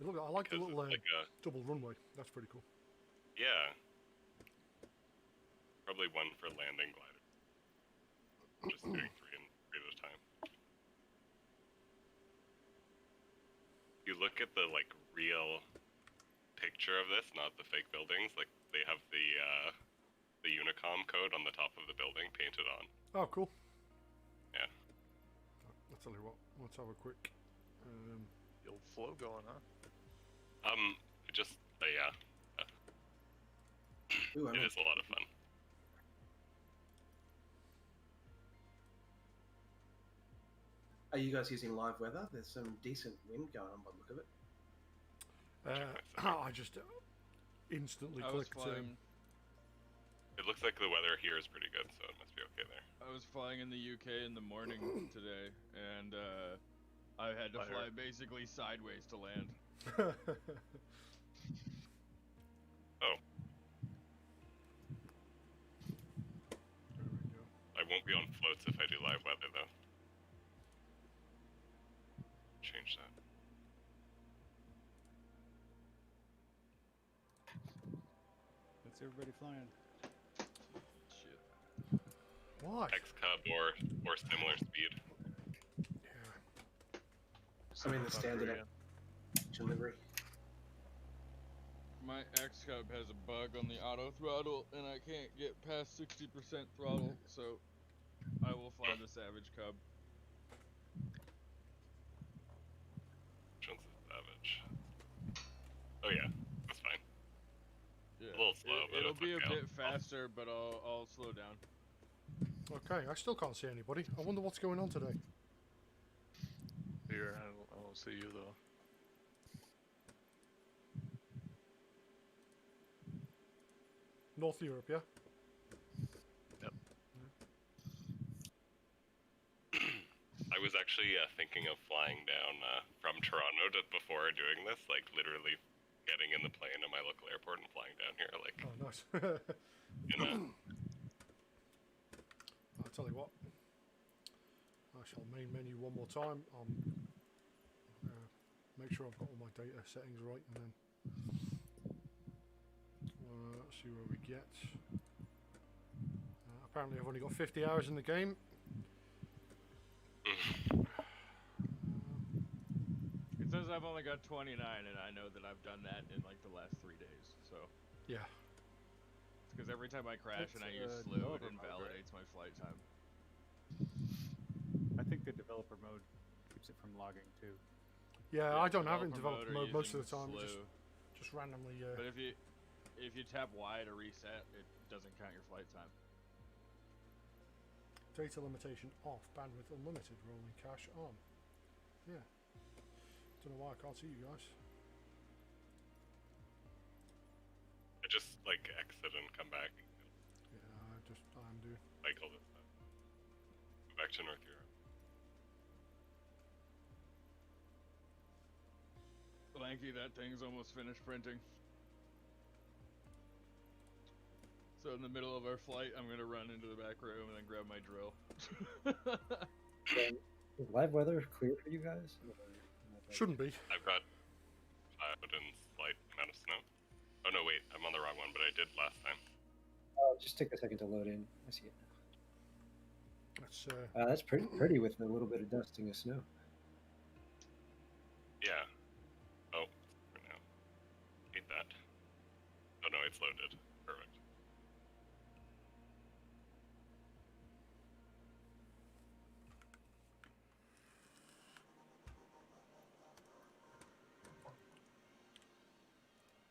Look, I like the Because little it's like double runway. That's pretty cool. yeah. Probably one for landing glider. Just doing three at a time. You look at the like real picture of this, not the fake buildings. Like they have the Unicom code on the top of the building painted on. Oh, cool. Yeah. I'll tell you what. Let's have a quick. The old flow going, huh? Just yeah. Ooh, It is a lot of fun. Are you guys using live weather? There's some decent wind going on by the look of it. I just instantly clicked. It looks like the weather here is pretty good, so it must be okay there. I was flying in the UK in the morning today, and I had to fly basically sideways to land. Oh. There we go. I won't be on floats if I do live weather, though. Change that. That's everybody flying. Shit. Why? X-Cub or similar speed. Yeah. I'm in the standard delivery. My X-Cub has a bug on the auto throttle, and I can't get past 60% throttle, so I will fly the Savage Cub. Which one's the Savage? Oh yeah, that's fine. Yeah. A little slow, but it'll it's be okay. a bit faster, but I'll slow down. Okay, I still can't see anybody. I wonder what's going on today. Here, I don't see you though. North Europe, yeah? Yep. I was actually thinking of flying down from Toronto before doing this, like literally getting in the plane at my local airport and flying down here, like. Oh, nice. I'll tell you what. I shall main menu one more time. Make sure I've got all my data settings right, and then let's see where we get. Apparently, I've only got 50 hours in the game. It says I've only got 29, and I know that I've done that in like the last 3 days. So Yeah. it's because every time I crash and I use That's, slew, it developer mode, invalidates my flight time. I think the developer mode keeps it from logging too. Yeah, I don't have it in developer developer mode most of the time. using It slew. just randomly. But if you tap Y to reset, it doesn't count your flight time. Data limitation off. Bandwidth unlimited. Rolling cache on. Yeah. Don't know why I can't see you guys. I just like exit and come back. Yeah, I'm doing. Cycle this stuff. Go back to North Europe. Lanky, that thing's almost finished printing. So in the middle of our flight, I'm gonna run into the back room and then grab my drill. Is live weather clear for you guys? Shouldn't be. I've got cloud and slight amount of snow. Oh no, wait, I'm on the wrong one, but I did last time. Just take a second to load in. I see it now. That's That's pretty with a little bit of dusting of snow. Yeah. Oh, for now. Hate that. Oh no, it's loaded. Perfect.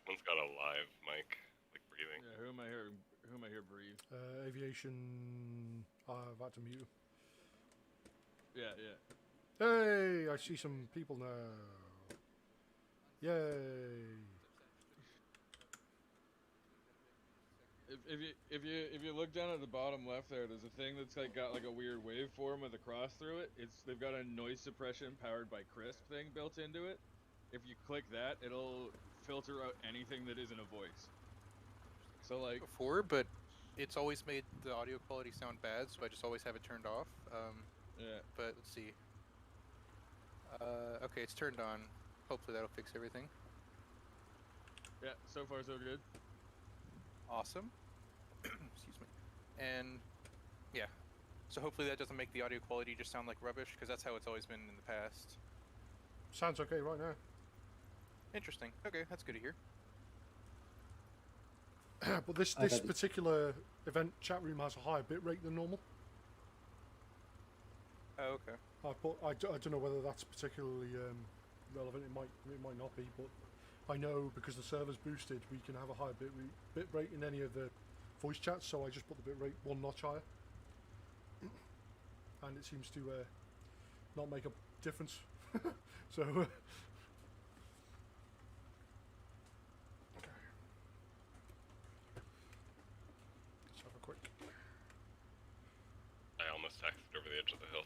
One's got a live mic, like breathing. Yeah, who am I here breathe? Aviation. I've had to mute. Yeah, yeah. Hey, I see some people now. Yay! If you look down at the bottom left there, there's a thing that's like got like a weird waveform with a cross through it. They've got a noise suppression powered by Crisp thing built into it. If you click that, it'll filter out anything that isn't a voice. So like before, but it's always made the audio quality sound bad, so I just always have it turned off. Yeah. But let's see. Okay, it's turned on. Hopefully that'll fix everything. Yeah, so far so good. Awesome. Excuse me. And yeah, so hopefully that doesn't make the audio quality just sound like rubbish, because that's how it's always been in the past. Sounds okay right now. Interesting. Okay, that's good to hear. But this I've had- particular event chat room has a higher bit rate than normal. Oh, okay. I don't know whether that's particularly relevant. It might not be, but I know because the server's boosted, we can have a higher bit rate in any of the voice chats. So I just put the bit rate one notch higher, and it seems to not make a difference. So. Okay. Let's have a quick. I almost taxied over the edge of the hill.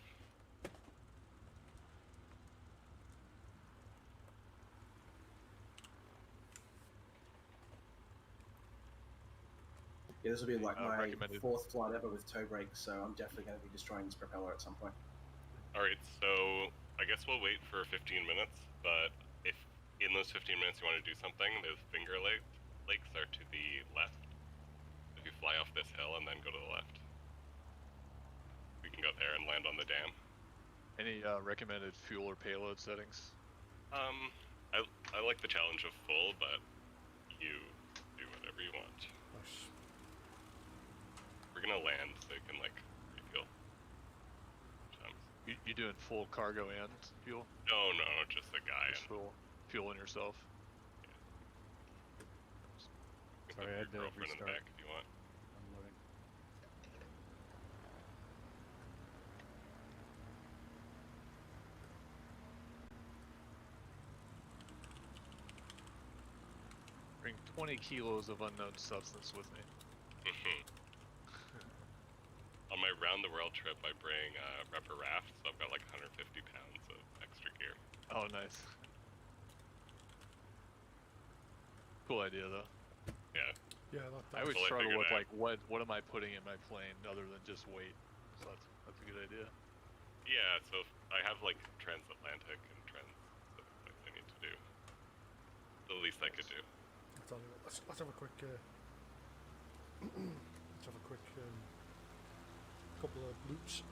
Yeah, this will be like my recommended. 4th flight ever with toe brakes, so I'm definitely going to be destroying this propeller at some point. Alright, so I guess we'll wait for 15 minutes, but if in those 15 minutes you want to do something, those Finger Lakes are to the left. If you fly off this hill and then go to the left, we can go there and land on the dam. Any recommended fuel or payload settings? I like the challenge of full, but you do whatever you want. Nice. We're gonna land so you can like refuel. You doing full cargo and fuel? No, just the guy. Just fueling yourself? You can Sorry, I put had your to girlfriend in the restart. back if you want. Unloading. Bring 20 kilos of unknown substance with me. On my round the world trip, I bring rubber raft, so I've got like 150 pounds of extra gear. Oh, nice. Cool idea, though. Yeah. Yeah, I always Well, I struggle figured with that. like what am I putting in my plane other than just weight. So that's a good idea. Yeah, so I have like transatlantic and like I need to do. The least I could do. I'll tell you what, let's have a quick let's have a quick couple of loops.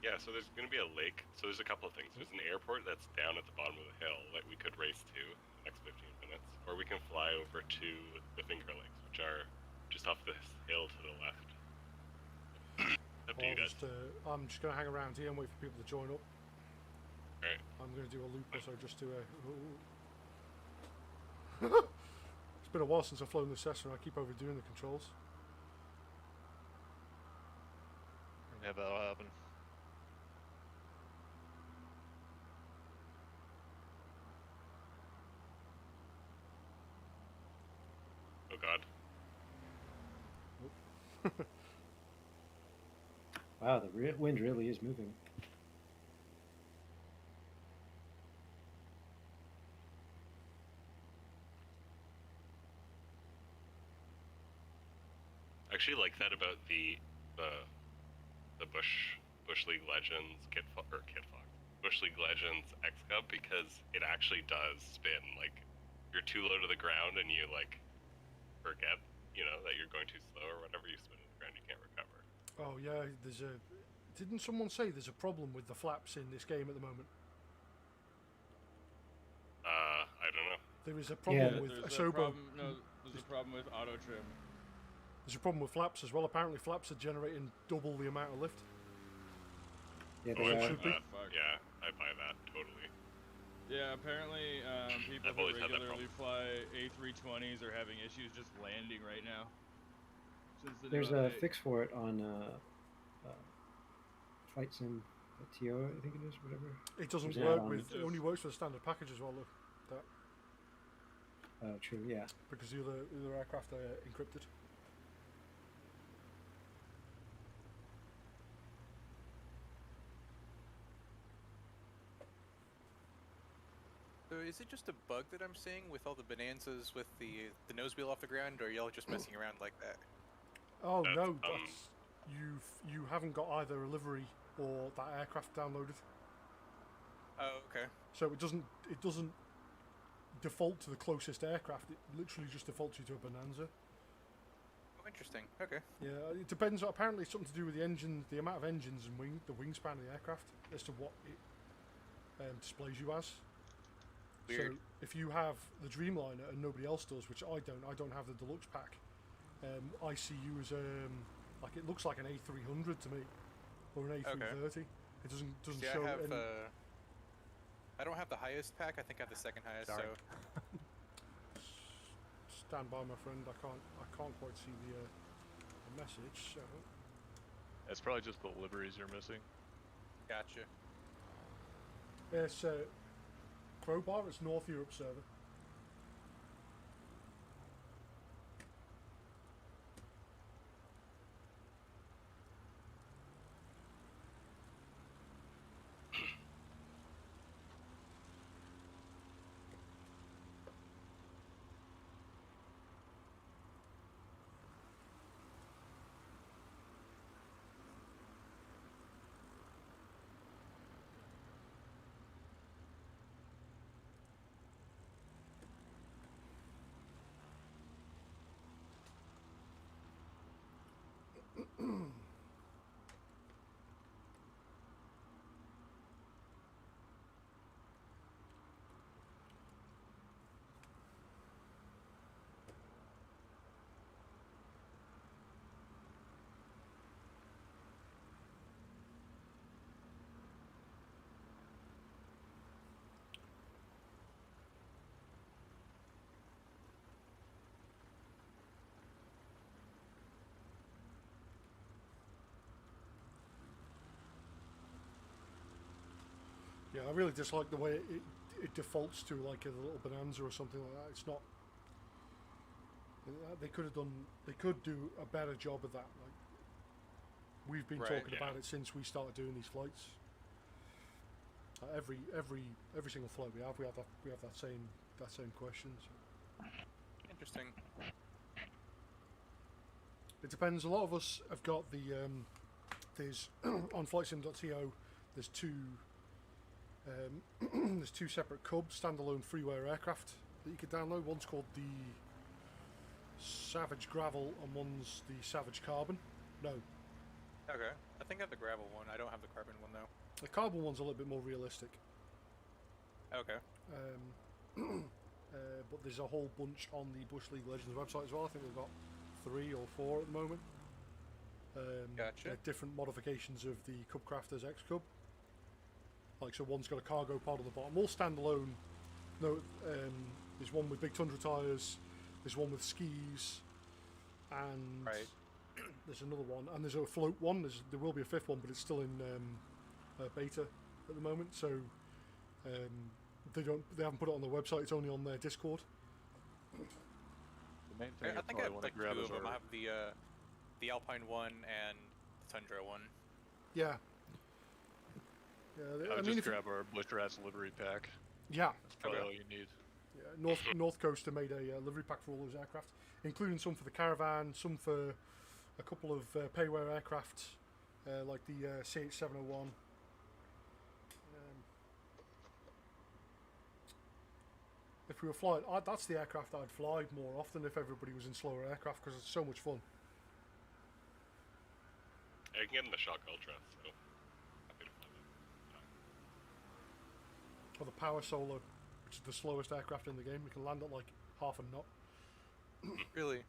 Yeah, so there's gonna be a lake. So there's a couple of things. There's an airport that's down at the bottom of the hill that we could race to in the next 15 minutes, or we can fly over to the Finger Lakes, which are just off this hill to the left. Up to you guys. I'm just gonna hang around here and wait for people to join up. Alright. I'm gonna do a loop or so just to It's been a while since I've flown this Cessna. I keep overdoing the controls. Yeah, that'll happen. Oh god. Wow, the wind really is moving. I actually like that about the Bush League Legends Bush League Legends X Cub, because it actually does spin. Like, you're too low to the ground and you like forget, that you're going too slow or whatever. You spin to the ground, you can't recover. Oh yeah, didn't someone say there's a problem with the flaps in this game at the moment? I don't know. There is a problem Yeah. with There's a Asobo. problem. No, there's a problem with auto trim. There's a problem with flaps as well. Apparently flaps are generating double the amount of lift. Yeah, Oh, they I are. should buy be. that. Fuck. Yeah, I buy that totally. Yeah, apparently people I've who always had that regularly fly A320s are having issues just landing right now. Since the There's new a update. fix for it on Flight Sim TO, I think it is, whatever. It doesn't There's an work add-on. with. It only works with the standard package as well, though. True, yeah. Because the other aircraft are encrypted. So is it just a bug that I'm seeing with all the bonanzas with the nose wheel off the ground, or are y'all just messing around like that? Oh That's, no, that's you haven't got either a livery or that aircraft downloaded. Oh, okay. So it doesn't default to the closest aircraft. It literally just defaults you to a Bonanza. Oh, interesting. Okay. Yeah, it depends. Apparently, it's something to do with the engine, the amount of engines and the wingspan of the aircraft as to what it displays you as. Weird. So if you have the Dreamliner and nobody else does, which I don't have the deluxe pack. I see you as like it looks like an A300 to me, or an A330. It doesn't See, show. I don't have the highest pack. I think I have the second highest. Sorry. So Stand by, my friend. I can't quite see the message. So It's probably just the liveries you're missing. gotcha. it's Crowbar. It's North Europe server. Yeah, I really dislike the way it defaults to like a little Bonanza or something like that. It's not. They could do a better job of that. Like we've been Right, talking yeah. about it since we started doing these flights. Every single flight we have that same question. So. Interesting. It depends. A lot of us have got the there's on flightsim.to. There's two there's two separate Cub standalone freeware aircraft that you can download. One's called the Savage Gravel and one's the Savage Carbon. No, Okay. I think I have the gravel one. I don't have the carbon one though. the Carbon one's a little bit more realistic. Okay. But there's a whole bunch on the Bush League Legends website as well. I think they've got 3 or 4 at the moment. Gotcha. They're different modifications of the Cub Crafters X Cub. Like, so one's got a cargo pod on the bottom, all standalone. No, there's one with big Tundra tyres, there's one with skis, and Right. there's another one, and there's a float one. There will be a 5th one, but it's still in beta at the moment. So they haven't put it on their website. It's only on their Discord. The main thing I you think I probably have want like to grab 2 is of them. I our have the Alpine one and the Tundra one. Yeah. I would mean, just if you- grab our Bush Rats livery pack. yeah. That's probably Okay. all you need. Yeah, North Coaster made a livery pack for all those aircraft, including some for the Caravan, some for a couple of payware aircraft, like the CH701. If we were flying, that's the aircraft I'd fly more often if everybody was in slower aircraft, because it's so much fun. I can get in the Shock Ultra, so happy to fly that. Or the Power Solo, which is the slowest aircraft in the game. You can land at like half a knot. Really?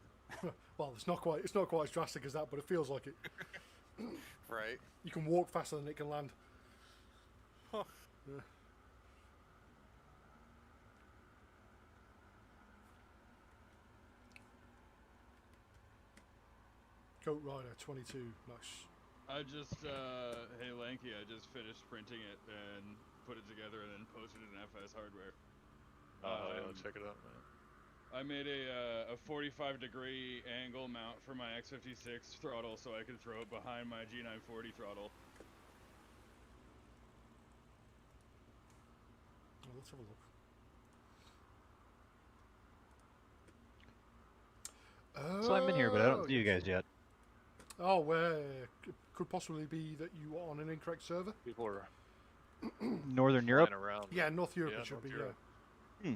Well, it's not quite as drastic as that, but it feels like it. Right. You can walk faster than it can land. Huh. Yeah. Goat Rider 22, nice. I just, hey Lanky, I just finished printing it and put it together and then posted it in FS hardware. Yeah, check it out, man. I made a 45-degree angle mount for my X56 throttle so I could throw it behind my G940 throttle. Oh, let's have a look. So I'm in here, but I don't see you guys yet. Oh, could possibly be that you are on an incorrect server. People are Northern Europe? flying around. Yeah, North Europe Yeah, it should North be. Europe. Yeah.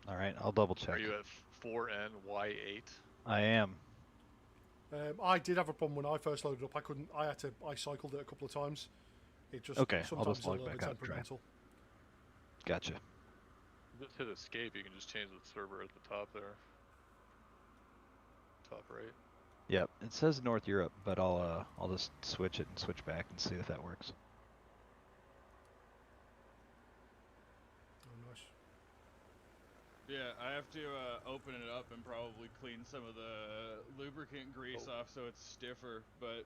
All right, I'll double check. Are you at 4NY8? I am. I did have a problem when I first loaded up. I cycled it a couple of times. It just Okay, I'll sometimes just it's a log little bit back out and try. temperamental. Gotcha. Just hit escape. You can just change the server at the top there. Top right. Yep, it says North Europe, but I'll just switch it and switch back and see if that works. Oh, nice. Yeah, I have to open it up and probably clean some of the lubricant grease off so it's stiffer. But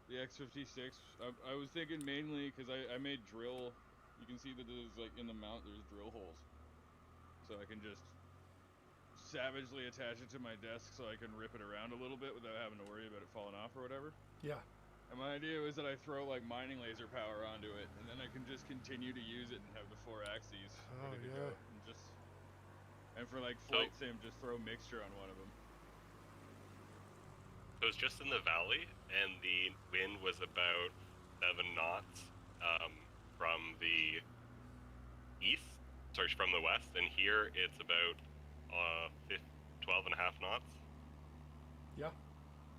the X56, I was thinking mainly because I made drill. You can see that there's like in the mount there's drill holes, so I can just savagely attach it to my desk so I can rip it around a little bit without having to worry about it falling off or whatever. Yeah. And my idea was that I throw like mining laser power onto it, and then I can just continue to use it and have the 4 axes ready to go. And for like flight sim, just throw mixture on one of them. So it's just in the valley, and the wind was about 7 knots from the east, from the west, and here it's about 12 and a half knots. Yeah.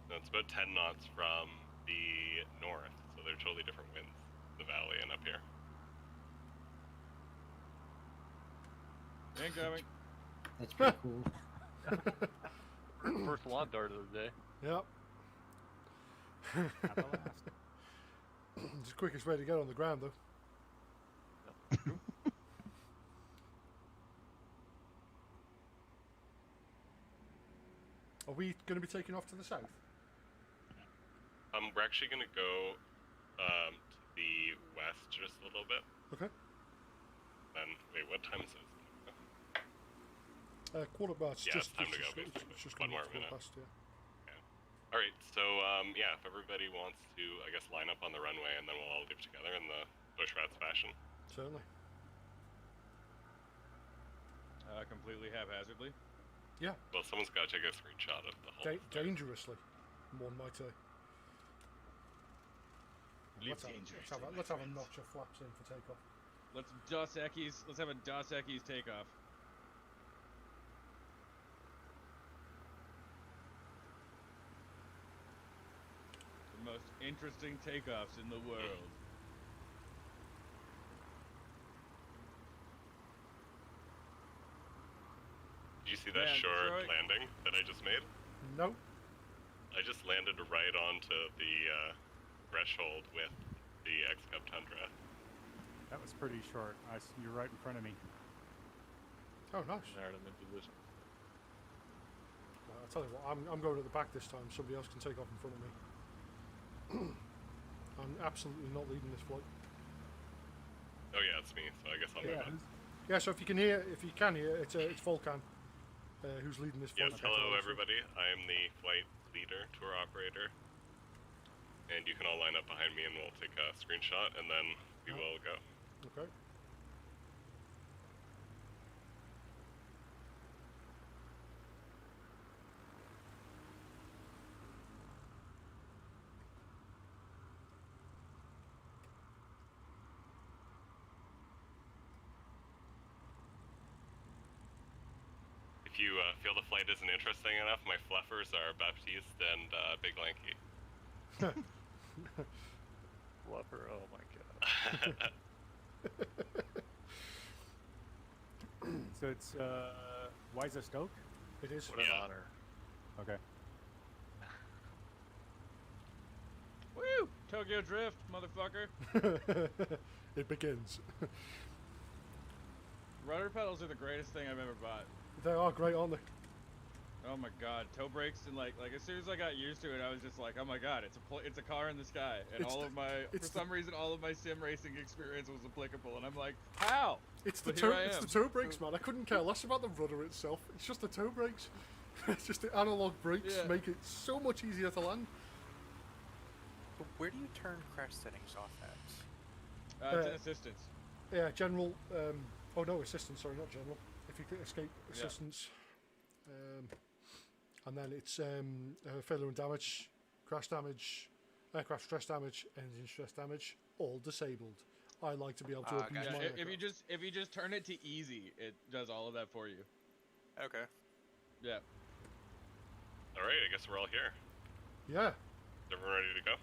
So it's about 10 knots from the north, so they're totally different winds in the valley and up here. Incoming. That's pretty cool. First lawn dart of the day. Yep. Not the last. It's the quickest way to get on the ground, though. Are we going to be taking off to the south? We're actually going to go to the west just a little bit. Okay. Then, wait, what time is it? Quarter past. Yeah, Just, it's time to go, just, basically. it's just One gonna more be quarter minute. past, yeah. All right, so yeah, if everybody wants to, I guess, line up on the runway, and then we'll all leave together in the Bushrats fashion. Certainly. Completely haphazardly. Yeah. Well, someone's got to take a screenshot of the whole. Dangerously, one might say. Let's have a notch of flaps in for takeoff. Let's have a Dos Equis takeoff. The most interesting takeoffs in the world. Did you see that short landing that I just made? No. I just landed right onto the threshold with the X-Cub Tundra. That was pretty short. You're right in front of me. Oh, nice. Alright, I'm in position. I'll tell you what, I'm going at the back this time. Somebody else can take off in front of me. I'm absolutely not leading this flight. Oh yeah, it's me. So I guess I'll move on. Yeah. So if you can hear, it's Volcan who's leading this flight. Yes. Hello, everybody. I am the flight leader, tour operator, and you can all line up behind me, and we'll take a screenshot, and then we will go. Okay. If you feel the flight isn't interesting enough, my fluffers are Baptiste and Big Lanky. Fluffer, oh my god. So it's Wiza Stoke? It is. What an honor. Okay. Woo! Tokyo Drift, motherfucker. It begins. Rudder pedals are the greatest thing I've ever bought. They are great, aren't they? Oh my god, toe brakes and like as soon as I got used to it, I was just like, oh my god, it's a car in the sky, and for some reason all of my sim racing experience was applicable, and I'm like, how? It's the toe brakes, man. I couldn't care less about the rudder itself. It's just the toe brakes. It's just the analog brakes make it so much easier to land. But where do you turn crash settings off at? It's an assistance. Yeah, general. Oh no, assistance. Sorry, not general. If you click escape assistance, and then it's failure and damage, crash damage, aircraft stress damage, engine stress damage, all disabled. I like to be able to Ah, abuse gotcha. my Yeah, if aircraft. you just turn it to easy, it does all of that for you. Okay. Yeah. All right, I guess we're all here. Yeah. Is everyone ready to go?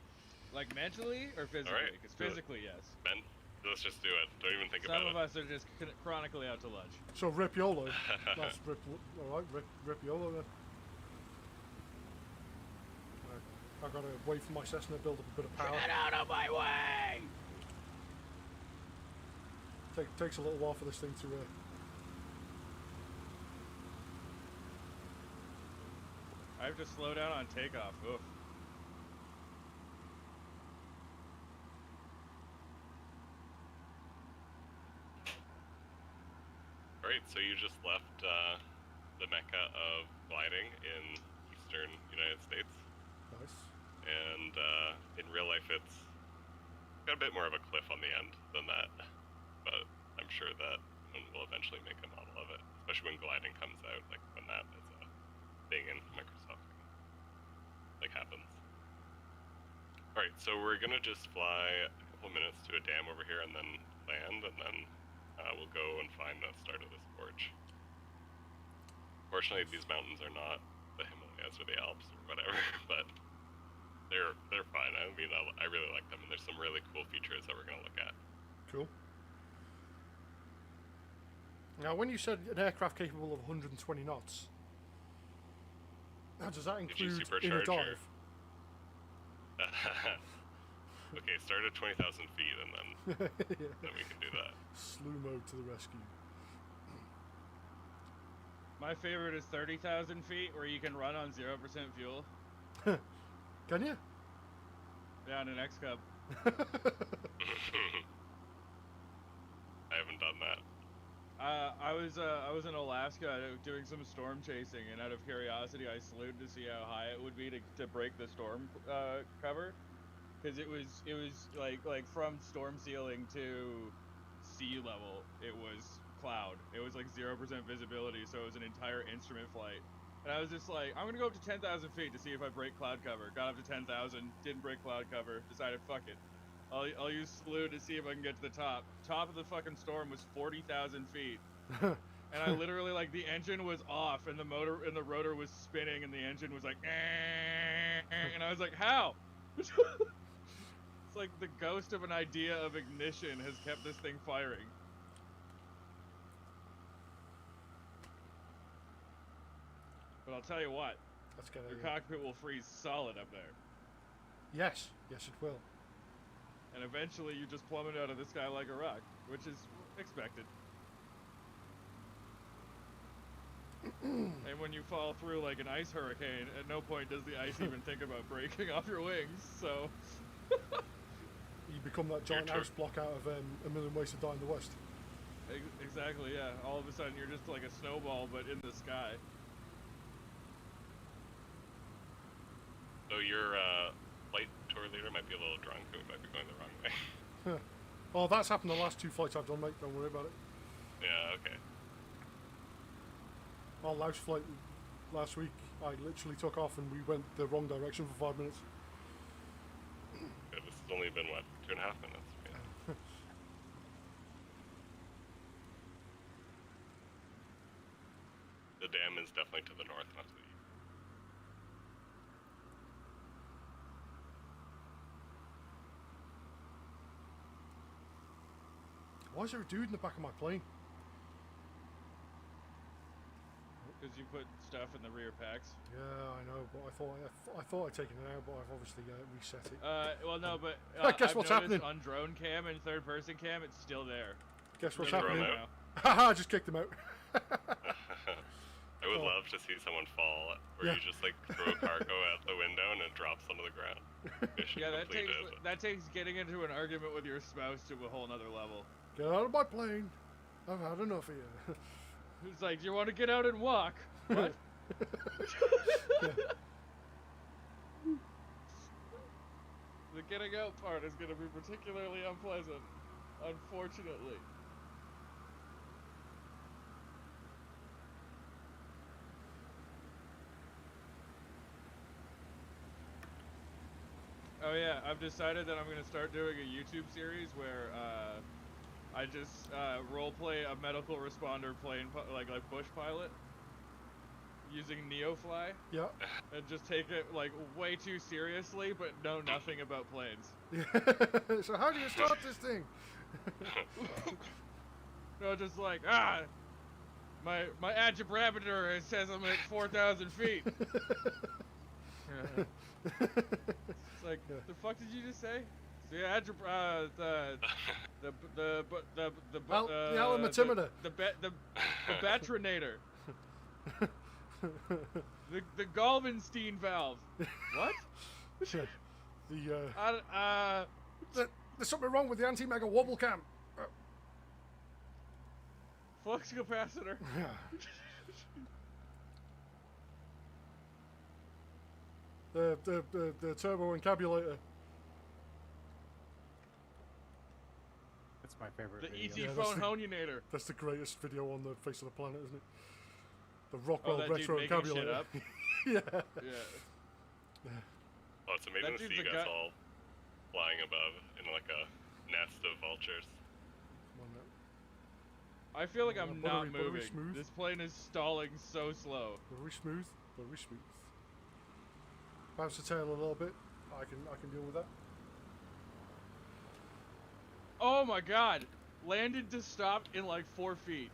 Like mentally or physically? Alright, Because do it. physically, yes. Ben, let's just do it. Don't even think Some about of us are just chronically out to lunch. So rip YOLO. That's rip. All right, rip YOLO then. I've got to wait for my Cessna to build up a bit of power. Get out of my way! Takes a little while for this thing to. I have to slow down on takeoff. Oof. Alright, so you just left the mecca of gliding in eastern United States. Nice. And in real life it's got a bit more of a cliff on the end than that. But I'm sure that we'll eventually make a model of it. Especially when gliding comes out, like when that is a thing in Microsoft happens. Alright, so we're gonna just fly a couple minutes to a dam over here and then land, and then we'll go and find the start of this gorge. Fortunately, these mountains are not the Himalayas or the Alps or whatever, but they're fine. I mean, I really like them, and there's some really cool features that we're gonna look at. Cool. Now, when you said an aircraft capable of 120 knots, now does that Did you include in a supercharge dive? Okay, start at 20,000 feet, and then then we can do that. Slew mode to the rescue. My favorite is 30,000 feet, where you can run on 0% fuel. Can you? Yeah, in an X-Cub. I haven't done that. I was in Alaska doing some storm chasing, and out of curiosity, I slewed to see how high it would be to break the storm cover, because it was like from storm ceiling to sea level, it was cloud. It was like 0% visibility, so it was an entire instrument flight. And I was just like, I'm gonna go up to 10,000 feet to see if I break cloud cover. Got up to 10,000, didn't break cloud cover. Decided, fuck it. I'll use slew to see if I can get to the top. Top of the fucking storm was 40,000 feet. And I literally, like, the engine was off, and the motor and the rotor was spinning, and the engine was like, and I was like, how? It's like the ghost of an idea of ignition has kept this thing firing. But I'll tell you what, Let's get your cockpit will freeze solid up there. Yes, yes it will. And eventually you just plummet out of the sky like a rock, which is expected. And when you fall through like an ice hurricane, at no point does the ice even think about breaking off your wings, so... You become that giant house block out of A Million Ways to Die in the West. Exactly, yeah. All of a sudden you're just like a snowball, but in the sky. So your flight tour leader might be a little drunk, and we might be going the wrong way. Oh, that's happened the last 2 flights I've done, mate. Don't worry about it. Yeah, okay. Our Laos flight last week, I literally took off and we went the wrong direction for 5 minutes. Good. This has only been, what, 2.5 minutes? Yeah. The dam is definitely to the north, not to the east. Why is there a dude in the back of my plane? Because you put stuff in the rear packs. Yeah, I know, but I thought I'd taken it out, but I've obviously reset it. Well, no, but Guess I've what's noticed happening? on drone cam and third person cam, it's still there. Guess what's Throw 'em happening? out. Haha, I just kicked him out. I would love to see someone fall, where Yeah. you just like throw cargo out the window and it drops onto the ground. Mission Yeah, completed. that takes getting into an argument with your spouse to a whole nother level. Get out of my plane. I've had enough of you. It's like, do you want to get out and walk? What? The getting out part is going to be particularly unpleasant, unfortunately. Oh yeah, I've decided that I'm going to start doing a YouTube series where I just roleplay a medical responder plane, like bush pilot, using Neofly, Yeah. and just take it like way too seriously, but know nothing about planes. So how do you start this thing? No, just like my agibraviter says I'm at 4,000 feet. It's like, the fuck did you just say? The almatimeter. The batrinator. the Galvenstein valve. What? There's something wrong with the anti-mega wobble cam. Flux capacitor. The turbo encabulator. That's my favorite The video. ET Yeah, phone honionator. That's the greatest video on the face of the planet, isn't it? The Oh, Rockwell that retro dude making shit encabulator. up. Yeah. Yeah. Oh, it's amazing That to see dude's you a guys guy- all flying above in like a nest of vultures. Come on now. I feel like I'm not Buttery moving. smooth. This plane is stalling so slow. Very smooth. Very smooth. Bounce the tail a little bit. I can deal with that. Oh my god! Landed to stop in like 4 feet.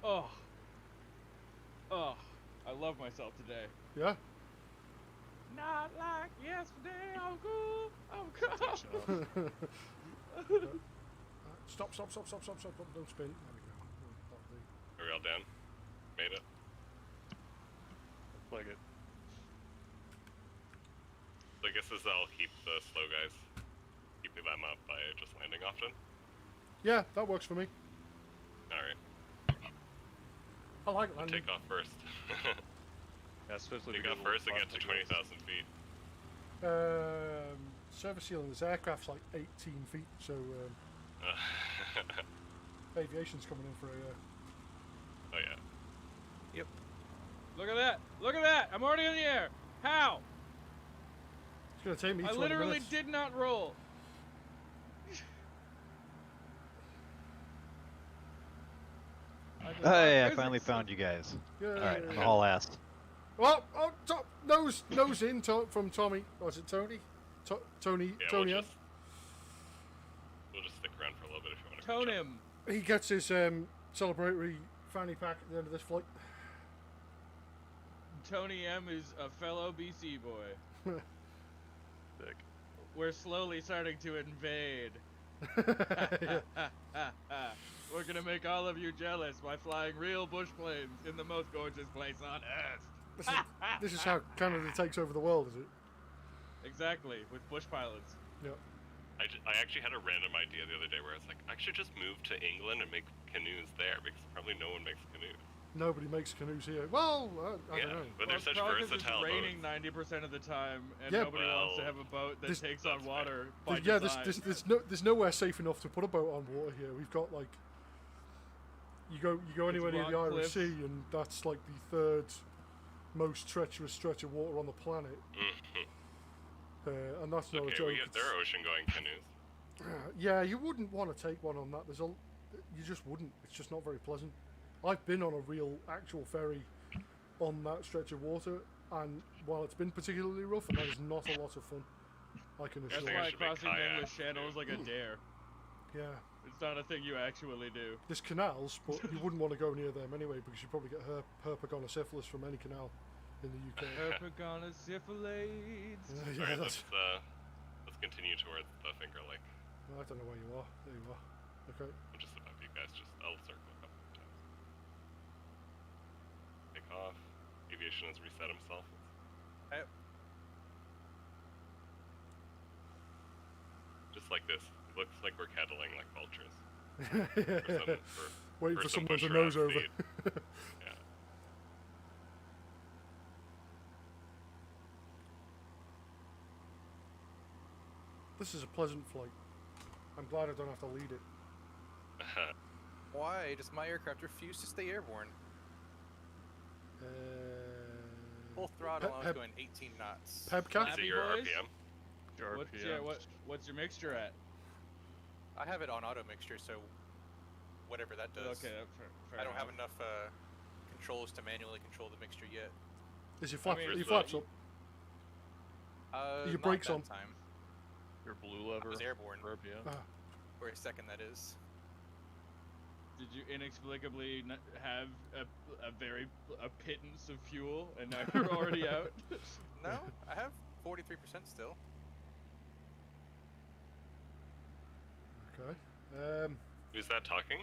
Oh. Oh. I love myself today. Yeah. Not like yesterday. I'm cool. I'm cool. Stop. Don't spin. There we go. That'll do. Are we all down? Made it. Looks like it. So I guess this I'll keep the slow guys, keeping them up by just landing often. Yeah, that works for me. Alright, I like landing. take off first. Yeah, especially Take because off first and get to plastic 20,000 feet. Service ceiling. This aircraft's like 18 feet, so aviation's coming in for a. Oh yeah. Look at that! Look at that! I'm already in the air! How? It's gonna take me. I 20 literally minutes. did not roll. Hey, I finally found you guys. Yeah. Alright, I'm all ass. Well, top nose in from Tommy. Was it Tony? Tony. Yeah, Tony. we'll just stick around for a little bit if you want to. Tone him. He gets his celebratory fanny pack at the end of this flight. Tony M is a fellow BC boy. Sick. We're slowly starting to invade. We're gonna make all of you jealous by flying real bush planes in the most gorgeous place on earth. This is how Canada takes over the world, is it? Exactly, with bush pilots. Yep. I actually had a random idea the other day where I was like, I should just move to England and make canoes there because probably no one makes canoes. Nobody makes canoes here. Well, I Yeah, don't know. but they're such probably 'cause versatile it's raining boats. 90% of the time, and Yeah, nobody wants to well, have a boat that this- takes on that's water by Yeah, design. there's nowhere safe enough to put a boat on water here. We've got like you go anywhere near the rock Irish cliffs. Sea, and that's like the third most treacherous stretch of water on the planet. And that's not a Okay, joke. there are ocean-going canoes. Yeah, you wouldn't want to take one on that. You just wouldn't. It's just not very pleasant. I've been on a real, actual ferry on that stretch of water, and while it's been particularly rough, and that is not a lot of fun. I can That's assure think I why you. should make crossing the English kayaks, Channel too. is like a dare. Yeah, It's not a thing you actually do. there's canals, but you wouldn't want to go near them anyway because you probably get herpetogonosyphilis from any canal in the UK. Herpetogonosyphilades. Yeah, Alright, that's. let's continue towards the Finger Lake. I don't know where you are. There you are. Okay. I'm just above you guys. I'll circle a couple of times. Take off. Aviation has reset himself. Yep. Just like this. It looks like we're kettling like vultures. Waiting for some someone to bush nose rat over. feed. Yeah. This is a pleasant flight. I'm glad I don't have to lead it. Why does my aircraft refuse to stay airborne? Full throttle, I was going 18 knots. Is Pebcap? it your boys? RPM? Your What's, RPM. yeah, what's your mixture at? I have it on auto mixture, so whatever that does. Okay, fair I don't have enough. enough controls to manually control the mixture yet. Is your flap, mean, your it's flaps up? Your Not brakes that on? time. Your blue lever. I was airborne for RPM. Ah, for a second, that is. Did you inexplicably have a pittance of fuel, and now you're already out? No, I have 43% still. okay. Who's that talking?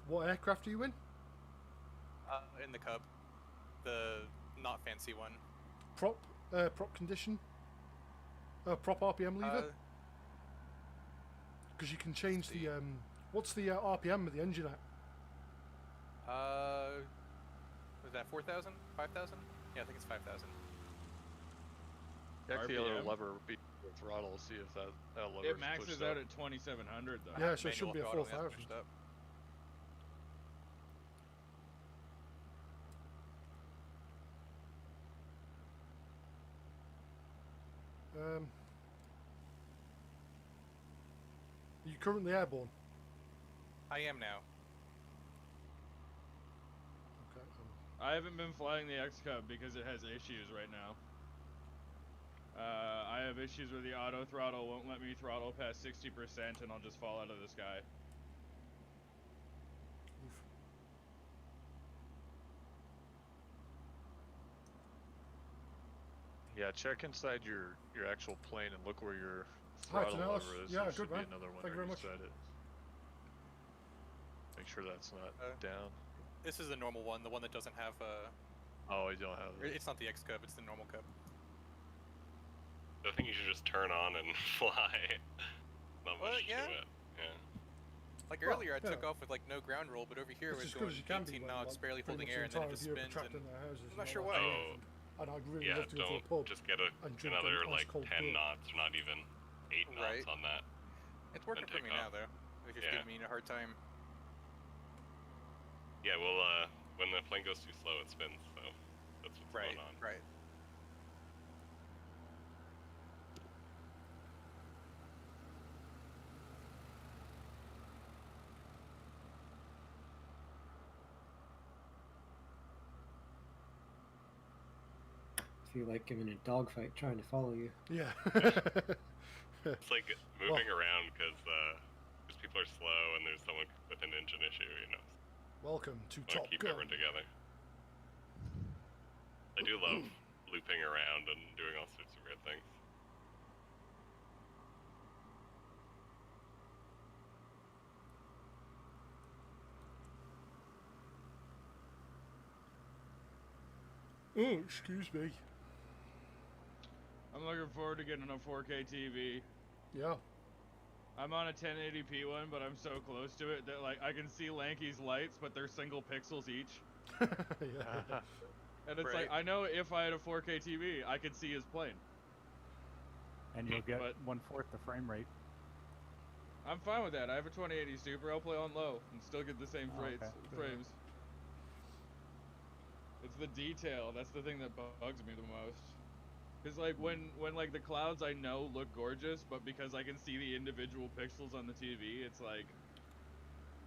What aircraft are you in? In the Cub, the not fancy one. Prop condition? Prop RPM lever? Because you can change the what's the RPM of the engine at? Was that 4,000? 5,000? Yeah, I think it's 5,000. Check the other RPM? lever would be the throttle, see if that lever It maxes out at 2,700 though. Yeah, so it shouldn't be a Manual throttle, 4,000. that's pushed up. Are you currently airborne? I am now. Okay. I haven't been flying the X-Cub because it has issues right now. I have issues with the auto throttle, won't let me throttle past 60% and I'll just fall out of the sky. Oof. Yeah, check inside your actual plane and look where your Hi, throttle Tanelis. lever is. Yeah, there good should be man. another one Thank you there very much. beside it. Make sure that's not Uh, down. This is the normal one, the one that doesn't have Oh, you don't have it. It's not the X Cub, it's the normal Cub. I think you should just turn on and fly. Not Well, much yeah. to it. Yeah. Like Well, earlier, I took yeah. off with like no ground roll, but over here It's it was as good going as you can 18 be. knots, barely pretty holding much air, and the then it entire just year spins. trapped And in their houses. I'm not and sure all why. that Oh, stuff. And I'd really yeah, love to go to a don't pub just get and drink another an like ice cold 10 beer. knots, or not even 8 knots Right. on that. It's working Then for me take now, off. though. It's just Yeah. giving me a hard time. Yeah, well, when the plane goes too slow, it spins, so that's what's Right, going on. right. I feel like I'm in a dogfight trying to follow you. Yeah. It's like moving around because people are slow and there's someone with an engine issue, you know. Welcome to Want Top to keep Gun. everyone together. I do love looping around and doing all sorts of weird things. Oh, excuse me. I'm looking forward to getting a 4K TV. Yeah. I'm on a 1080p one, but I'm so close to it that like I can see Lanky's lights, but they're single pixels each. Yeah. And it's like, Right. I know if I had a 4K TV, I could see his plane. And you'll get But- 1/4 the frame rate. I'm fine with that. I have a 2080 Super. I'll play on low and still get the same Oh, okay. frames. It's the detail. That's the thing that bugs me the most. Cause like when like the clouds I know look gorgeous, but because I can see the individual pixels on the TV, it's like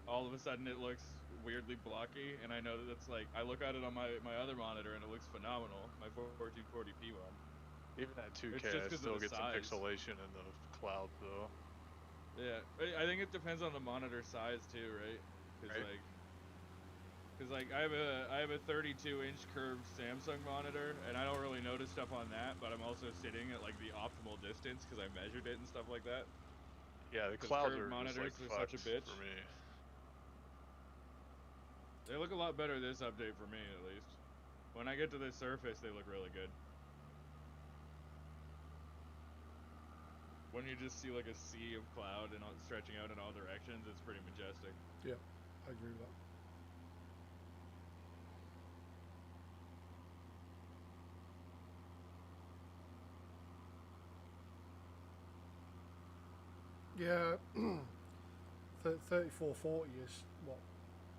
all of a sudden it looks weirdly blocky, and I know that it's like I look at it on my other monitor and it looks phenomenal. My 1440p one. Even at 2K, It's just I 'cause of still the get some size. pixelation in the cloud, though. Yeah, I think it depends on the monitor size too, right? Cause Right. like I have a 32-inch curved Samsung monitor, and I don't really notice stuff on that, but I'm also sitting at like the optimal distance because I measured it and stuff like that. Yeah, the 'Cause clouds curved are just monitors like are such a fucked bitch. for me. They look a lot better this update for me, at least. When I get to the Surface, they look really good. When you just see like a sea of cloud and stretching out in all directions, it's pretty majestic. Yeah, I agree with that. Yeah, 3440 is what?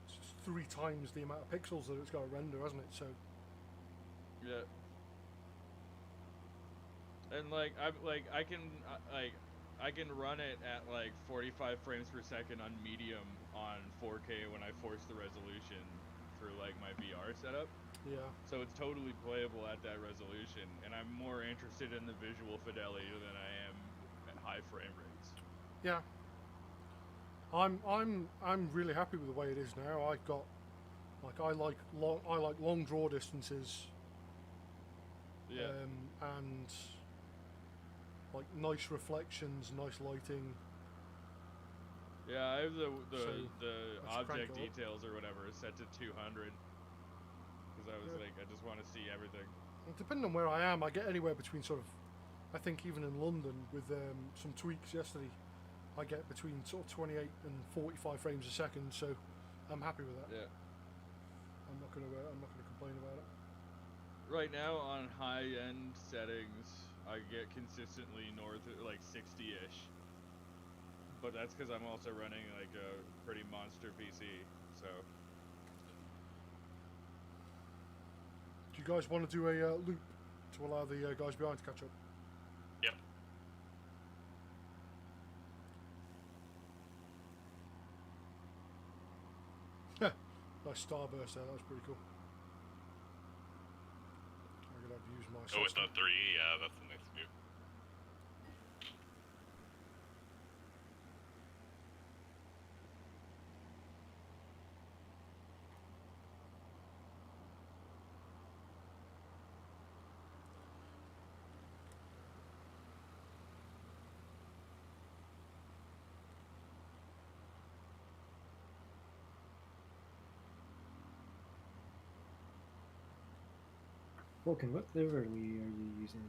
It's 3 times the amount of pixels that it's got to render, hasn't it? So Yeah. And like I can run it at like 45 frames per second on medium on 4K when I force the resolution through like my VR setup. Yeah. So it's totally playable at that resolution, and I'm more interested in the visual fidelity than I am at high frame rates. Yeah. I'm really happy with the way it is now. I've got like I like long draw distances. Yeah. And like nice reflections, nice lighting. Yeah, I have the let's crank object it up. details or whatever set to 200 because I was like, I just want to see everything. And depending on where I am, I get anywhere between sort of, I think even in London with some tweaks yesterday, I get between sort of 28 and 45 frames a second. So I'm happy with that. Yeah. I'm not gonna complain about it. Right now on high end settings, I get consistently north of like 60-ish. But that's because I'm also running like a pretty monster PC, so. Do you guys want to do a loop to allow the guys behind to catch up? Yep. Nice starburst there, that was pretty cool. I'm gonna have to use my Oh, with Cessna. the 3, yeah, that's a nice view. Vulcan, what livery are you using?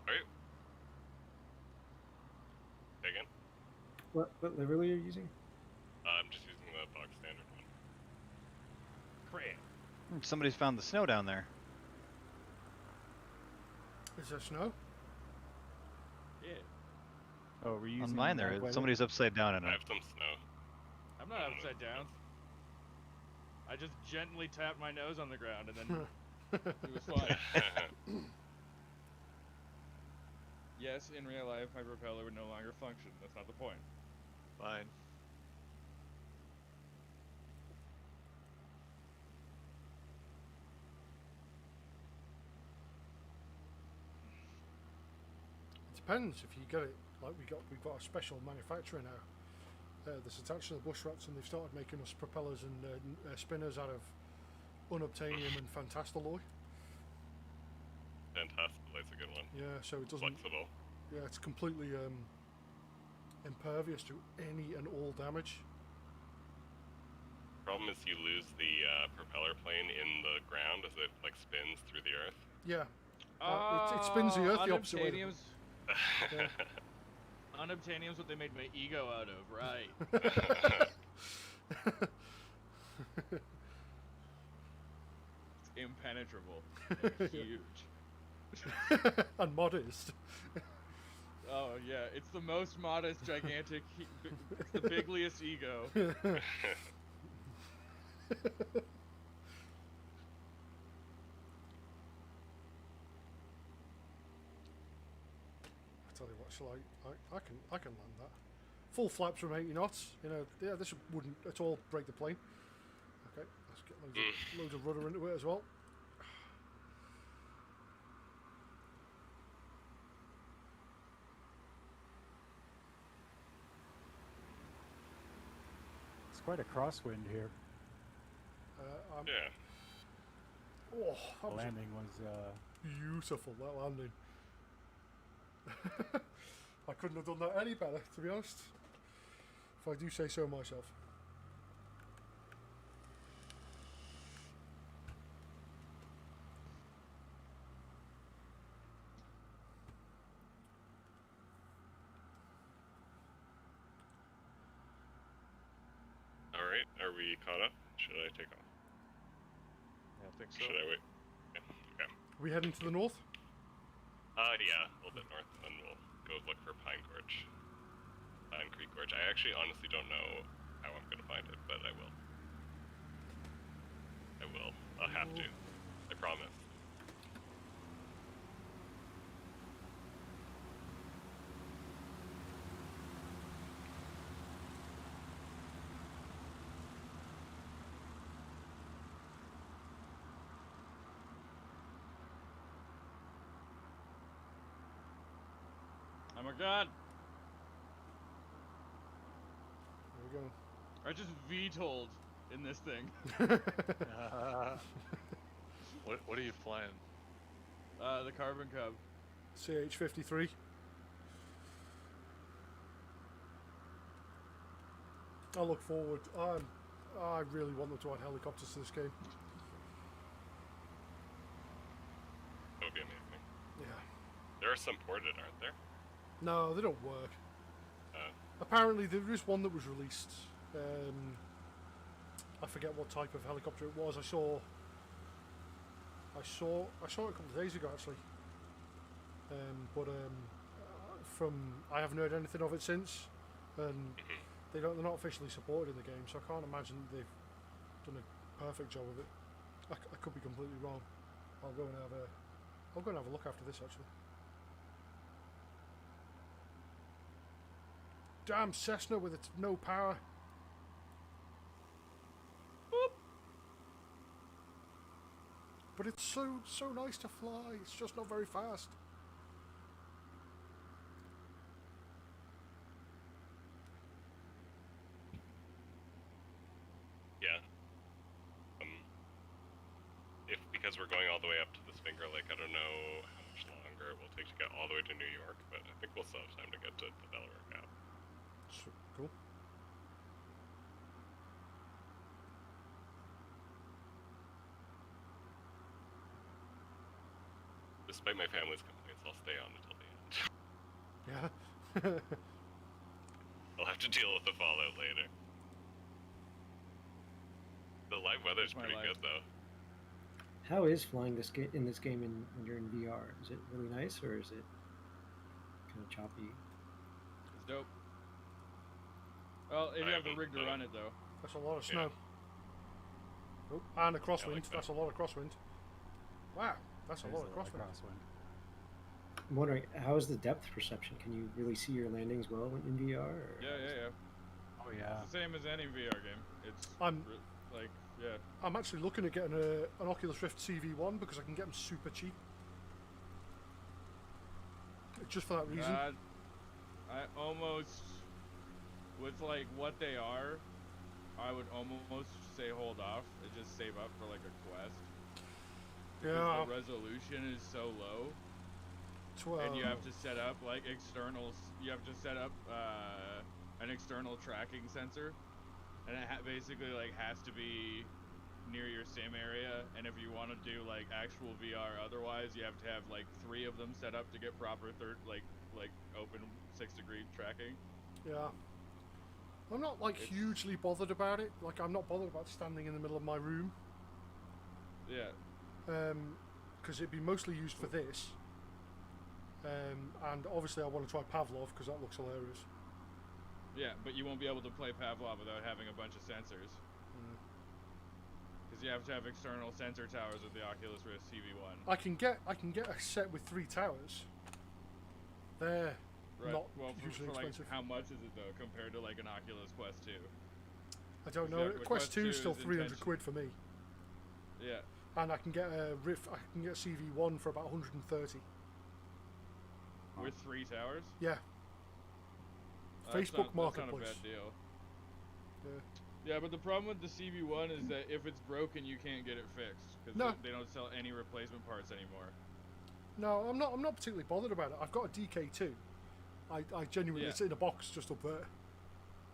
Alright. Say again? What livery are you using? I'm just using the box standard one. Crap. Somebody's found the snow down there. Is there snow? Yeah. Oh, we're using On mine there, Magweather? somebody's upside down in I it. have some snow. I'm not upside down. I just gently tapped my nose on the ground and then it was fine. Yes, in real life, my propeller would no longer function. That's not the point. Fine. It depends if you get it. Like we've got a special manufacturer now that's attached to the bush rats, and they've started making us propellers and spinners out of unobtainium and fantastalloy. Fantastic, that's a good one. Yeah, so it doesn't. Flexible. Yeah, it's completely impervious to any and all damage. Problem is you lose the propeller plane in the ground as it like spins through the earth. Yeah, it spins the earth the opposite way. Unobtainium's, Yeah. unobtainium's what they made my ego out of, right? It's impenetrable. And huge. And modest. Oh yeah, it's the most modest, gigantic. It's the bigliest ego. I tell you what, shall I can land that. Full flaps from 80 knots. You know, yeah, this wouldn't at all break the plane. Okay, let's get loads of rudder into it as well. It's quite a crosswind here. Yeah. Oh, The that was landing was beautiful, that landing. I couldn't have done that any better, to be honest. If I do say so myself. Alright, are we caught up? Should I take off? Yeah, I think so. Should I wait? Yeah, okay. Are we heading to the north? Yeah, a little bit north, and then we'll go look for Pine Gorge. Pine Creek Gorge. I actually honestly don't know how I'm gonna find it, but I will. I will. I'll have to. I promise. Oh my god! There we I just VTOL'd in this thing. What are you flying? The Carbon Cub. CH-53. I look forward. I really want them to add helicopters to this game. That would be amazing. Yeah. There are some ported, aren't there? No, they don't work. Apparently, there is one that was released. I forget what type of helicopter it was. I saw it a couple of days ago, actually. I haven't heard anything of it since, and they're not officially supported in the game, so I can't imagine they've done a perfect job of it. I could be completely wrong. I'll go and have a look after this, actually. Damn Cessna with its no power. Boop. But it's so nice to fly. It's just not very fast. Yeah. Because we're going all the way up to this Finger Lake, I don't know how much longer it will take to get all the way to New York, but I think we'll still have time to get to the Delaware Gap. Cool. Despite my family's complaints, I'll stay on until the end. Yeah. I'll have to deal with the fallout later. The live weather's My pretty life. good, though. How is flying in this game when you're in VR? Is it really nice or is it kind of choppy? It's dope. Well, if I you have the haven't, rig to run it, though. That's a lot of Yeah. snow. Oh, and a crosswind. like that. That's a lot of crosswind. Wow, that's a There's lot of crosswind. I'm wondering, how is the depth perception? Can you really see your landings well in VR? Or Yeah. Oh yeah. It's the same as any VR game. It's like, yeah. I'm actually looking at getting an Oculus Rift CV1 because I can get them super cheap. Just for that reason. I almost, with like what they are, I would almost say hold off and just save up for like a Quest. Because Yeah. the resolution is so low. 12. And you have to set up like externals. You have to set up an external tracking sensor, and it basically like has to be near your sim area. And if you want to do like actual VR, otherwise you have to have like 3 of them set up to get proper like open 6-degree tracking. Yeah. I'm not like hugely bothered about it. Like I'm not bothered about standing in the middle of my room. Yeah. Because it'd be mostly used for this. And obviously I want to try Pavlov because that looks hilarious. Yeah, but you won't be able to play Pavlov without having a bunch of sensors. Because you have to have external sensor towers with the Oculus Rift CV1. I can get a set with 3 towers. They're Right. not Well, usually for like, expensive. how much is it though compared to like an Oculus Quest 2? I don't Yeah, know. the Quest 2 is still is 300 quid for me, Yeah. and I can get a Rift. I can get a CV1 for about 130. With 3 towers? Yeah. That's Facebook not, Marketplace. That's not a bad deal. Yeah. Yeah, but the problem with the CV1 is that if it's broken, you can't get it fixed because No. they don't sell any replacement parts anymore. No, I'm not particularly bothered about it. I've got a DK2. I genuinely, Yeah. it's in a box just up there.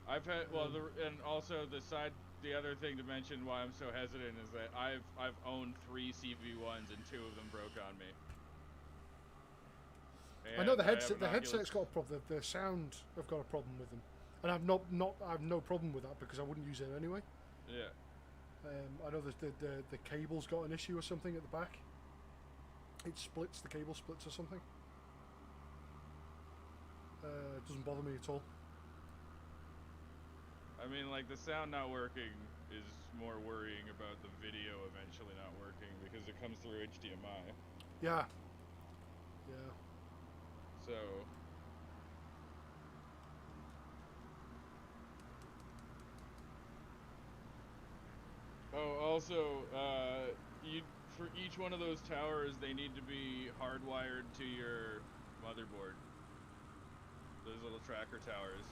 I've had and also the other thing to mention why I'm so hesitant is that I've owned 3 CV1s and 2 of them broke on me. I know the And I have headset. an The Oculus- headset's got a problem. The sound, I've got a problem with them, and I have no problem with that because I wouldn't use it anyway. Yeah. I know the cable's got an issue or something at the back. It splits. The cable splits or something. It doesn't bother me at all. I mean, like, the sound not working is more worrying about the video eventually not working because it comes through HDMI. Yeah. Yeah. So. Oh, also, for each one of those towers, they need to be hardwired to your motherboard. those little tracker towers.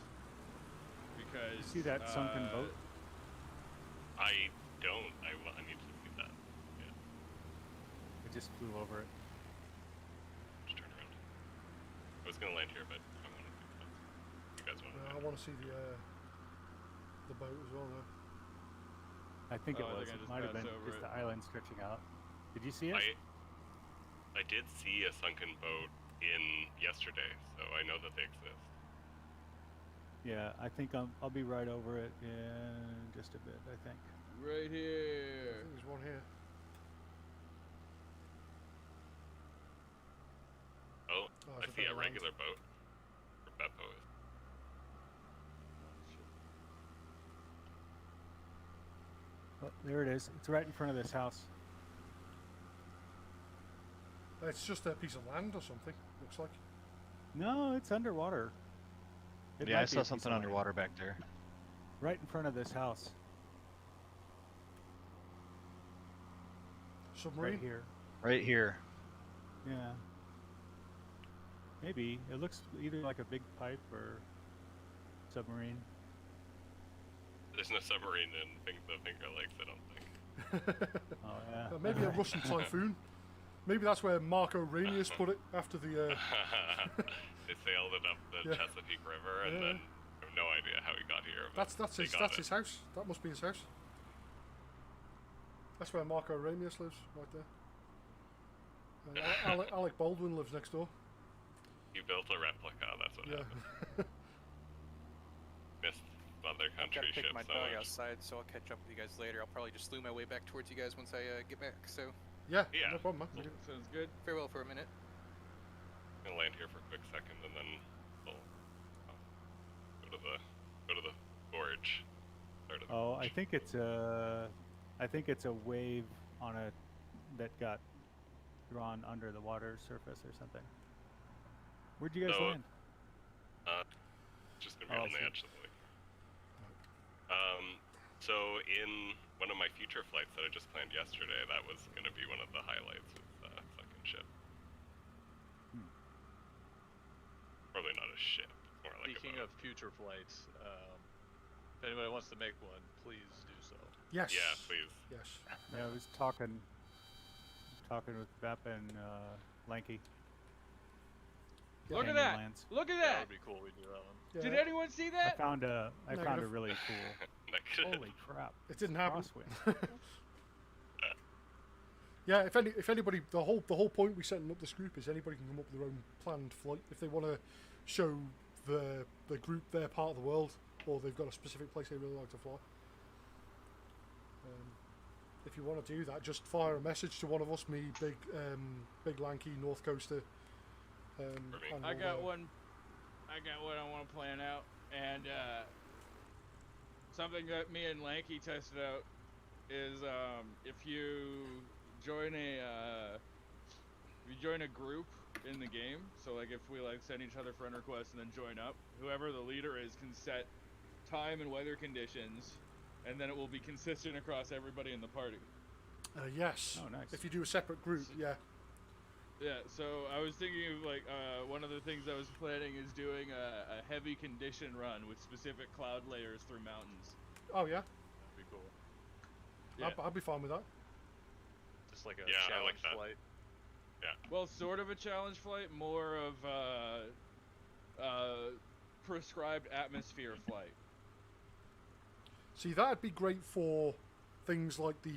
Because See that sunken boat? I don't. I need to see that. Yeah. It just flew over it. Just turn around. I was gonna land here, but I want to see that. You guys want to? I want to see the boat as well. Though. I think Oh, I it was. think I It just might have passed been over just it. the island stretching out. Did you see it? I did see a sunken boat in yesterday, so I know that they exist. Yeah, I think I'll be right over it in just a bit. I think. Right I here. think there's one here. Oh, Oh, I it's a see a better land. regular boat. Or Beppo is. Oh, there it is. It's right in front of this house. It's just a piece of land or something. Looks like. No, it's underwater. It Yeah, might I be a saw piece something of land. underwater back there. Right in front of this house. Submarine. Right here. Right here. Yeah. Maybe. It looks either like a big pipe or submarine. There's no submarine in the Finger Lakes, I don't think. Oh, yeah. Maybe a Russian typhoon. Maybe that's where Marco Aurelius put it after the. They sailed it up the Yeah. Chesapeake River, and Yeah. then I have no idea how he got here. But That's they his got it. his house. That must be his house. That's where Marco Aurelius lives, right there. Alec Baldwin lives next door. He built a replica. That's what Yeah. happened. Missed Mother I've got Country to take ship my so dog much. outside, so I'll catch up with you guys later. I'll probably just slew my way back towards you guys once I get back. So Yeah, Yeah. no problem, man. Sounds good. farewell for a minute. I'm gonna land here for a quick second, and then we'll go to the gorge. Start of the Oh, I gorge. think it's a wave on a that got drawn under the water surface or something. Where'd you guys So, land? Just gonna be Oh, I on the see. edge of the lake. So in one of my future flights that I just planned yesterday, that was gonna be one of the highlights of the sunken ship. Hmm. Probably not a ship. It's more like Speaking a of future flights, if anybody wants to make one, please do so. Yes. Yeah, please. Yes. Yeah, I was talking with Bep and Lanky. Look at Canyon that! Lands. Look at That that! would be cool. We do that one. Yeah. Did anyone see I that? found a Negative. really cool. Negative. Holy crap! It didn't happen. Crosswind. Yeah, if anybody, the whole point we setting up this group is anybody can come up with their own planned flight if they want to show the group their part of the world, or they've got a specific place they really like to fly. If you want to do that, just fire a message to one of us, me, big lanky North Coaster. For me. and I we'll, got one I want to plan out, and something that me and Lanky tested out is if you join a group in the game, so like if we like send each other friend requests and then join up, whoever the leader is can set time and weather conditions, and then it will be consistent across everybody in the party. yes. Oh, nice. If you do a separate group, yeah. Yeah, so I was thinking of like one of the things I was planning is doing a heavy condition run with specific cloud layers through mountains. Oh yeah, That'd be cool. Yeah. I'd be fine with that. Just like a Yeah, I like challenge that. flight. Well, sort of a challenge flight, more of prescribed atmosphere flight. See, that'd be great for things like the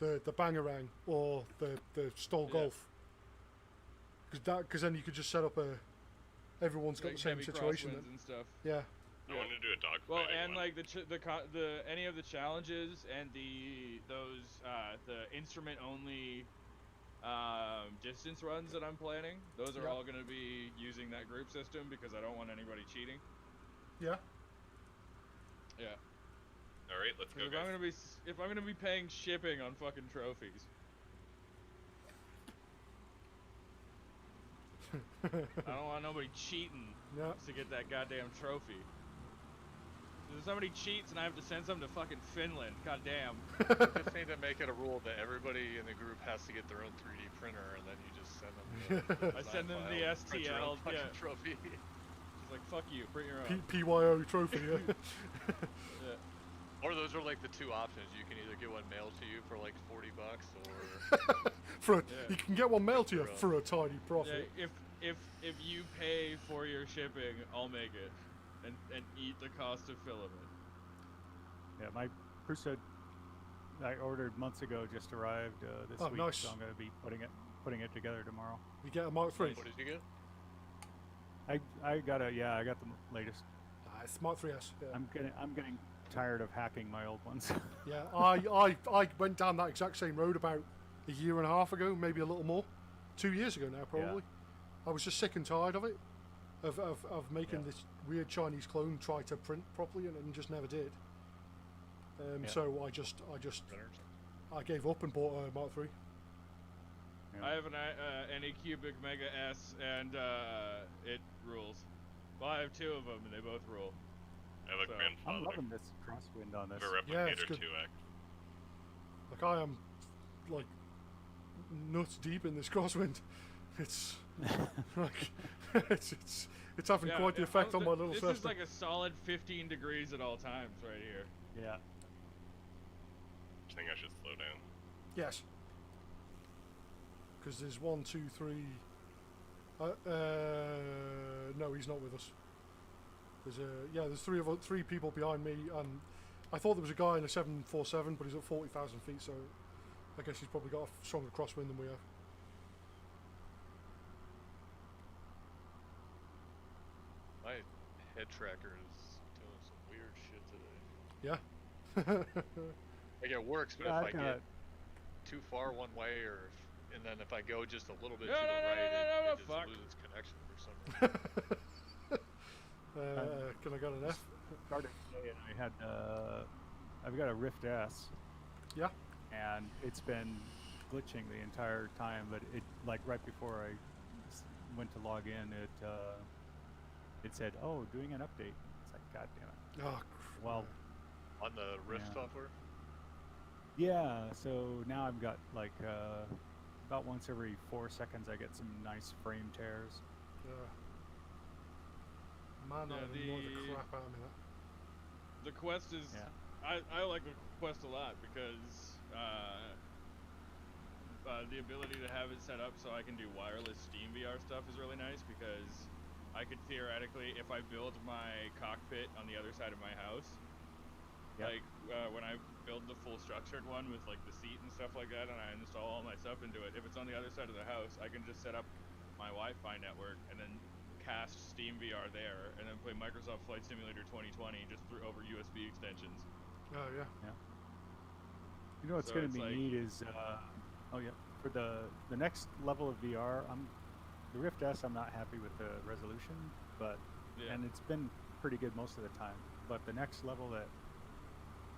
Bangarang or the Stol Yeah. Golf. Because then you could just set up everyone's got Like the same heavy situation. crosswinds and stuff. Yeah. I wanted to do a dogfight. Well, and like the any of the challenges and the instrument only distance runs that I'm planning, those are Yeah. all going to be using that group system because I don't want anybody cheating. Yeah. Yeah. All right, let's go, If guys. I'm gonna be paying shipping on fucking trophies, I don't want nobody cheating Yeah. to get that goddamn trophy. If somebody cheats and I have to send something to fucking Finland, goddamn. Just need to make it a rule that everybody in the group has to get their own 3D printer, and then you just send them. I send them the print your own STL, fucking yeah. trophy. It's like, fuck you, bring your own. PYO trophy. Yeah. Yeah. Or those are like the two options. You can either get one mailed to you for like $40, or You can get one mailed to you Bro. for a tiny profit. Yeah, if you pay for your shipping, I'll make it, and eat the cost of filament. Yeah, my Prusa I ordered months ago just arrived this week, nice. so I'm going to be putting it together tomorrow. You get a Mark III. what did you get? I got the latest. It's Mark 3S. Yeah. I'm getting tired of hacking my old ones. Yeah, I went down that exact same road about a year and a half ago, maybe a little more, 2 years ago now probably. I was just sick and tired of it, of making this weird Chinese clone try to print properly and just never did. So I gave up and bought a Mark III. Yeah. I have an Anycubic Mega S, and it rules. Well, I have two of them, and they both rule. I have a So, I'm grandfather. loving this crosswind on I this. have a Yeah, it's replicator good. 2X. Like I am, like, nuts deep in this crosswind. It's like it's having quite the effect on my little This sister. is like a solid 15 degrees at all times right here. Yeah. I think I should slow down. Yes. Because there's 1, 2, 3. No, he's not with us. There's three people behind me. I thought there was a guy in a 747, but he's at 40,000 feet, so I guess he's probably got a stronger crosswind than we have. My head tracker is doing some weird shit today. Yeah. Like it works, but Yeah, if I get too far one way, and then if I go just a little bit No, to the no, right, no, it just fuck. loses connection for some reason. Can I get an F? Started today and I've got a Rift S. Yeah. And it's been glitching the entire time, but it like right before I went to log in, it said, "Oh, doing an update." It's like, God damn it. Oh, Well, On the Rift Yeah. software? yeah. So now I've got like about once every 4 seconds I get some nice frame tears. Man, Yeah, that annoyed the crap out of me. The Quest is. Yeah. I like the Quest a lot because the ability to have it set up so I can do wireless Steam VR stuff is really nice, because I could theoretically, if I build my cockpit on the other side of my house, Yep. like when I build the full structured one with like the seat and stuff like that, and I install all my stuff into it, if it's on the other side of the house, I can just set up my Wi-Fi network and then cast Steam VR there, and then play Microsoft Flight Simulator 2020 just through over USB extensions. Oh yeah. You know what's So going to it's be like- neat is, for the next level of VR, the Rift S. I'm not happy with the resolution, but Yeah. and it's been pretty good most of the time. But the next level that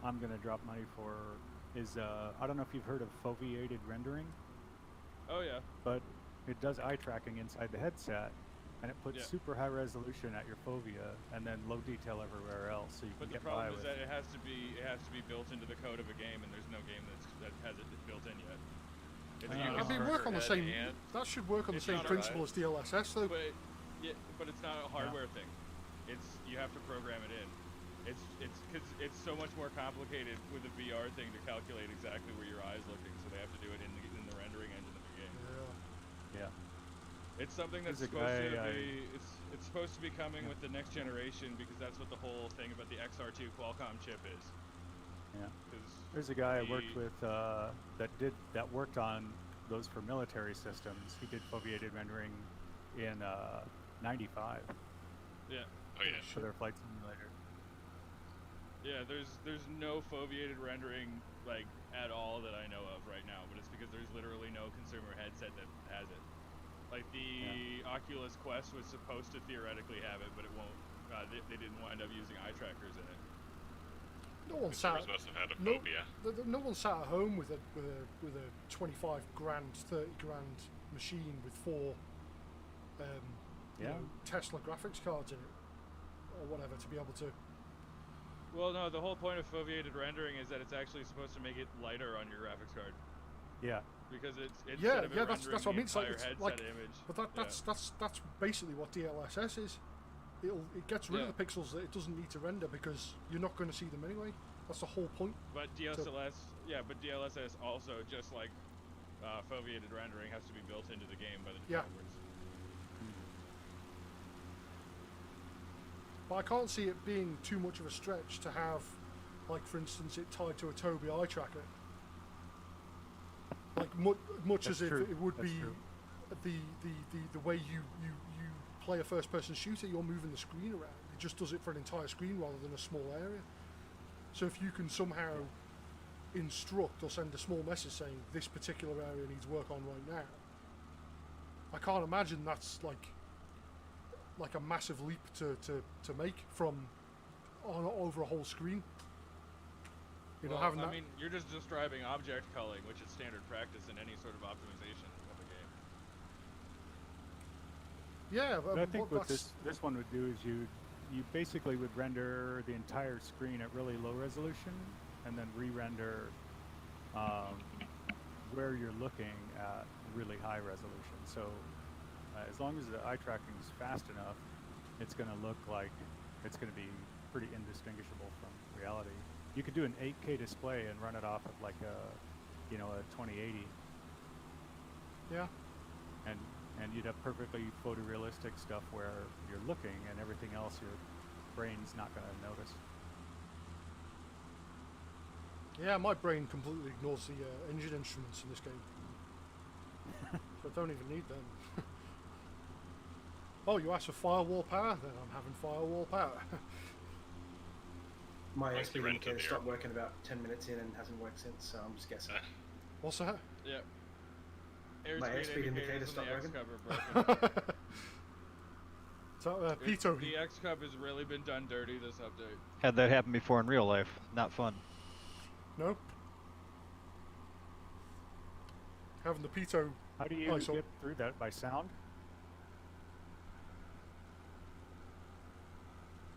I'm going to drop money for is I don't know if you've heard of foveated rendering, Oh yeah. but it does eye tracking inside the headset, and it puts Yeah. super high resolution at your fovea and then low detail everywhere else, so you But can the get by problem is with. that it has to be built into the code of a game, and there's no game that has it built in yet. It's I you I can mean, turn work your on the head same. and- That should work on the It's same not principle as DLSS, though. but it's not a hardware thing. It's you have to program it in. It's because it's so much more complicated with a VR thing to calculate exactly where your eye's looking, so they have to do it in the rendering engine of the game. Yeah. Yeah. It's something that's There's a supposed to guy be it's supposed to be coming with the next generation, because that's what the whole thing about the XR2 Qualcomm chip is. Yeah. 'Cause There's a guy I worked the- with that worked on those for military systems. He did foveated rendering in '95 Yeah. Oh yeah. for their flight simulator. Yeah, there's no foveated rendering like at all that I know of right now, but it's because there's literally no consumer headset that has it. Like the Oculus Quest was supposed to theoretically have it, but it won't. They didn't wind up using eye trackers in it. No one sat. Consumers must have had a No, phobia. no one sat at home with a 25 grand, 30 grand machine with four you Yeah. know, Tesla graphics cards in it, or whatever, to be able to. Well, no, the whole point of foveated rendering is that it's actually supposed to make it lighter on your graphics card, Yeah. because it's Yeah, instead of it yeah, that's rendering what I mean. the It's like entire it's headset like, image. but that's basically what DLSS is. it gets rid Yeah. of the pixels that it doesn't need to render because you're not going to see them anyway. That's the whole point. But but DLSS also, just like foveated rendering, has to be built into the game by the Yeah. developers. But I can't see it being too much of a stretch to have, like for instance, it tied to a Tobii eye tracker. Like much That's as true. if it would That's be true. the way you play a first-person shooter, you're moving the screen around. It just does it for an entire screen rather than a small area. So if you can somehow instruct or send a small message saying this particular area needs work on right now, I can't imagine that's like a massive leap to make from over a whole screen. You know, Well, having I that. mean, you're just describing object culling, which is standard practice in any sort of optimization of a game. Yeah, But I think what that's, this one would do is you basically would render the entire screen at really low resolution, and then re-render where you're looking at really high resolution. So as long as the eye tracking is fast enough, it's going to look like it's going to be pretty indistinguishable from reality. You could do an 8K display and run it off of like a 2080, yeah. and you'd have perfectly photorealistic stuff where you're looking and everything else your brain's not going to notice. Yeah, my brain completely ignores the engine instruments in this game. So I don't even need them. Oh, you asked for firewall power? Then I'm having firewall power. My Once you airspeed rent indicator the stopped airport. working about 10 minutes in and hasn't worked since, so I'm just guessing. What's that? Yeah. My airspeed indicator indicators on stopped the working. X-Cub are broken. So, Pito, The X-Cub has really been done dirty this update. Had that happen before in real life. Not fun. no? Having the Pito. How do you Oh, so- get through that? By sound?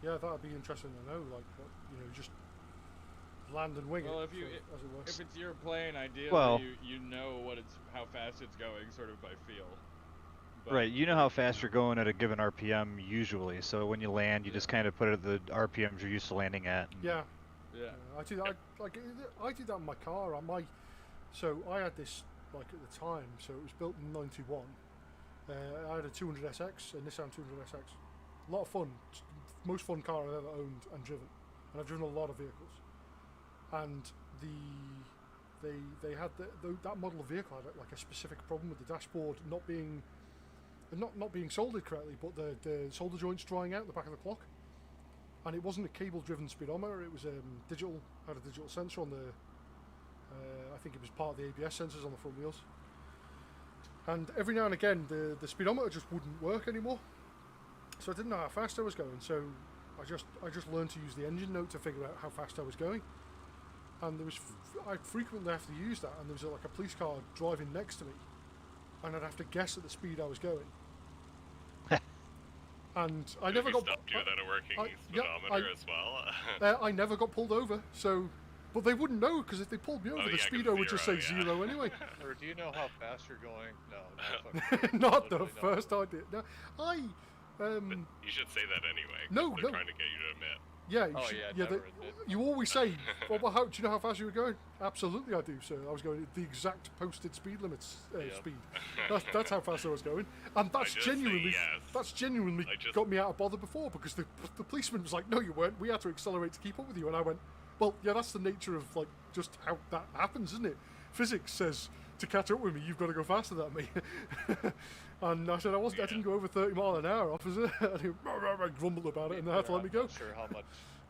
Yeah, that'd be interesting to know. Like, just land and wing Well, it. if you- as it works. If it's your plane, ideally, Well- you know how fast it's going, sort of by feel. But, Right, you know how fast you're going at a given RPM usually, so when you land, you just kind of put it at the RPMs you're used to landing at. and- Yeah. Yeah. I did. I did that in my car. So I had this at the time. So it was built in '91. I had a 200SX, a Nissan 200SX. A lot of fun. Most fun car I've ever owned and driven, and I've driven a lot of vehicles. And they had that model of vehicle had like a specific problem with the dashboard not being soldered correctly, but the solder joints drying out the back of the clock. And it wasn't a cable-driven speedometer; it was digital. Had a digital sensor on the. I think it was part of the ABS sensors on the front wheels. And every now and again, the speedometer just wouldn't work anymore. So I didn't know how fast I was going. So I just learned to use the engine note to figure out how fast I was going. And I'd frequently have to use that. And there was like a police car driving next to me, and I'd have to guess at the speed I was going. And I never got. Stopped you at a working yeah, speedometer as well. I never got pulled over, so. But they wouldn't know, because if they pulled me over, Oh, the yeah, 'cause speedo would just say zero, yeah. zero anyway. Or do you know how fast you're going? No, not fucking. Not the Literally not. first idea. No, But you should say that anyway. 'cause No, they're no. trying to get you to admit. yeah, you Oh, should- yeah, yeah. never admit. You always say, well, how do you know how fast you were going? Absolutely, I do, sir. I was going at the exact posted speed limits Yep. speed. That's how fast I was going, and that's just say genuinely yes. I just- got me out of bother before, because the policeman was like, no, you weren't. We had to accelerate to keep up with you, and I went, well, yeah, that's the nature of like just how that happens, isn't it? Physics says to catch up with me, you've got to go faster than me. And I said I didn't go over 30 miles an hour, officer. And he grumbled about it, and they had to let me go. I'm not sure how much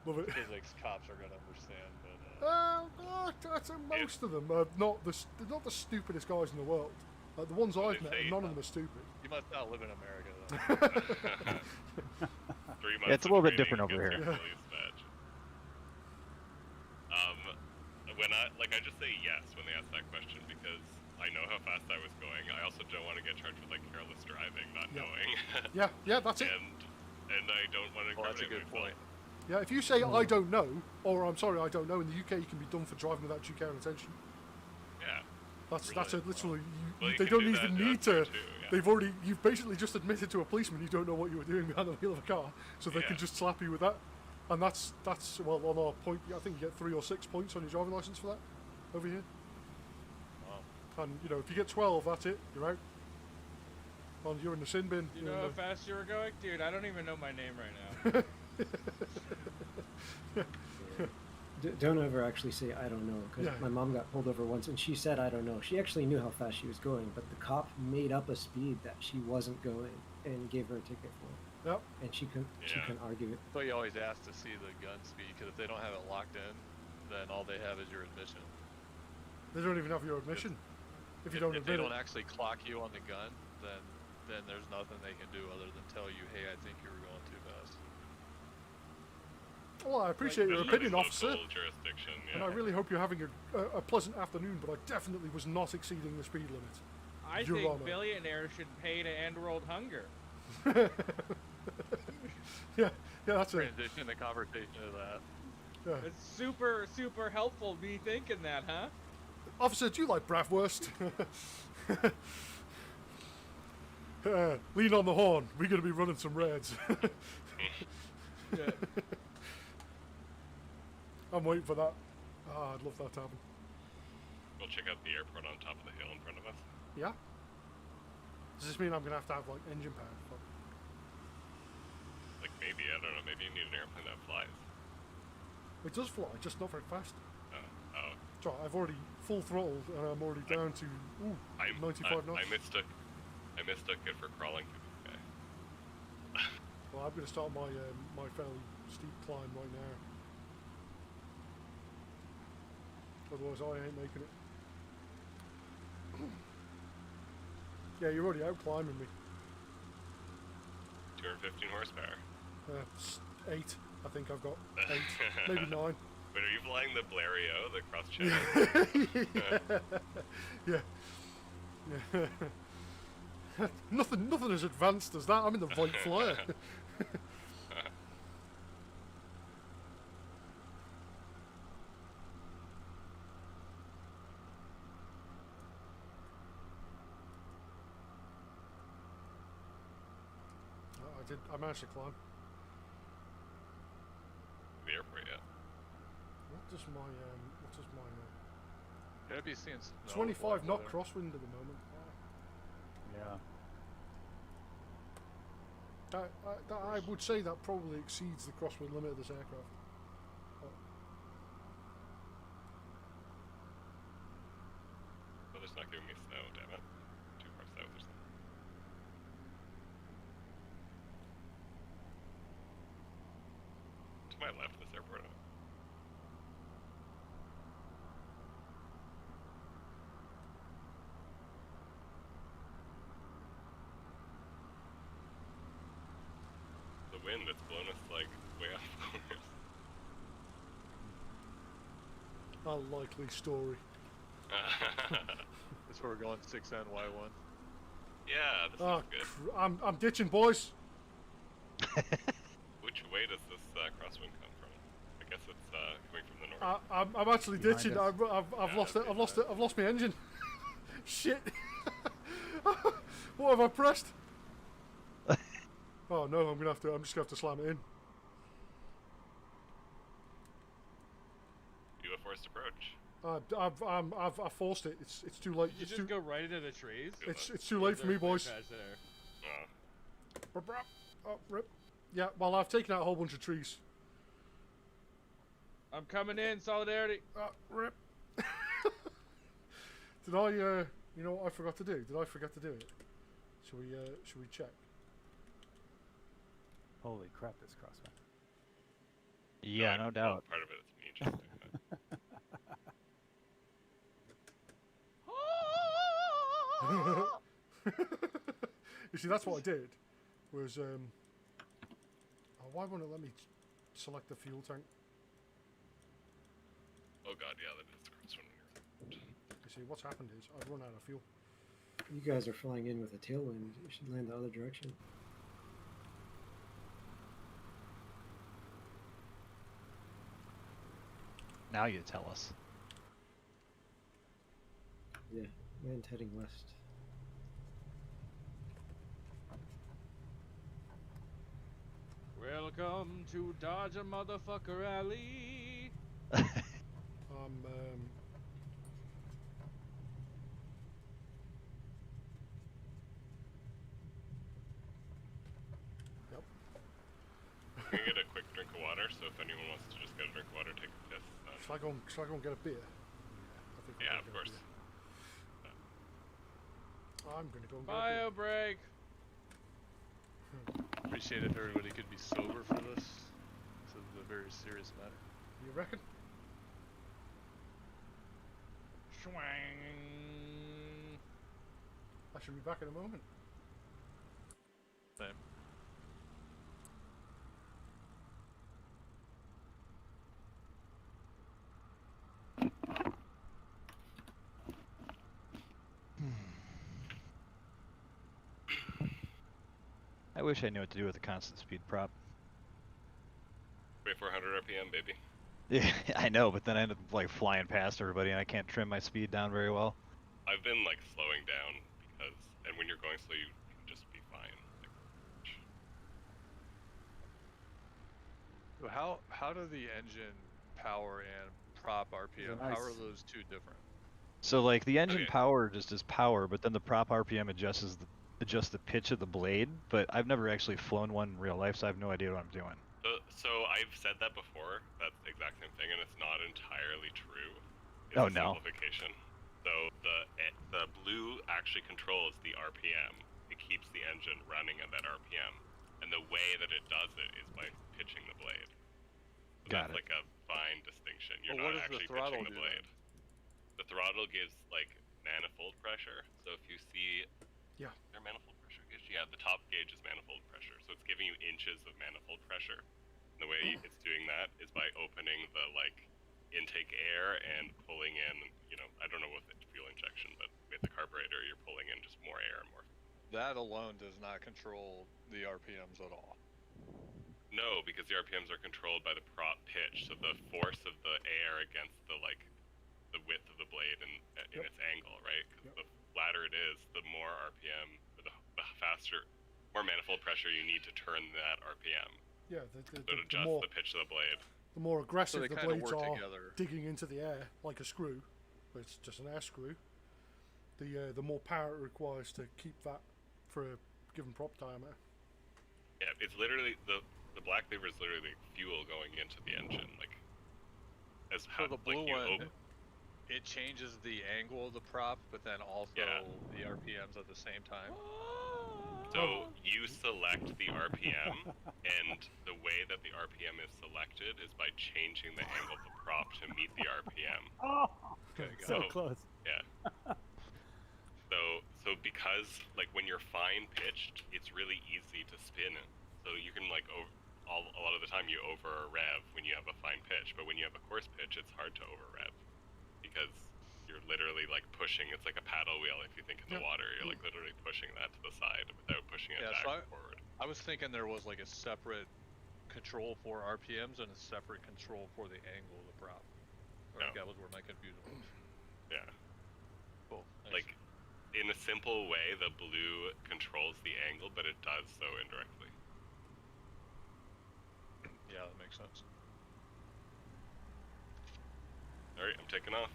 Love it. physics cops are gonna understand, but That's most of them. Not the stupidest guys in the world. The ones I've met, say, none of them are stupid. you must not live in America. Though. 3 months. Yeah, it's a of little bit training different over gets here. your police badge. When I just say yes when they ask that question, because I know how fast I was going. I also don't want to get charged with like careless driving, not Yeah. knowing. Yeah, that's it. and I don't want to. Well, that's a good point. Yeah, if you say I don't know, or I'm sorry, I don't know, in the UK you can be done for driving without due care and attention. Yeah. That's Really? literally Well, you they can don't do even that need here to. too, yeah. you've basically just admitted to a policeman you don't know what you were doing behind the wheel of a car, so they can just slap you with that. And that's well, on our point, I think you get 3 or 6 points on your driving license for that over here. Wow. And if you get 12, that's it. You're out. Well, you're in the sin bin. You know how fast you were going? Dude, I don't even know my name right now. Don't ever actually say I don't know, because my mom got pulled over once and she said I don't know. She actually knew how fast she was going, but the cop made up a speed that she wasn't going and gave her a ticket for it. Yep. And she couldn't argue it. So you always ask to see the gun speed, because if they don't have it locked in, then all they have is your admission. They don't even have your admission. If you don't if admit they don't it. actually clock you on the gun, then there's nothing they can do other than tell you, hey, I think you were going too fast. Well, I appreciate your opinion, officer. Jurisdiction, And I really hope you're having a pleasant afternoon, but I definitely was not exceeding the speed limit. I Your think Honor. billionaires should pay to end world hunger. yeah, that's it. Transition the conversation to that. Yeah. It's super, super helpful me thinking that, huh? Officer, do you like bratwurst? Lean on the horn. We're going to be running some reds. Yeah. I'm waiting for that. I'd love that to happen. We'll check out the airport on top of the hill in front of us. Yeah? Does this mean I'm going to have like engine power? Like maybe, I don't know, maybe you need an airplane that flies. It does fly, just not very fast. Oh. So I've already full throttled and I'm already down to 95 knots. I mistook it for crawling through the sky. Well, I'm going to start my my fairly steep climb right now. Otherwise, I ain't making it. Yeah, you're already out climbing me. 215 horsepower. 8, I think I've got 8, maybe 9. Wait, are you flying the Blériot, the cross-channel? Yeah. Nothing as advanced as that. I'm in the Voigt Flyer. I managed to climb. The airport, yeah. What does my Could be seeing snow 25 flying knot over. crosswind at the moment? Yeah. I would say that probably exceeds the crosswind limit of this aircraft. Well, it's not giving me snow, damn it. Too far south or something. To my left, this airport. The wind that's blown us like way off course. A likely story. That's where we're going 6NY1. Yeah, this Oh, is good. I'm ditching, boys. Which way does this crosswind come from? I guess it's coming from the north. I'm actually Behind ditching. us. I've lost it. I've lost my engine. Shit. What have I pressed? Oh no! I'm just gonna have to slam it in. Do a forced approach. I've forced it. It's too late. Did you It's just too. go right into the trees? It's too late for me, boys. Oh. Oh, rip. Yeah. Well, I've taken out a whole bunch of trees. I'm coming in, solidarity. Rip. Did I? You know what I forgot to do? Did I forget to do it? Should we check? Holy crap, this crosswind. Yeah, no doubt. Part of it is me just doing You see, that's what I did. Was oh, why won't it let me select the fuel tank? Oh god, yeah, that is crosswind. You see, what's happened is I've run out of fuel. You guys are flying in with a tailwind. You should land the other direction. Now you tell us. Yeah, land heading west. Welcome to Dodge a Motherfucker Alley. Yep. I'm gonna get a quick drink of water, so if anyone wants to just get a drink of water, take a piss. Shall I go and get a beer? I think Yeah, I'll of go course. get a beer. I'm gonna go and get a Bio beer. break. Appreciate if everybody could be sober for this. This is a very serious matter. You reckon? Swang. I should be back in a moment. Same. I wish I knew what to do with the constant speed prop. 2400 RPM, baby. Yeah, I know, but then I end up like flying past everybody, and I can't trim my speed down very well. I've been like slowing down because, and when you're going slow, you can just be fine. So how do the engine power and prop RPM? How are Nice. those two different? So like the engine Okay. power just is power, but then the prop RPM adjusts the pitch of the blade. But I've never actually flown one in real life, so I have no idea what I'm doing. So I've said that before. That's the exact same thing, and it's not entirely true. It's Oh, a no. simplification. So the blue actually controls the RPM. It keeps the engine running at that RPM, and the way that it does it is by pitching the blade. So Got that's it. like a fine distinction. You're Well, what not does the actually throttle pitching the do blade. The throttle gives like manifold pressure. So if you see, Yeah. is there manifold pressure gauge? Yeah, the top gauge is manifold pressure. So it's giving you inches of manifold pressure. And the way it's doing that is by opening the like intake air and pulling in, you know, I don't know with the fuel injection, but with the carburetor, you're pulling in just more air and more. That alone does not control the RPMs at all. No, because the RPMs are controlled by the prop pitch. So the force of the air against the the width of the blade and in Yep. its angle, right? Because Yep. the flatter it is, the more RPM, or the faster, more manifold pressure you need to turn that RPM. Yeah, So it adjusts the pitch of the blade. the more aggressive they the kinda blades work are together. digging into the air like a screw, but it's just an air screw, the more power it requires to keep that for a given prop diameter. Yeah, it's literally the black lever is literally fuel going into the engine, like as So the blue like you one, it changes the angle of the prop, but then also Yeah. the RPMs at the same time. So you select the RPM, and the way that the RPM is selected is by changing the angle of the prop to meet the RPM. Okay, got So it. close. Yeah. So because like when you're fine pitched, it's really easy to spin it. So you can like a lot of the time you over rev when you have a fine pitch, but when you have a coarse pitch, it's hard to over rev because you're literally like pushing. It's like a paddle wheel. If you think in the Yeah. water, you're like literally pushing that to the side without pushing it Yeah, back so or forward. I was thinking there was like a separate control for RPMs and a separate control for the angle of the prop. Or No. that was where my confusion was. Yeah. Cool. Nice. Like in a simple way, the blue controls the angle, but it does so indirectly. Yeah, that makes sense. All right, I'm taking off.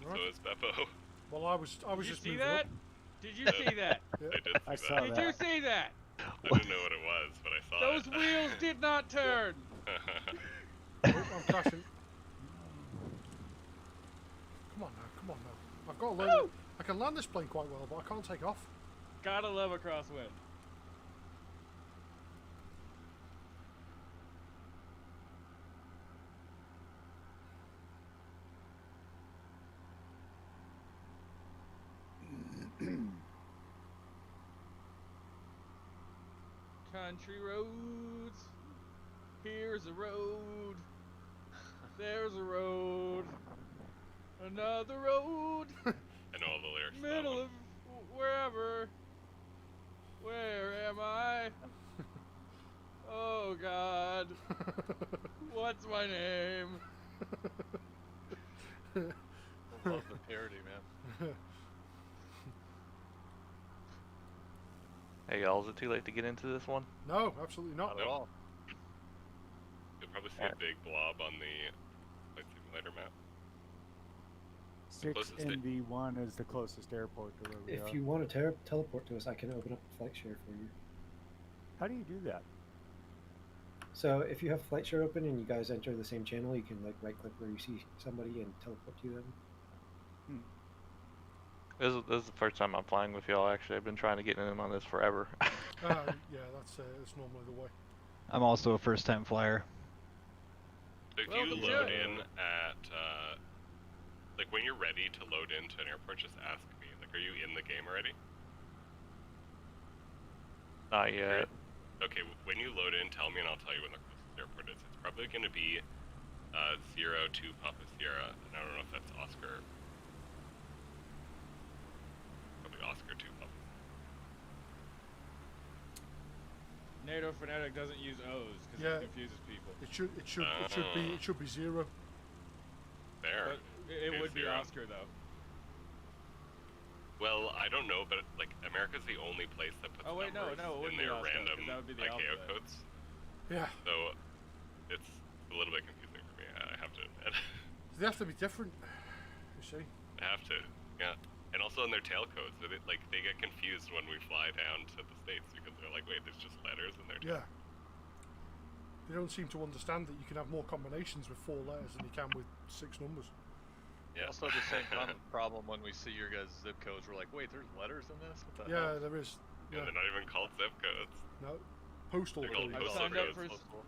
Right. So is Beppo. Well, I was Did you just see moving that? up. Did you see that? Yeah. I did see I that. saw Did that. you see that? I didn't know what it was, but I saw Those it. wheels did not turn. Oh, I'm crashing. Come on now. I've got to learn. Woo! I can land this plane quite well, but I can't take off. Gotta love a crosswind. Country roads. Here's a road. There's a road. Another road. I know all the lyrics. to that Middle one. of wherever. Where am I? Oh God. What's my name? I love the parody, man. Hey y'all, is it too late to get into this one? No, absolutely not. Not at all. You'll probably see a big blob on the flight simulator map. 6 closest NV1 is the closest airport to where we are. If you want to teleport to us, I can open up a flight share for you. How do you do that? So if you have flight share open and you guys enter the same channel, you can like right click where you see somebody and teleport to them. This is the first time I'm flying with y'all. Actually, I've been trying to get in on this forever. Yeah, that's normally the way. I'm also a first-time flyer. So if you load in at, like when you're ready to load into an airport, just ask me. Like, are you in the game already? Not yet. Okay, when you load in, tell me and I'll tell you when the closest airport is. It's probably going to be 02 Papa Sierra, and I don't know if that's Oscar. Probably Oscar 2 Papa. NATO Phonetic doesn't use O's because Yeah. it confuses people. It should be 0. There. But it Okay, would be 0. Oscar though. Well, I don't know, but like America's the only place that puts Oh wait, no, numbers it in wouldn't be their Oscar, 'cause random that would be the ICAO alphabet. codes. Yeah. So it's a little bit confusing for me. I have to admit. They have to be different. You see? I have to, yeah. And also in their tail codes, they get confused when we fly down to the States because they're like, wait, there's just letters in their tail. Yeah. They don't seem to understand that you can have more combinations with 4 letters than you can with 6 numbers. Yeah. Also the same problem when we see your guys' zip codes. We're like, wait, there's letters in this? What the Yeah, hell? there is. Yeah, they're not even called zip codes. No. Postal They're called codes. I've postal signed up codes. for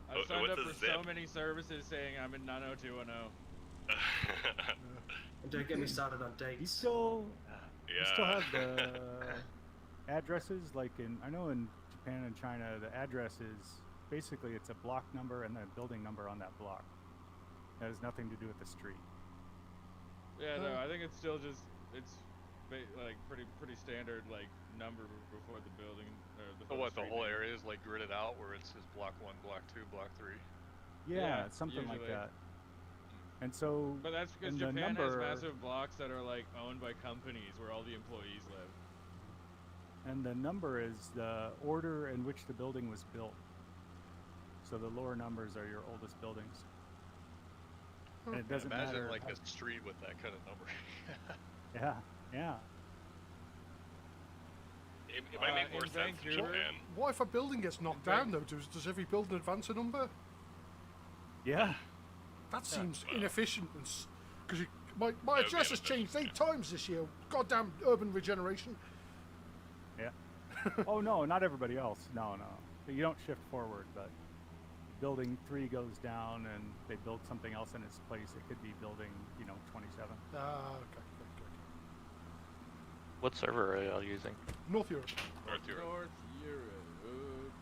I've signed What's up a for so zip? many services saying I'm in 90210. And don't get me started on You dates. still, you still Yeah. have the addresses, like I know in Japan and China, the address is basically it's a block number and then a building number on that block. That has nothing to do with the street. Yeah, no, I think it's still just like pretty standard like number before the building or the. So what, the street whole name. area is like gridded out where it says block 1, block 2, block 3? Yeah, Yeah, something like usually. that. And so, But that's because and the Japan number, has massive blocks that are like owned by companies where all the employees live. and the number is the order in which the building was built. So the lower numbers are your oldest buildings. And it doesn't Imagine matter. like a street with that kind of number. Yeah, yeah. It might make more in sense in Vancouver- Japan. What if a building gets knocked down though? Does every building advance a number? Yeah. That seems inefficient. Because my That would be address has changed 8 times this year. Goddamn urban regeneration. Yeah. Oh no, not everybody else. No. You don't shift forward, but building 3 goes down and they build something else in its place. It could be building, 27. Okay. What server are y'all using? North Europe. North Europe. North Europe.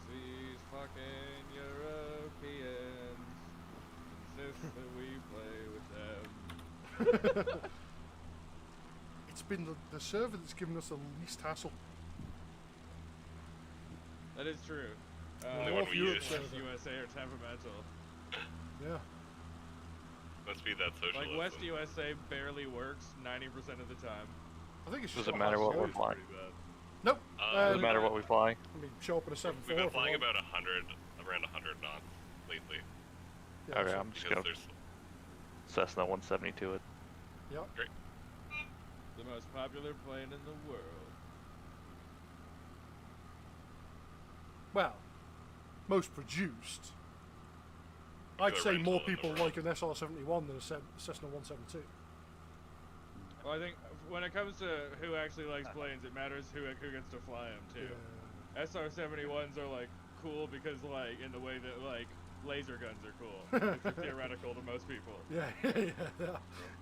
These fucking Europeans insist that we play with them. It's been the server that's given us the least hassle. That is true. Only one North we Europe use. server. USA are temperamental. Yeah. Must be that socialism. Like West USA barely works 90% of the time. I think it's Does just it not matter high what we're security. flying? Nope. Does it matter what we fly? I mean, show up at a 7.4. We've been flying for one. about 100, around 100 knots lately. Yeah, Okay, so- I'm just Because gonna there's Cessna 172 it. Yeah. The most popular plane in the world. Well, most produced. I'd Popular say rental more in the people world. like an SR-71 than a Cessna 172. Well, I think when it comes to who actually likes planes, it matters who gets to fly them too. Yeah. SR-71s are like cool because like in the way that like laser guns are cool. It's theoretical to most people. Yeah.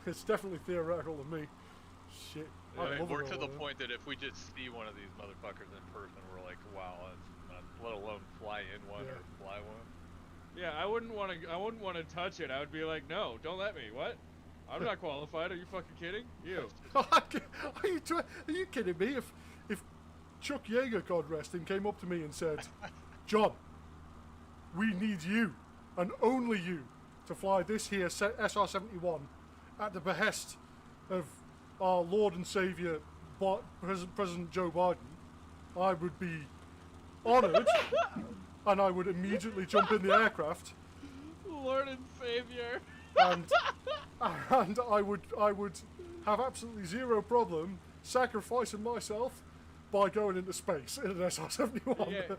It's definitely theoretical to me. Shit. I Right, love we're it to all, the man. point that if we just see one of these motherfuckers in person, we're like, wow, that's not, let alone fly in one Yeah. or fly one. Yeah, I wouldn't want to touch it. I would be like, no, don't let me. What? I'm not qualified. Are you fucking kidding? You. Are you kidding me? If Chuck Yeager, God rest him, came up to me and said, John, we need you, and only you, to fly this here SR-71 at the behest of our Lord and Saviour, President Joe Biden, I would be honoured, and I would immediately jump in the aircraft. Lord and Savior. And I would have absolutely zero problem sacrificing myself by going into space in an SR-71.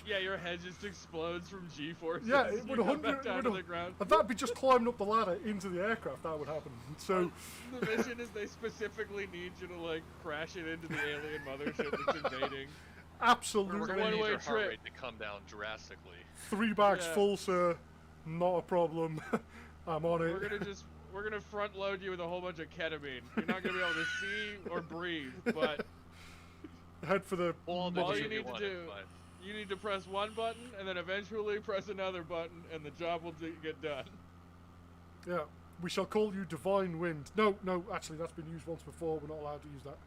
Yeah, your head just explodes from G-forces. Yeah, it would 100 down to the ground. And that'd be just climbing up the ladder into the aircraft. That would happen. So the mission is they specifically need you to like crash it into the alien mothership that's invading. Absolutely. We're gonna need One-way your heart trip. rate to come down drastically. 3 bags Yeah. full, sir. Not a problem. I'm on it. We're gonna front load you with a whole bunch of ketamine. You're not gonna be able to see or breathe, but Head for the. All you need to do, you need to press one button and then eventually press another button, and the job will get done. Yeah. We shall call you Divine Wind. No, actually, that's been used once before. We're not allowed to use that.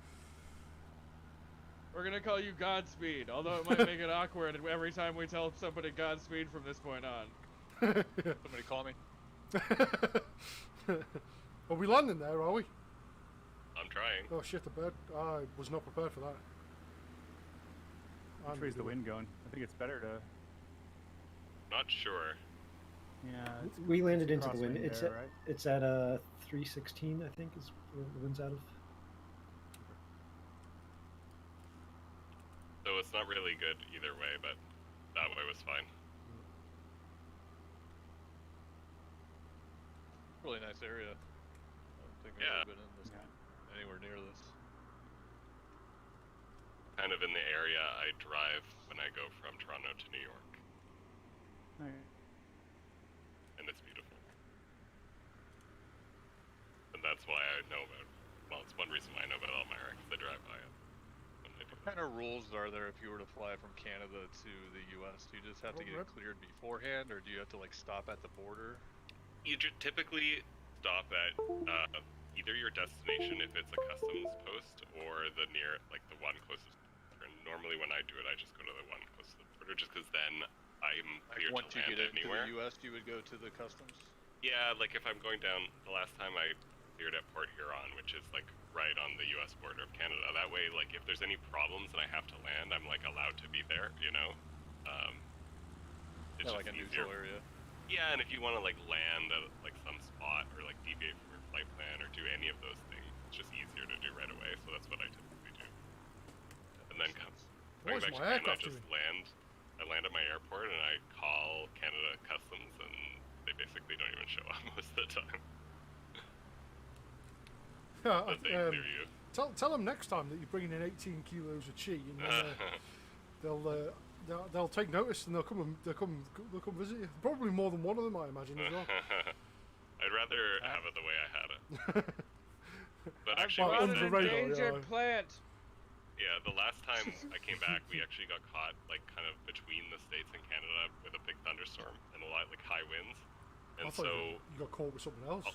We're gonna call you Godspeed, although it might make it awkward every time we tell somebody Godspeed from this point on. Somebody call me. Are we landing there, are we? I'm trying. Oh shit, the bird. I was not prepared for that. Which way's the wind going? I think it's better to. Not sure. Yeah. We landed into the crosswind wind. It's there, at, right? it's at 316, I think, is where the wind's out of. So it's not really good either way, but that way was fine. Really nice area. I don't think I've Yeah. ever been in this anywhere near this. Kind of in the area I drive when I go from Toronto to New York, Alright. and it's beautiful. And that's why I know about. Well, it's one reason why I know about Elmira, because I drive by it. What kind of rules are there if you were to fly from Canada to the U.S.? Do you just have to get it cleared beforehand, or do you have to like stop at the border? You typically stop at either your destination if it's a customs post, or the the one closest. And normally when I do it, I just go to the one closest to the border, just because then I'm cleared Once to you land get into anywhere. the U.S., you would go to the customs. Yeah, like if I'm going down, the last time I cleared at Port Huron, which is like right on the U.S. border of Canada. That way, like if there's any problems and I have to land, I'm like allowed to be there, you know? It's Yeah, just like a easier. neutral area. Yeah, and if you want to like land at like some spot or like deviate from your flight plan or do any of those things, it's just easier to do right away. So that's what I typically do. And then going What is back to my Canada, I aircraft just doing? land. I land at my airport and I call Canada Customs, and they basically don't even show up most of the time. Yeah, But they clear you. tell them next time that you're bringing in 18 kilos of chi, and then, they'll take notice and they'll come visit you. Probably more than one of them, I imagine, as well. I'd rather have it the way I had it. But Well, actually, under the radar, endangered yeah. plant. yeah, the last time I came back, we actually got caught like kind of between the States and Canada with a big thunderstorm and a lot like high winds. I And thought so you got caught with something else.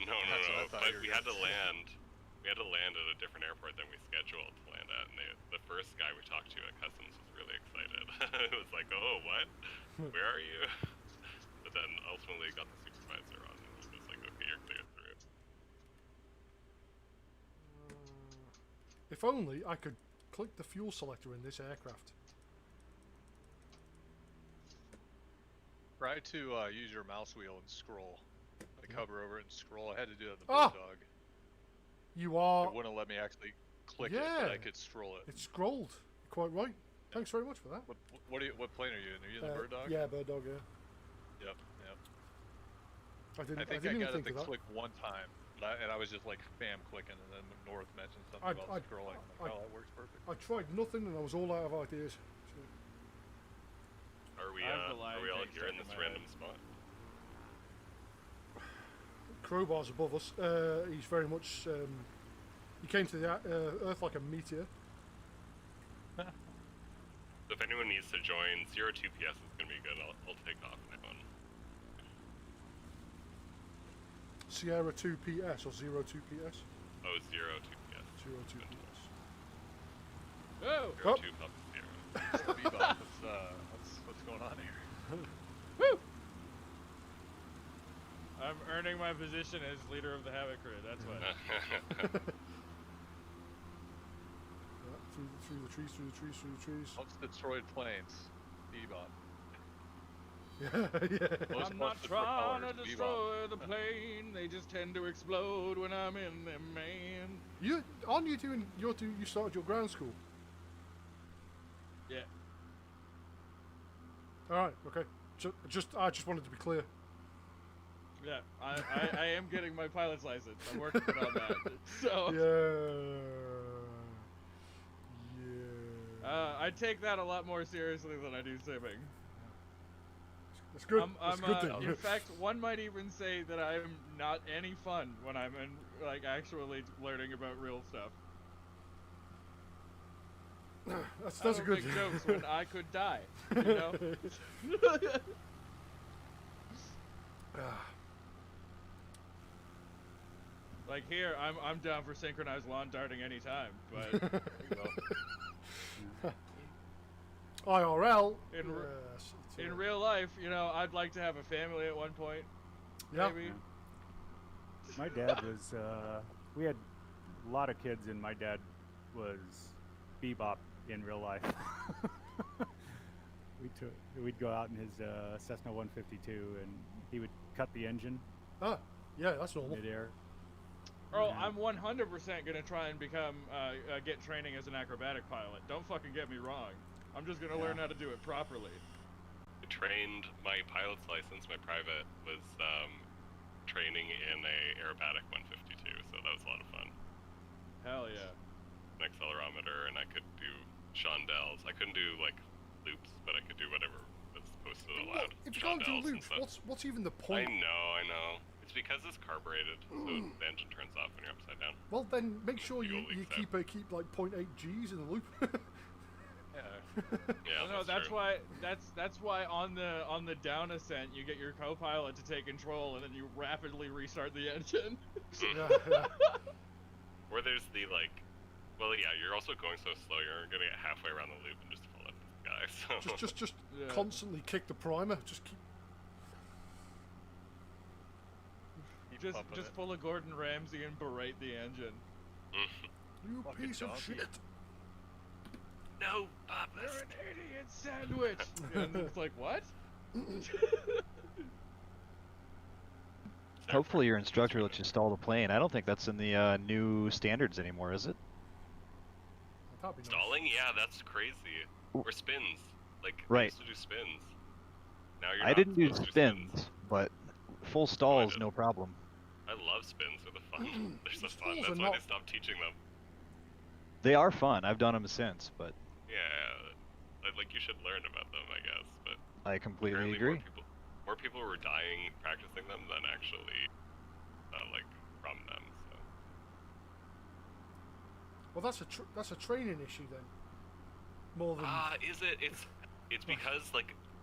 no, That's what I thought but you were we had to gonna say. land. We had to land at a different airport than we scheduled to land at, and the first guy we talked to at customs was really excited. It was like, oh, what? Where are you? But then ultimately got the supervisor on, and he was like, okay, you're cleared through. If only I could click the fuel selector in this aircraft. Try to use your mouse wheel and scroll. Like hover over it and scroll. I had to do that in the Ah! Bird Dog. You are. It wouldn't let me actually click it, Yeah. but I could scroll it. It's scrolled. You're quite right. Thanks very much for that. What plane are you in? Are you in the Bird Dog? Yeah, Bird Dog. Yeah. Yep. I didn't I think even I got it think to of that. click one time, and I was just like spam clicking, and then North mentioned something about scrolling. I'm like, oh, that works perfect. I tried nothing and I was all out of ideas. So, Are we I have the are we all line here in thing this stuck in my random spot? Crowbar's above us. He's very much. He came to the Earth like a meteor. So if anyone needs to join, 02 PS is gonna be good. I'll take off that one. Sierra 2 PS or 02 PS? Oh, 02 PS. 02 PS. Oh! 02 Papa Sierra. Bebop, what's going on here? Woo! I'm earning my position as leader of the Havoc crew. That's why. Through the trees, through the trees, through the trees. Most destroyed planes. Bebop. Yeah. Most I'm not busted trying to propellers, destroy the plane. They just tend to explode when I'm in them, man. You started your ground school. Yeah. All right. Okay. I just wanted to be clear. Yeah, I am getting my pilot's license. I'm working on that. So yeah. I take that a lot more seriously than I do simming. That's good. That's a good thing. In fact, one might even say that I am not any fun when I'm in actually learning about real stuff. That's a good make jokes when I could die. You know. Like here, I'm down for synchronized lawn darting anytime, but IRL. In real life, I'd like to have a family at one point. Yeah. Maybe. Yeah. My dad was. We had a lot of kids, and my dad was Bebop in real life. We'd go out in his Cessna 152, and he would cut the engine. Ah, yeah, that's normal. Midair. Oh, I'm 100% gonna try and become get training as an acrobatic pilot. Don't fucking get me wrong. I'm just gonna learn how to do it properly. I trained my pilot's license. My private was training in a aerobatic 152, so that was a lot of fun. Hell yeah. An accelerometer, and I could do chandelles. I couldn't do like loops, but I could do whatever was posted allowed. If you can't do loops, what's even the point? I know. It's because it's carbureted, so the engine turns off when you're upside down. Well, then make sure you keep like 0.8 Gs in the loop. Yeah, no, that's why on the down ascent you get your co-pilot to take control and then you rapidly restart the engine. Or there's the you're also going so slow you're gonna get halfway around the loop and just fall up the guy. So just constantly kick the primer. Just keep. Just pull a Gordon Ramsay and berate the engine. You piece of shit. No, Papa. You're an idiot sandwich. And it's like, what? Hopefully your instructor lets you stall the plane. I don't think that's in the new standards anymore, is it? Stalling? Yeah, that's crazy. Or spins. Like, right. I used to do spins. Now you're I not didn't do supposed to spins, but full stalls, no problem. I love spins. They're the fun. They're so fun. That's why they stopped teaching them. They are fun. I've done them since, but... Yeah, like you should learn about them, I guess, but... I completely agree. More people were dying practicing them than actually, from them, so... Well, that's a training issue then. More than... Is it? It's because,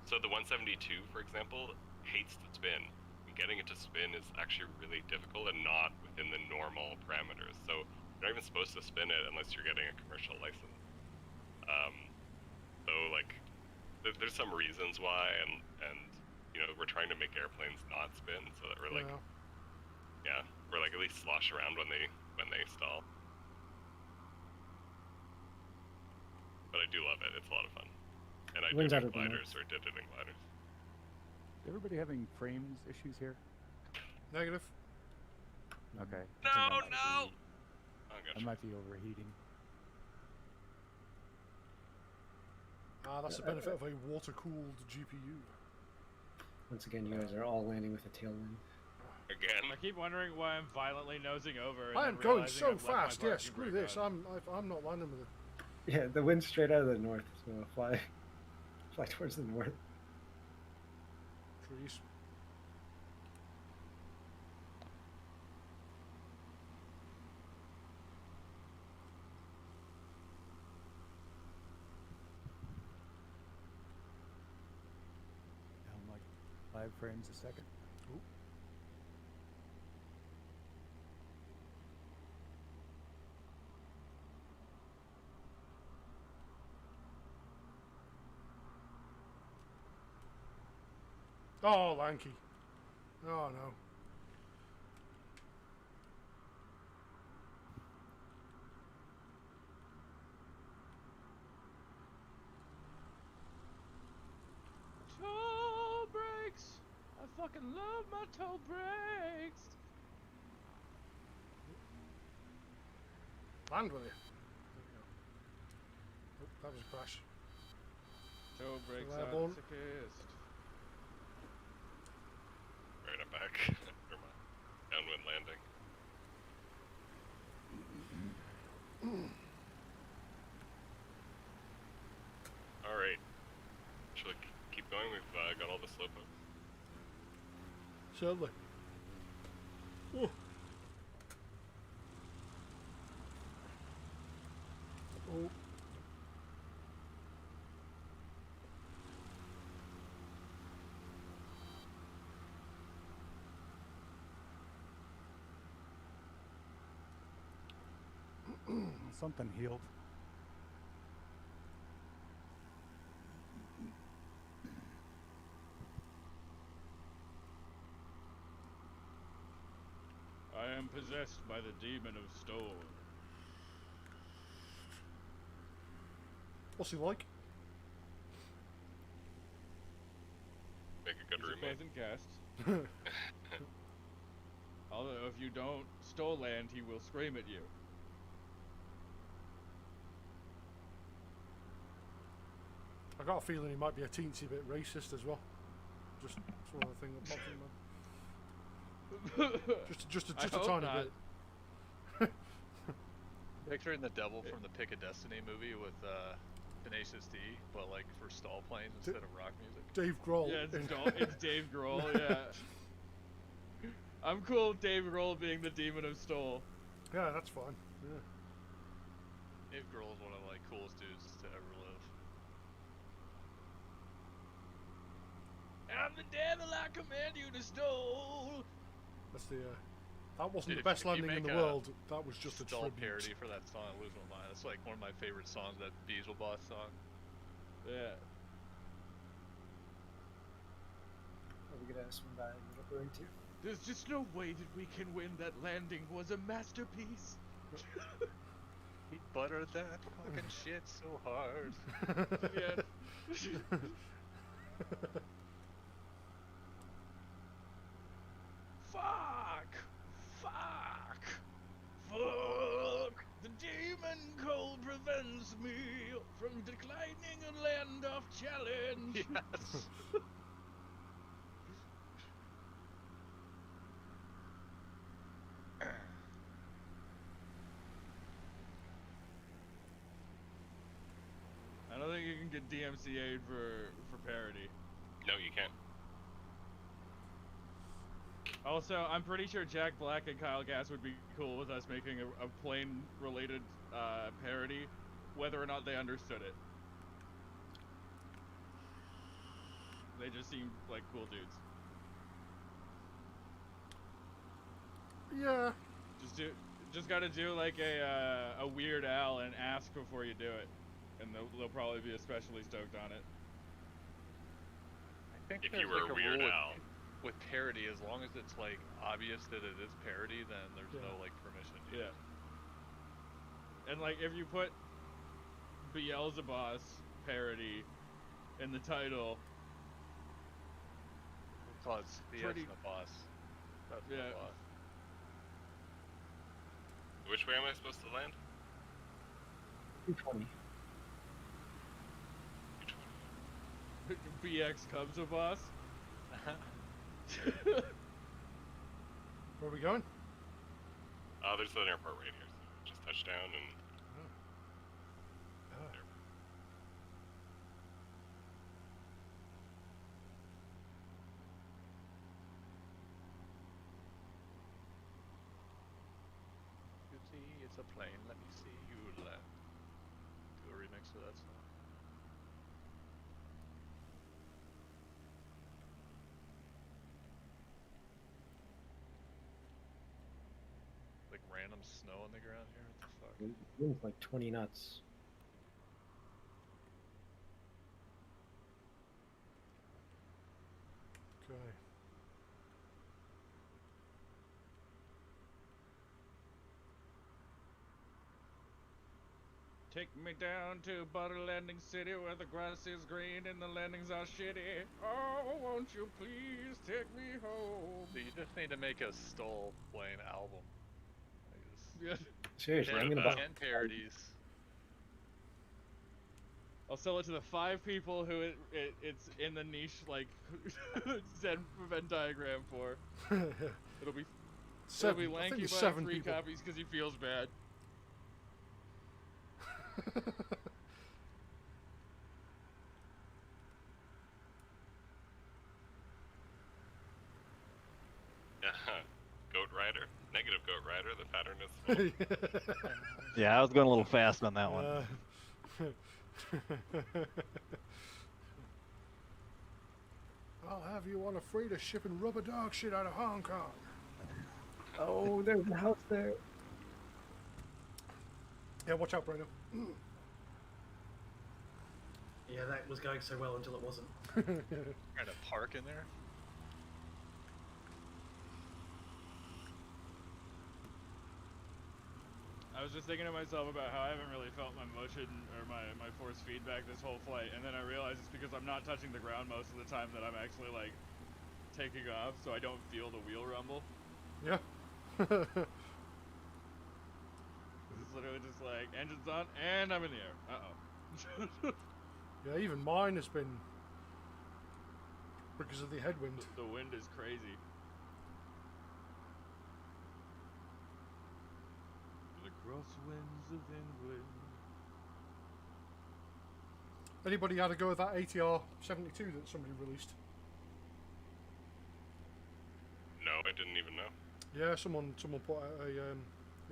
so the 172, for example, hates to spin. And getting it to spin is actually really difficult and not within the normal parameters, so... You're not even supposed to spin it unless you're getting a commercial license. So there's some reasons why, and we're trying to make airplanes not spin so that we're we're at least slosh around when they stall. But I do love it. It's a lot of fun, and I do gliders or did it in gliders. Is everybody having frames issues here? Negative. Okay. No. I might be overheating. That's the benefit of a water-cooled GPU. Once again, you guys are all landing with a tailwind. Again. I keep wondering why I'm violently nosing over. And I am going so fast. Yeah, screw this. I'm not landing with it. Yeah, the wind's straight out of the north, so fly towards the north. Trees. I'm like 5 frames a second. Ooh. Oh, lanky. Oh no. fucking love my toe brakes. Land with it. There we go. Oh, that was a crash. Toe brakes Still are airborne. the sickest. Right, I'm back. Never mind. Downwind landing. Alright. Should we keep going? We've got all the slowpokes. Certainly. Oh. Oh. Something healed. I am possessed by the demon of stone. What's he like? Make a good He's a roommate. pleasant guest. Although if you don't stole land, he will scream at you. I got a feeling he might be a teensy bit racist as well. Just sort of thing that pops in my just a hope tiny not. bit. Picturing the devil from the Pick of Destiny movie with Tenacious D, but like for stall planes instead of rock music. Dave Grohl. Yeah, it's Dave Grohl, yeah. I'm cool with Dave Grohl being the demon of stole. Yeah, that's fine. Yeah. Dave Grohl is one of the coolest dudes to ever live. I'm the devil, I command you to stole. That's the. That wasn't Dude, the best if you landing in make the a world. That was just a Stall tribute. parody for that song, I lose my mind. It's like one of my favorite songs, that Beelzebub song. Yeah. Are we gonna swim by and get up going to? There's just no way that we can win. That landing was a masterpiece. He buttered that fucking shit so hard. Yeah. Fuck! Fuck! Fuck! The demon cold prevents me from declining a land of challenge. Yes. I don't think you can get DMCA'd for parody. No, you can't. Also, I'm pretty sure Jack Black and Kyle Gass would be cool with us making a plane-related parody, whether or not they understood it. They just seem like cool dudes. Yeah. Just gotta do like a Weird Al and ask before you do it, and they'll probably be especially stoked on it. I think If there's you were like a a Weird rule Al. with parody, as long as it's like obvious that it is parody, then there's Yeah. no like permission. Yeah. And like if you put Beelzebub parody in the title, Because the Pretty- the boss. That's Yeah. the boss. Which way am I supposed to land? 220. BX Cubs a boss. Where are we going? There's an airport right here, so just touch down and. Ah. You see, it's a plane. Let me see you land. Do a remix of that song. Like random snow on the ground here. What the fuck? Wind's like 20 knots. Okay. Take me down to Butter Landing City where the grass is green and the landings are shitty. Oh, won't you please take me home? So you just need to make a Stoll playing album. Yeah. Seriously, I'm gonna buy. 10 parodies. I'll sell it to the 5 people who it's in the niche, like, Zen Venn diagram for. It'll be Seven. I think Lanky it's buying 7 3 people. copies because he feels bad. Goat Rider. Negative Goat Rider. The pattern is full. Yeah, I was going a little fast on that one. I'll have you on a freighter shipping rubber dog shit out of Hong Kong. Oh, there's a house there. Yeah, watch out, Breno. Yeah, that was going so well until it wasn't. Trying to park in there. I was just thinking to myself about how I haven't really felt my motion or my force feedback this whole flight, and then I realized it's because I'm not touching the ground most of the time that I'm actually like taking off, so I don't feel the wheel rumble. Yeah. It's literally just like engines on and I'm in the air. Uh-oh. Yeah, even mine has been because of the headwind. The wind is crazy. The crosswinds of England. Anybody had a go at that ATR 72 that somebody released? No, I didn't even know. Yeah, someone put out a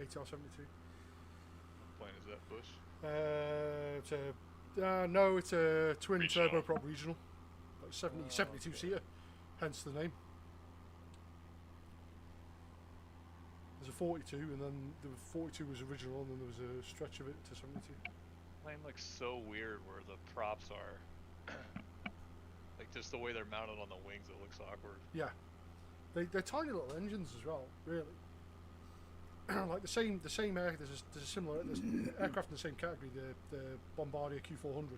ATR 72. What plane is that, Bush? It's a no, it's a twin Regional. turboprop regional, like 72 okay. seater, hence the name. There's a 42, and then the 42 was original, and then there was a stretch of it to 72. Plane looks so weird where the props are. Like just the way they're mounted on the wings, it looks awkward. Yeah, they're tiny little engines as well, really. Like the same air. There's a similar aircraft in the same category. The Bombardier Q400.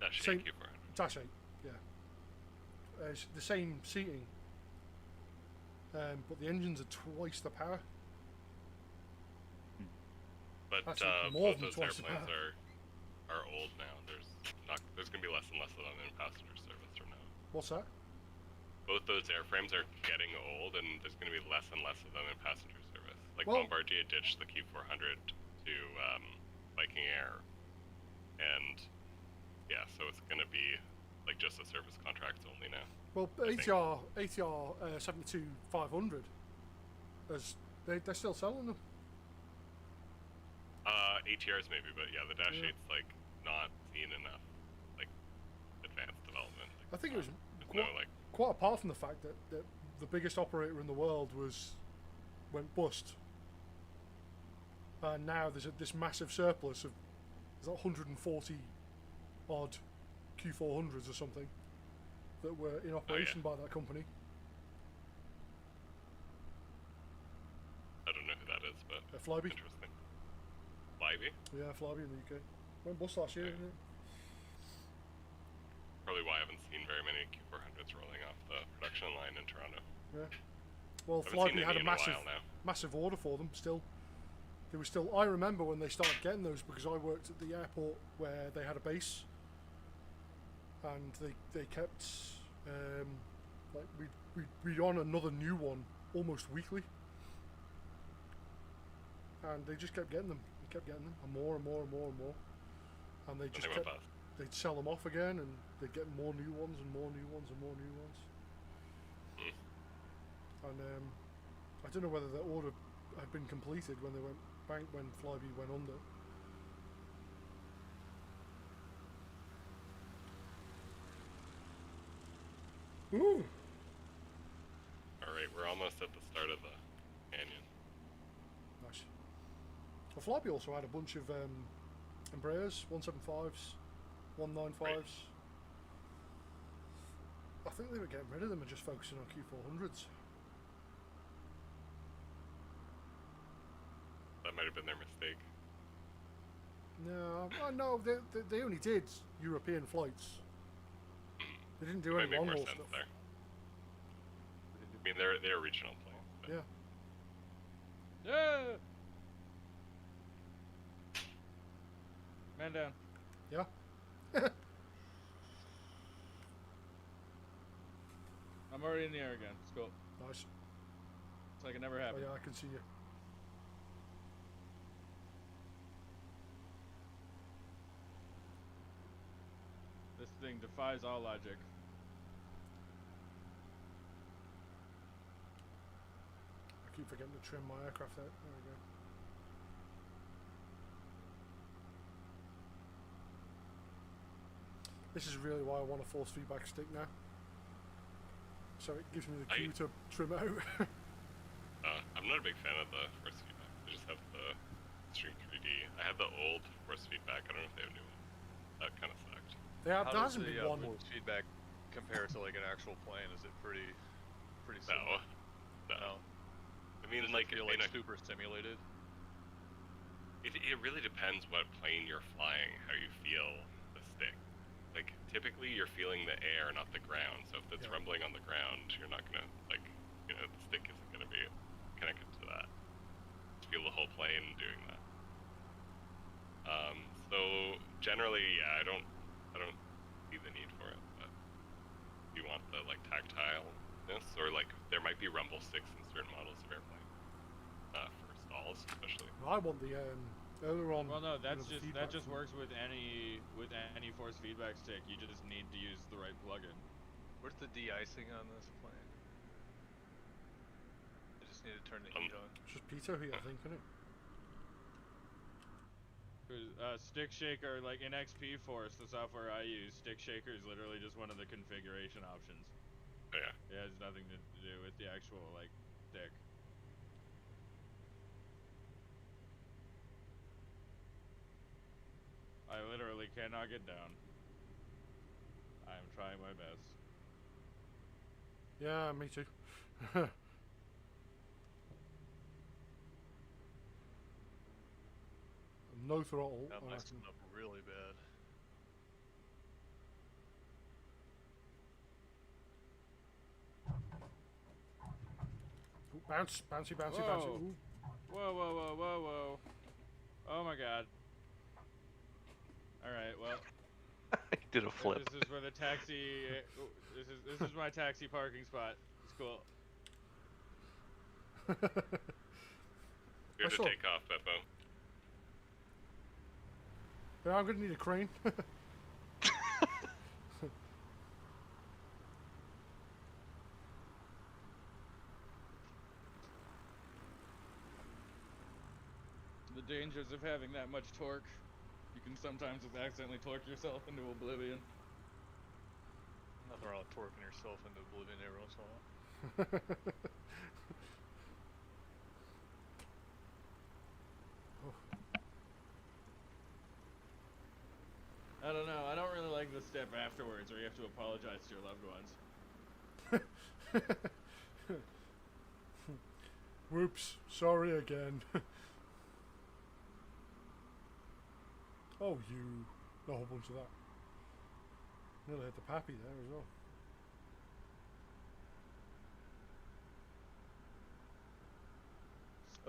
Dash Same- 8 Q400. Dash 8, yeah. It's the same seating, but the engines are twice the power. But That's more both than those twice the airplanes power. are old now. There's gonna be less and less of them in passenger service from now. What's that? Both those airframes are getting old, and there's gonna be less and less of them in passenger service. Like Well- Bombardier ditched the Q400 to Viking Air, and yeah, so it's gonna be like just a service contracts only now. Well, I think. ATR 72 500, they're still selling them. ATRs maybe, but yeah, the Dash Yeah. 8's like not seen enough like advanced development. Like, I think it was there's quite, no like quite apart from the fact that the biggest operator in the world went bust, and now there's this massive surplus of there's like 140 odd Q400s or something that were in operation by that company. I don't know who that is, but Flybe. interesting. Flybe? Yeah, Flybe in the UK. Went bust last year, Okay. didn't it? Probably why I haven't seen very many Q400s rolling off the production line in Toronto. Yeah. Well, I haven't seen Flybe had any a in massive, while now. massive order for them still. They were still. I remember when they started getting those because I worked at the airport where they had a base, and they kept like we'd on another new one almost weekly, and they just kept getting them. They kept getting them, and more and more and more and more, and they And just they went kept. bust. They'd sell them off again, and they'd get more new ones and more new ones and more new ones. And I don't know whether the order had been completed when they went bank when Flybe went under. Ooh, Alright, we're almost at the start of the canyon. nice. Well, Flybe also had a bunch of Embraers, 175s, 195s. Right. I think they were getting rid of them and just focusing on Q400s. That might have been their mistake. No, no, they only did European flights. They didn't do Might any make long more haul sense stuff. there. I mean, they're regional planes. But Yeah. Yeah. Man down. Yeah. I'm already in the air again. It's cool. Nice. It's like it never Oh happened. yeah, I can see you. This thing defies all logic. I keep forgetting to trim my aircraft out. There we go. This is really why I want a force feedback stick now. So it gives me the cue to trim out. I'm not a big fan of the force feedback. I just have the Stream 3D. I have the old force feedback. I don't know if they have a new one. That kind of sucked. There How does hasn't the been one. force feedback compare to like an actual plane? Is it pretty similar? No. I mean, Does like, it feel in like a, super simulated? it really depends what plane you're flying, how you feel the stick. Like, typically you're feeling the air, not the ground. So if it's rumbling on the ground, you're not gonna, like, the stick isn't gonna be connected to that. Feel the whole plane doing that. So generally, yeah, I don't see the need for it. But you want the like tactileness, or like there might be rumble sticks in certain models of airplane for stalls, especially. I want the aileron. Well, no, the that feedback just from- works with any force feedback stick. You just need to use the right plugin. Where's the de-icing on this plane? I just need to turn the heat on. Just Peter here, I think, isn't it? Stick shaker, like in XP Force, the software I use, stick shaker is literally just one of the configuration options. Oh, yeah. It has nothing to do with the actual like stick. I literally cannot get down. I am trying my best. Yeah, me too. No throttle. That and I messed can- him up really bad. Ooh, bounce, bouncy, bouncy, Whoa. bouncy. Ooh. Whoa, whoa, whoa, whoa, whoa. Oh my god. Alright, well. He did a flip. This is where the taxi. This is my taxi parking spot. It's cool. Here to saw- take off, Beppo. Yeah, I'm gonna need a crane. The dangers of having that much torque. You can sometimes just accidentally torque yourself into oblivion. Nothing wrong with torquing yourself into oblivion every once in a while. I don't know. I don't really like the step afterwards where you have to apologize to your loved ones. Whoops, sorry again. Oh, you. A whole bunch of that. Nearly hit the pappy there as well.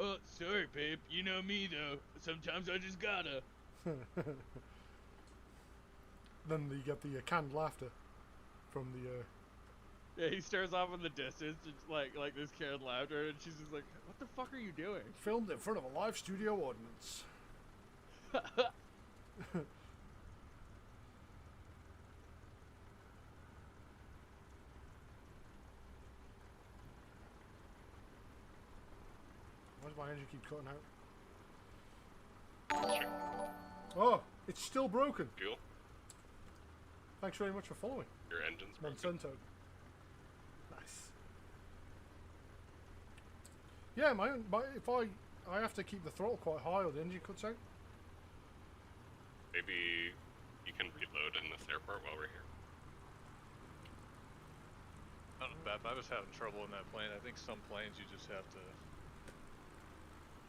Oh, sorry, babe. You know me, though. Sometimes I just gotta. Then you get the canned laughter from the. Yeah, he stares off in the distance, it's like this canned laughter, and she's just like, "What the fuck are you doing?" Filmed in front of a live studio audience. Why does my engine keep cutting out? Oh, it's still broken. Fuel? Thanks very much for following. Your engine's broken. Monsanto. Nice. Yeah, if I have to keep the throttle quite high or the engine cuts out. Maybe you can reload in this airport while we're here. I don't know, Bap, I was having trouble in that plane. I think some planes you just have to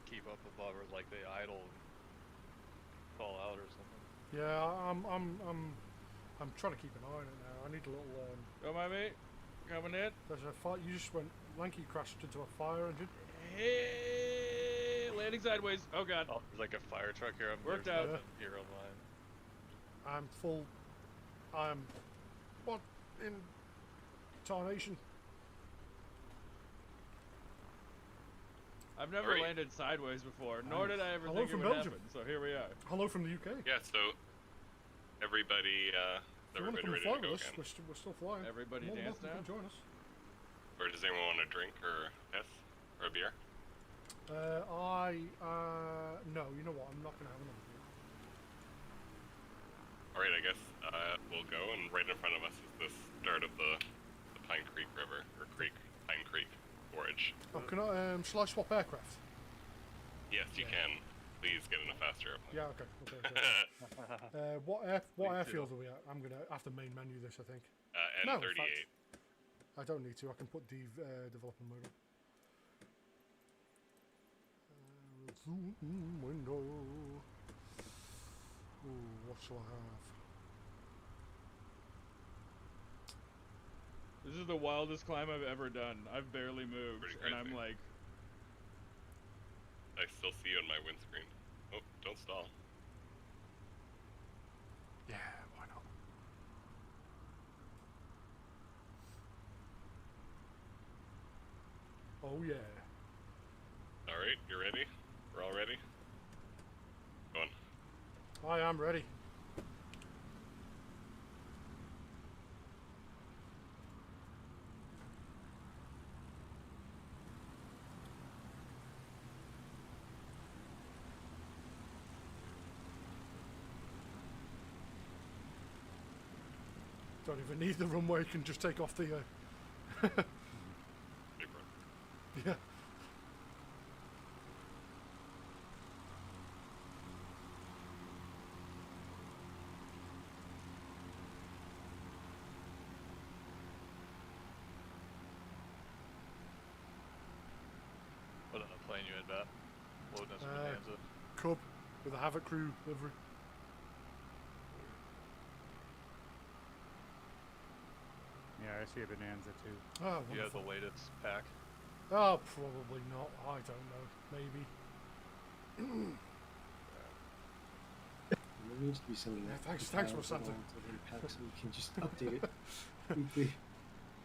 keep up above or like they idle and fall out or Yeah, I'm trying to keep an eye on it now. I need a little. Go, my mate. Coming in. There's a fire. You just went. Lanky crashed into a fire engine. Hey, landing sideways. Oh god. Oh, there's like a fire truck here. Worked there's out. nothing here online. I'm full. I'm. What in tarnation? I've never Alright. landed sideways before, nor did I ever Hello think it from would Belgium. happen. So here we are. Hello from the UK. Yeah, so everybody, If you want to come and ready fly to go with us, again? we're still flying. Everybody More than dance welcome to now? come join us. Or does anyone want a drink or piss or a beer? No, you know what? I'm not gonna have another beer. All right, I guess we'll go, and right in front of us is the start of the Pine Creek River or Pine Creek Gorge. Oh, shall I swap aircraft? Yes, you can. Please get in a faster airplane. Yeah, okay. What airfield are we at? I'm gonna have to main menu this, I think. No, in N38. fact, I don't need to. I can put development mode on. Zoom window. Ooh, what shall I have? This is the wildest climb I've ever done. I've barely moved, Pretty and I'm crazy. like, I still see you on my windscreen. Oh, don't stall. Yeah, why not? Oh yeah. All right, you ready? We're all ready? Go on. I am ready. Don't even need the runway, you can just take off the Apron. yeah. What on the plane you in, Bat? Loading us Bonanza. Cub with a Havoc crew livery. Yeah, I see a Bonanza too. Oh, You have wonderful. the latest pack. Oh, probably not. I don't know. Maybe. There needs to be something Yeah, that thanks, compiles Ross it all Santo. to one pack so we can just update it weekly.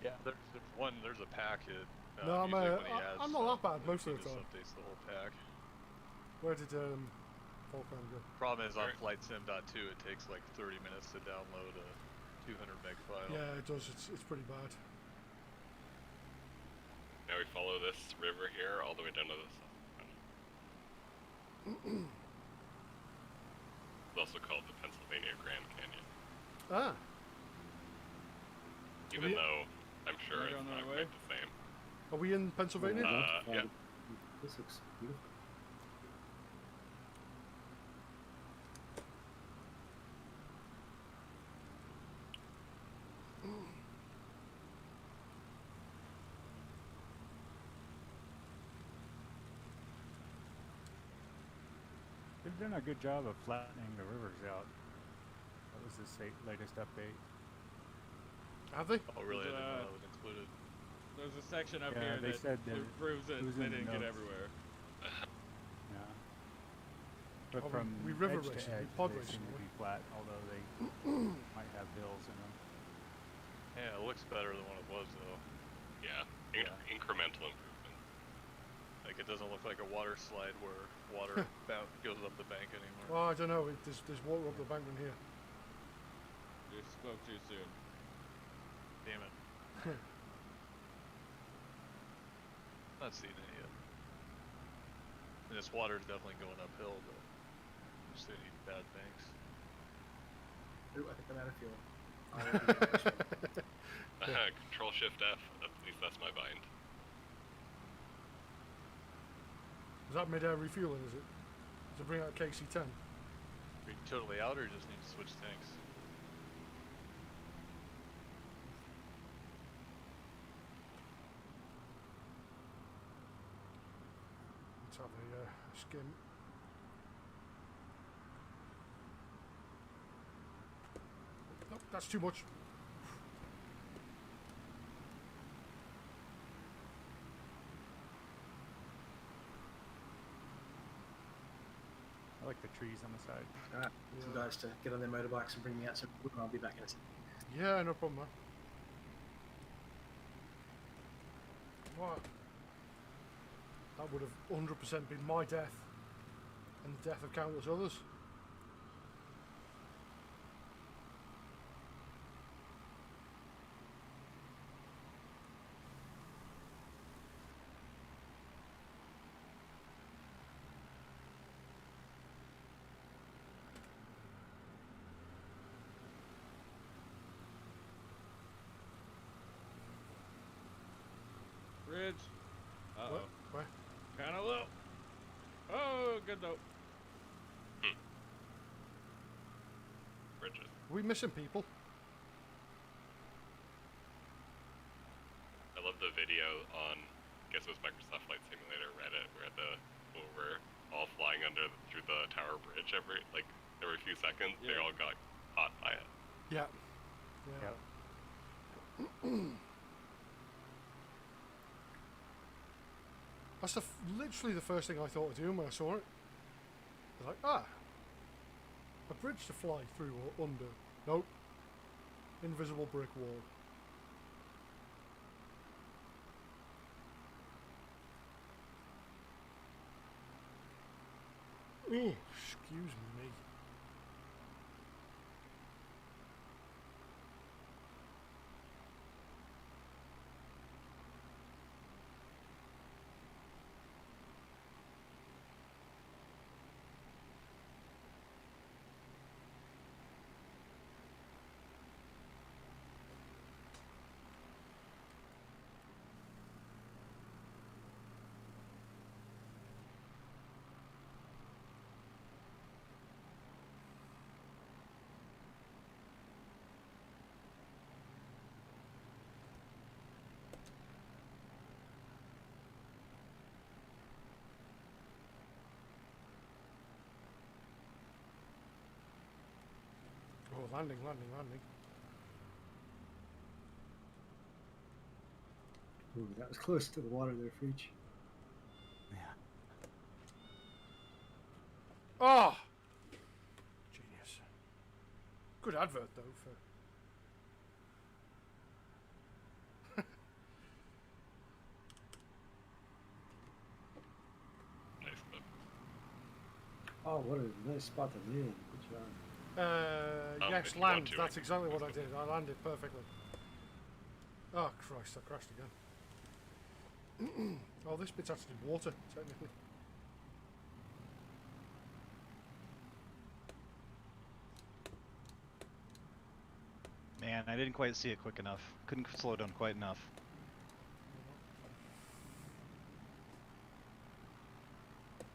Yeah, there's a packet. No, usually when he adds I'm not that bad something, most he of the just time. updates the whole pack. Where did Volcom go? Problem is on Alright. FlightSim.2 it takes like 30 minutes to download a 200 meg file. Yeah, it does. It's pretty bad. Now we follow this river here all the way down to this. It's also called the Pennsylvania Grand Canyon, Ah, even we- though I'm sure Am I it's going not that quite way? the same. are we in Pennsylvania? Yeah. This looks beautiful. They've done a good job of flattening the rivers out. That was the latest update. Have they? Oh really? I didn't know Uh, that was included. there's a section up Yeah, here they that said that proves that it was they in the didn't get notes. everywhere. Yeah. But Oh, from we river edge racing, to we edge, pod they racing, seem to we- be flat, although they might have hills in them. Yeah, it looks better than what it was though. Yeah, Yeah. incremental improvement. Like it doesn't look like a water slide where water goes up the bank anymore. Well, I don't know. There's water up the bank in here. You spoke too soon. Damn it. Not seeing it yet. And this water is definitely going uphill, but just any bad banks. Ooh, I think I'm out of fuel. Control Shift F. At least that's my bind. Is that mid-air refueling? Is it? To bring out KC-10? Are you totally out or just need to switch tanks? Let's have a skim. that's too much. I like the trees on the side. Alright, some Yeah. guys to get on their motorbikes and bring me out some wood, and I'll be back in a second. Yeah, no problem, man. What? That would have 100% been my death, and the death of countless others. Bridge. Uh oh. Where? Kind of low. Oh, good though. Bridges. Are we missing people? I love the video on, I guess it was Microsoft Flight Simulator Reddit, where the people were all flying through the tower bridge every a few seconds. They Yeah. all got caught by it. Yeah. That's literally the first thing I thought of doing when I saw it. I was like, a bridge to fly through or under. Nope. Invisible brick wall. Oh, excuse me. Oh, landing. Ooh, that was close to the water there, Freach. Yeah. Oh! Genius. Good advert, though, for... Nice clip. Oh, what a nice spot to land. Good job. Yes, if you want land. to, That's exactly what I did. I landed perfectly. Oh, Christ, I crashed again. Oh, this bit's actually water, technically. Man, I didn't quite see it quick enough. Couldn't slow down quite enough.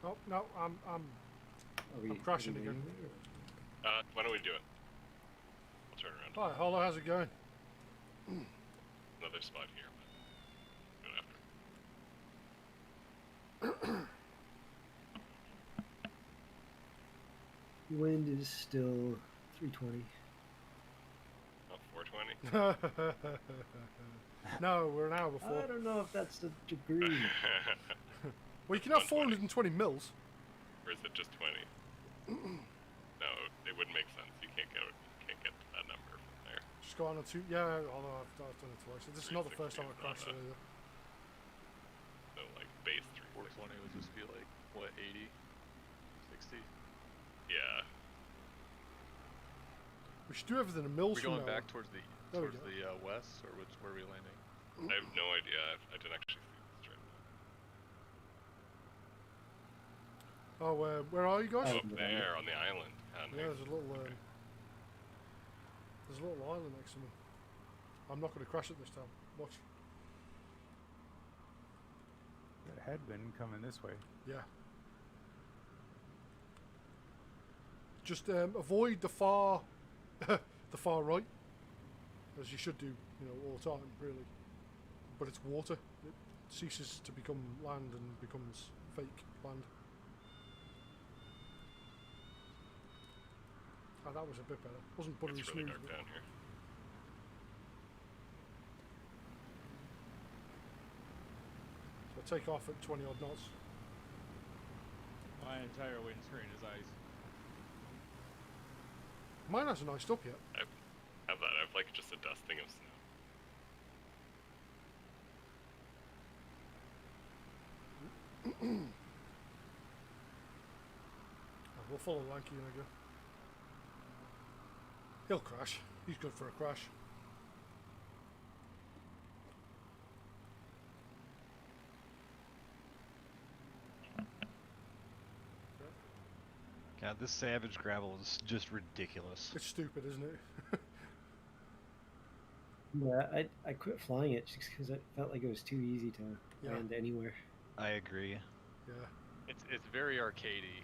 Oh, no, I'm Are we crashing are we again. landing, or- Why don't we do it? We'll turn around. Hi, Hollow, how's it going? Another spot here, but go after. Wind is still 320. Oh, 420. No, we're an hour I before. don't know if that's the degree. Well, you can have 120. 420 mils. Or is it just 20? No, it wouldn't make sense. You can't get to that number from there. Just go on a two. Yeah, although I've done it twice. This is not the first time I 360 crashed is not either. So like base 420 would just be like, what, 80? 60? Yeah. We should do everything in mils We're from going now back on. towards the There we west, or where are we landing? I have no idea. I didn't actually see this straight. Oh, where are you guys? Oh, up there on the island. Yeah, there's a little island next to me. I'm not going to crash it this time. Watch. Got a headwind coming this way. Yeah. Just avoid the far, the far right, as you should do, all the time, really. But it's water. It ceases to become land and becomes fake land. Oh, that was a bit better. Wasn't buttery It's really smooth. dark but- down here. take off at 20 odd knots. My entire windscreen is ice. Mine hasn't iced up yet. I have that. I have like just a dusting of snow. We'll follow Lanky and I go. He'll crash. He's good for a crash. God, this Savage gravel is just ridiculous. It's stupid, isn't it? Yeah, I quit flying it just because it felt like it was too easy to land anywhere. I agree. Yeah. It's very arcadey,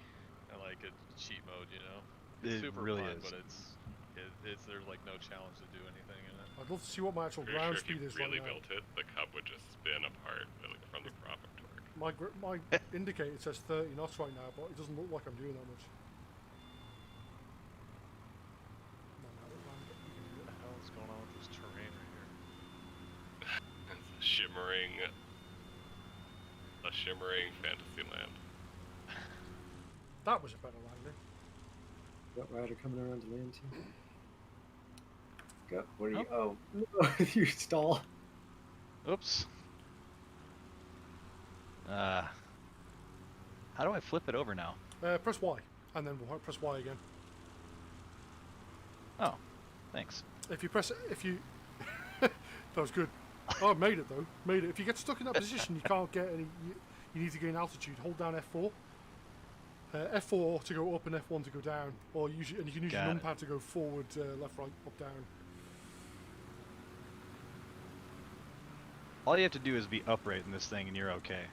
and like a cheat mode, you know. It's It super really fun, is. but it's there's like no challenge to do anything in it. I'd love to see what my actual Pretty ground sure if speed you is really like now. built it, the Cub would just spin apart like, from the prop of torque. My indicator says 30 knots right now, but it doesn't look like I'm doing that much. What the hell is going on with this terrain right here? It's a shimmering fantasy land. That was a better landing. Got Ryder coming around to land too. Go. What are you? Oh no! You stall. Oops. How do I flip it over now? Press Y, and then we'll press Y again. Oh, thanks. If you press, that was good. Oh, I made it though. Made it. If you get stuck in that position, you can't get any. You need to gain altitude. Hold down F4. F4 to go up and F1 to go down, or and you can use your numpad to go forward, left, right, up, down. All you have to do is be upright in this thing, and you're okay.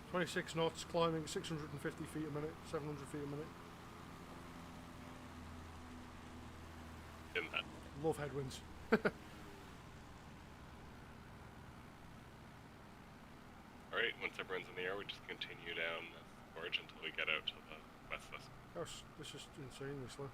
26 knots, climbing 650 feet a minute, 700 feet a minute. In that. Love headwinds. Alright, once everyone's in the air, we just continue down the gorge until we get out to the west vessel. Gosh, this is insanely slow.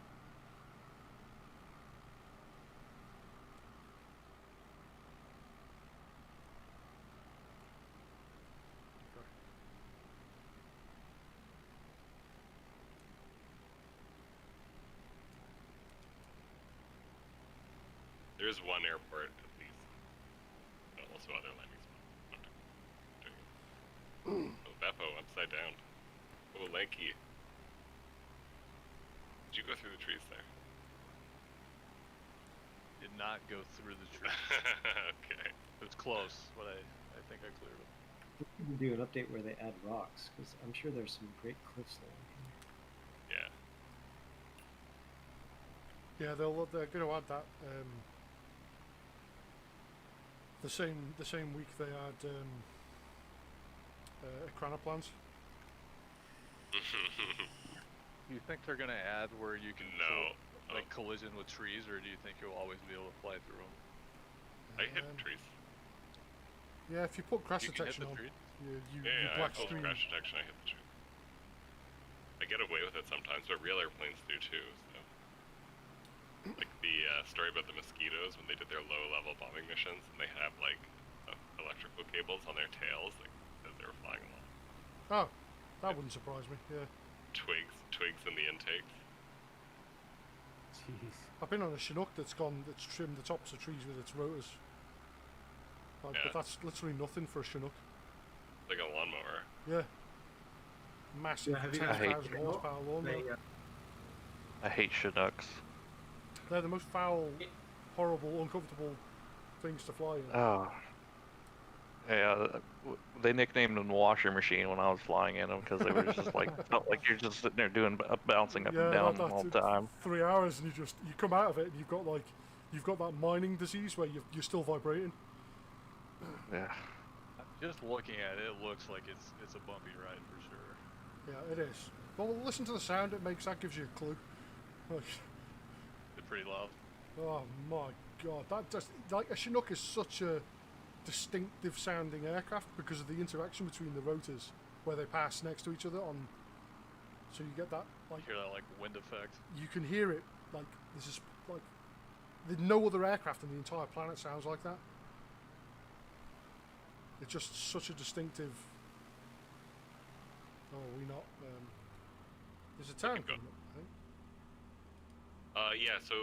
There is one airport at least, but also other landing spots. Oh, Beppo, upside down. Oh, Lanky. Did you go through the trees there? Did not go through the trees. Okay. It was close, but I think I cleared it. We can do an update where they add rocks, because I'm sure there's some great cliffs there. Yeah. Yeah, they're going to add that. The same week they add plans. Do you think they're gonna add where you can like Oh. collision with trees, or do you think you'll always be able to fly through them? I hit the trees. Yeah, if you put crash You can hit detection the on, tree? you Yeah, I black pulled screen. crash detection, I hit the tree. I get away with it sometimes, but real airplanes do too, so. Like the story about the mosquitoes when they did their low-level bombing missions, and they have like electrical cables on their tails, like as they were flying along. Oh, that wouldn't surprise me. Yeah. Twigs in the intakes. Jeez. I've been on a Chinook that's trimmed the tops of trees with its rotors. Like, Yeah. But that's literally nothing for a Chinook. Like a lawnmower. Yeah. Massive, Yeah, have you- 10,000 horsepower lawnmower. I hate Chinooks. They're the most foul, horrible, uncomfortable things to fly in. Oh. Yeah, they nicknamed them the washer machine when I was flying in them because they were just like felt like you're just sitting there doing bouncing up and down all the time. 3 hours and you come out of it and you've got that mining disease where you're still vibrating. Yeah. Just looking at it, it looks like it's a bumpy ride for sure. Yeah, it is. Well, listen to the sound it makes. That gives you a clue. Like, It's pretty loud. oh my god, that just like a Chinook is such a distinctive sounding aircraft because of the interaction between the rotors where they pass next to each other on. So you get that like Hear that like wind effect. you can hear it like this is like no other aircraft on the entire planet sounds like that. It's just such a distinctive. Oh, are we not? There's a town coming up, I think. Yeah, so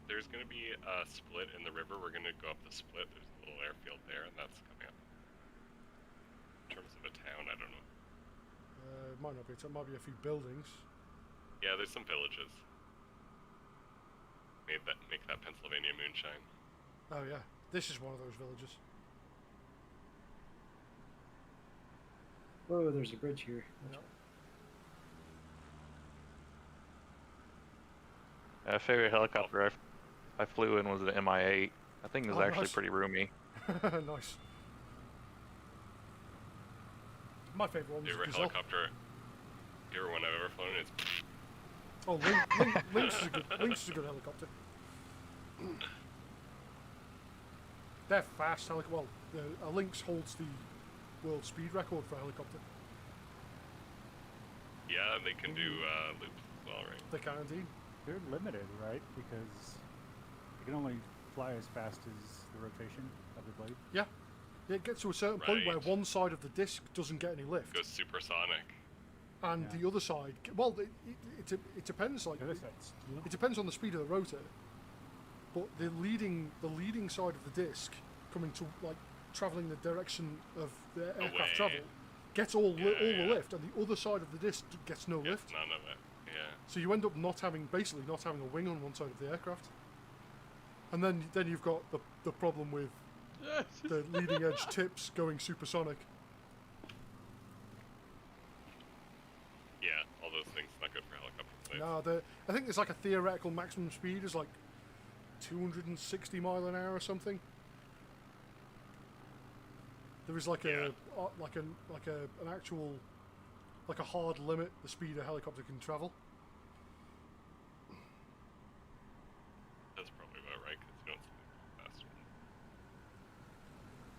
there's going to be a split in the river. We're going to go up the split. There's a little airfield there, and that's coming up. In terms of a town, I don't know. It might not be. It might be a few buildings. Yeah, there's some villages. Make that Pennsylvania moonshine. Oh yeah, this is one of those villages. Oh, there's a bridge here. My favorite helicopter I flew in was an Mi-8. I think it was actually nice. pretty roomy. Nice. My favorite one was Favorite helicopter. Favorite one I've ever flown is. Oh, Lynx is a good helicopter. They're fast helicopter. Well, a Lynx holds the world speed record for a helicopter. Yeah, they can do loops as well, right? They can indeed. They're limited, right? Because they can only fly as fast as the rotation of the blade. Yeah. It gets to a certain point where one side of the disc doesn't get any lift. Goes supersonic. And the other side, well, it depends. Like it depends on the speed of the rotor. But the leading side of the disc, coming to like traveling the direction of the aircraft travel, gets all the lift, and the other side of the disc gets no lift. None of it. Yeah. So you end up basically not having a wing on one side of the aircraft. And then you've got the problem with the leading edge tips going supersonic. Yeah, all those things not good for helicopters. No, I think there's like a theoretical maximum speed is like 260 mile an hour or something. There is like an actual like a hard limit the speed a helicopter can travel. That's probably about right because you don't see faster.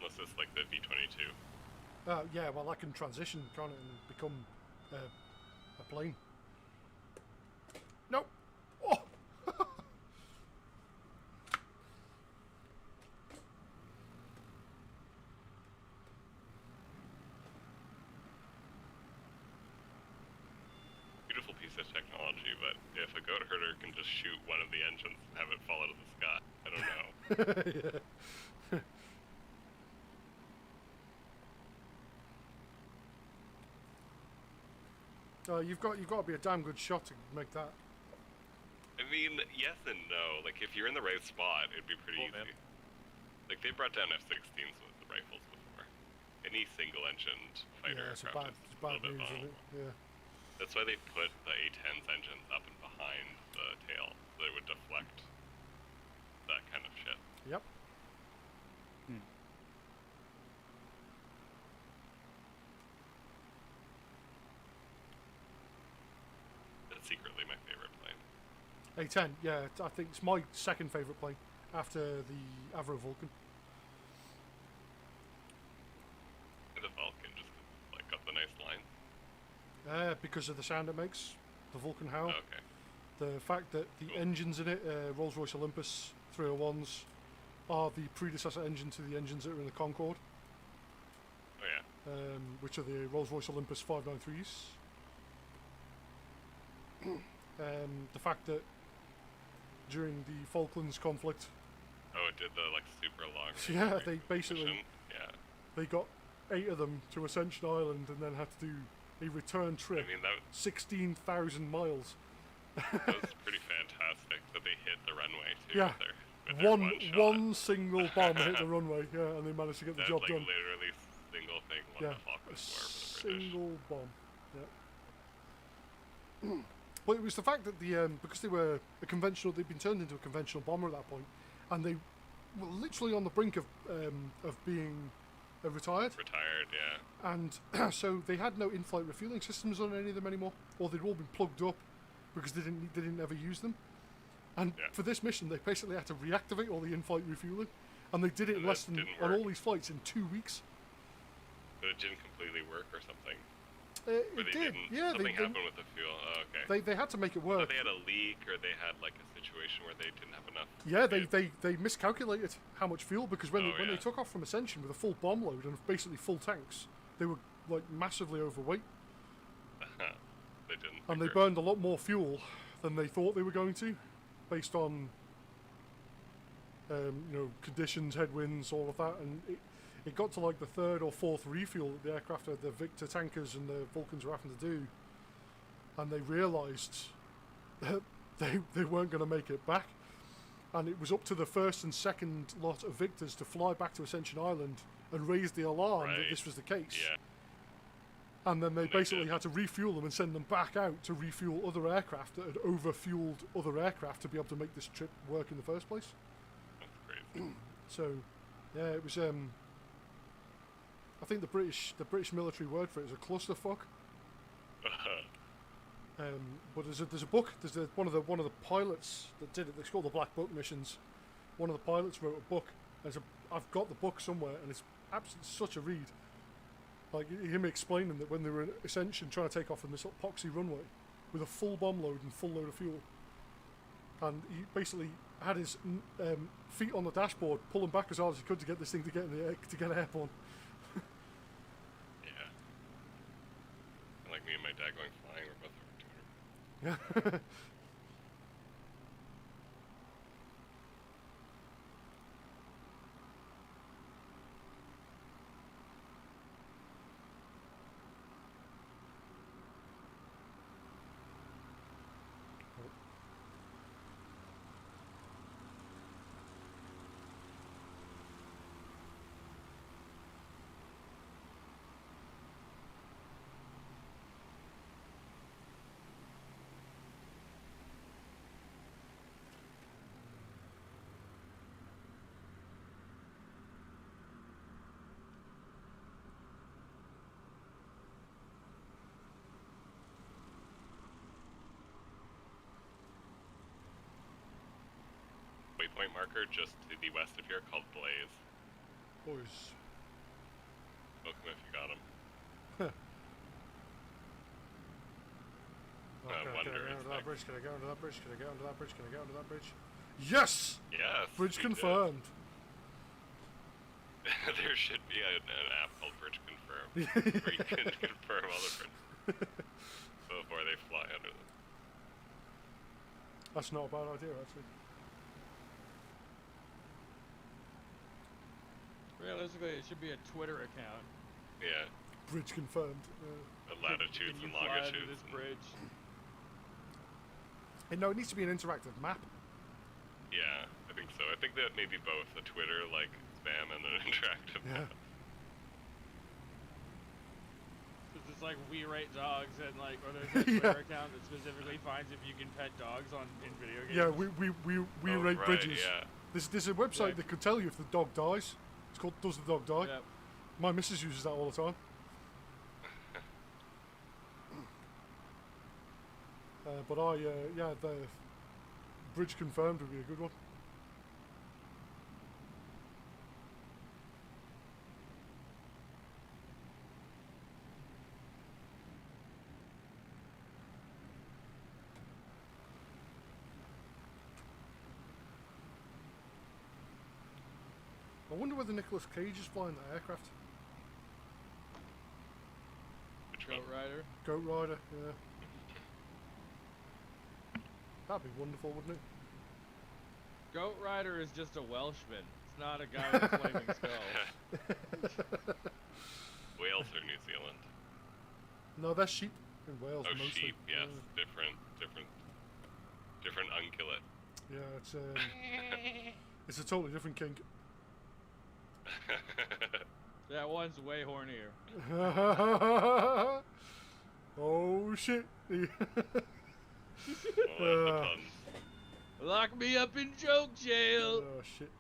Unless it's like the V-22. Yeah, well, that can transition, can't it, and become a plane. Nope. Oh. Beautiful piece of technology, but if a goat herder can just shoot one of the engines and have it fall out of the sky, I don't know. Yeah. You've got to be a damn good shot to make that. I mean, yes and no. Like, if you're in the right spot, it'd be pretty easy. Man. Like, they brought down F-16s with the rifles before. Any single-engined fighter It's aircraft bad is a little bit news, vulnerable. isn't it? Yeah. That's why they put the A-10's engines up and behind the tail, so they would deflect that kind of shit. Yep. That's secretly my favorite plane. A-10, yeah, I think it's my second favourite plane after the Avro Vulcan. The Vulcan just like got the nice line. Because of the sound it makes, the Vulcan howl. Oh, okay. The fact that the engines in it, Rolls-Royce Olympus 301s, are the predecessor engine to the engines that are in the Concorde. Oh yeah. Which are the Rolls-Royce Olympus 593s. The fact that during the Falklands conflict, Oh, it did the like super long. yeah, they basically mission. Yeah. they got 8 of them to Ascension Island and then had to do a return trip, I mean, that 16,000 miles. was pretty fantastic that they hit the runway too. Yeah. With their One single bomb hit the runway, yeah, and they managed to get the That, job like, done. literally single thing won Yeah, the Falklands a War for the British. single bomb. Yeah. Well, it was the fact that because they were they'd been turned into a conventional bomber at that point, and they were literally on the brink of being retired. Retired, yeah. And so they had no in-flight refueling systems on any of them anymore, or they'd all been plugged up because they didn't ever use them. And for this mission, they basically had to reactivate all the in-flight refueling, and they did it in on all these flights in 2 weeks. But it didn't completely work or something. It Or they did, didn't? yeah. Something happened with the fuel. Oh, okay. They had to make it So work. they had a leak, or they had like a situation where they didn't have enough. Yeah, fuel. they miscalculated how much fuel because when they took off from Ascension with a full bomb load and basically full tanks, they were like massively overweight. They didn't. And they burned a lot more fuel than they thought they were going to, based on you know, conditions, headwinds, all of that, and it got to like the third or fourth refuel that the aircraft, the Victor tankers and the Vulcans were having to do, and they realised that they weren't going to make it back, and it was up to the first and second lot of Victors to fly back to Ascension Island and raise the alarm that this was the case. Yeah. And then they basically had to refuel them and send them back out to refuel other aircraft that had overfueled other aircraft to be able to make this trip work in the first place. That's crazy. So, yeah, it was. I think the British military word for it is a clusterfuck. But there's a book. One of the pilots that did it. It's called the Black Book missions. One of the pilots wrote a book. I've got the book somewhere, and it's absolutely such a read. Like him explaining that when they were in Ascension trying to take off from this epoxy runway with a full bomb load and full load of fuel, and he basically had his feet on the dashboard, pulling back as hard as he could to get this thing to get in the air, to get airborne. Yeah. Like me and my dad going flying, we're both over 200. Yeah. Waypoint marker just to the west of here called Blaze. Boys. Welcome if you got him. Can I go Wonder into is that like- bridge? Can I go into that bridge? Can I go into that bridge? Can I go into that bridge? Yes! Yes. Bridge we did. confirmed. There should be an app called Bridge Confirm where you can confirm all the bridges before they fly under them. That's not a bad idea, actually. Realistically, it should be a Twitter account. Yeah. Bridge confirmed. The latitudes Can you and fly under longitudes. this bridge? No, it needs to be an interactive map. Yeah, I think so. I think that maybe both a Twitter like spam and an interactive. Yeah. It's just like we rate dogs and like, or there's a Twitter account that specifically finds if you can pet dogs in video games. Yeah, we rate right, bridges. Yeah. There's a website that could tell you if the dog dies. It's called Does the Dog Die? Yep. My missus uses that all the time. But the bridge confirmed would be a good one. I wonder whether Nicolas Cage is flying that aircraft. Which Goat one? Rider. Goat Rider, yeah. That'd be wonderful, wouldn't it? Goat Rider is just a Welshman. It's not a guy with flaming skulls. Wales or New Zealand? No, they're sheep in Wales Oh, mostly. sheep. Yes, different ungulate. Yeah, it's a totally different kink. That one's way hornier. Oh shit! The puns. Lock me up in joke jail. Oh shit!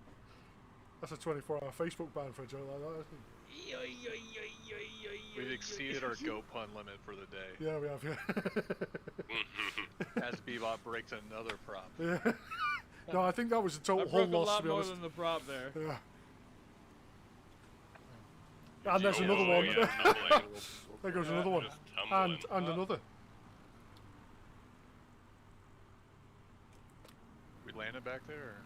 That's a 24-hour Facebook ban for a joke like that, isn't We've exceeded our goat pun limit for the day. it? Yeah, we have. Yeah. As Bebop breaks another prop. Yeah. No, I think that was a I total whole broke a loss, lot to be more honest. than the prop there. Yeah. And there's another Oh, one. yeah, There goes another one. Just tumbling. And another. We landed back there.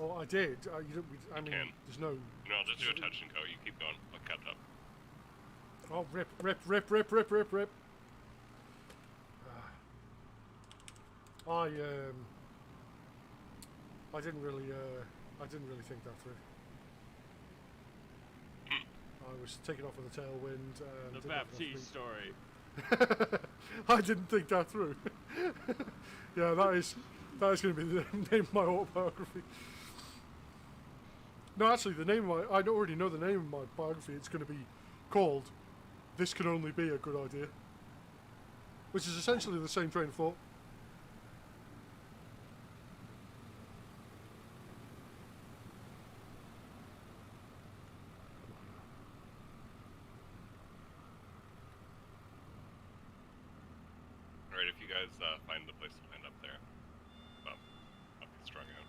Oh, I did. You don't, I mean, can. there's no. No, I'll just do a touch and go. You keep going. I'll catch up. Oh, rip. I didn't really think that through. I was taken off with a tailwind. And The Baptiste story. I didn't think that through. Yeah, that is going to be the name of my autobiography. No, actually, the name of I already know the name of my biography. It's going to be called "This Can Only Be a Good Idea," which is essentially the same train of thought. Alright, if you guys find the place to land up there, I'll be strung out.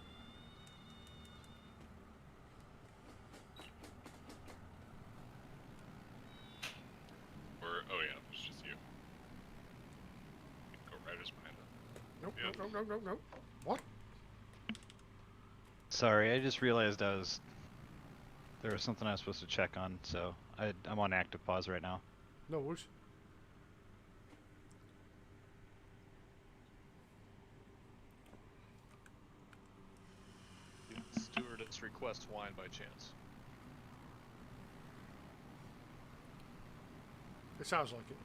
Or, oh yeah, it's just you. Go riders behind it. Nope, Yeah. nope. What? Sorry, I just realized there was something I was supposed to check on, so I'm on active pause right now. No worries. Did stewardess request wine by chance? It sounds like it.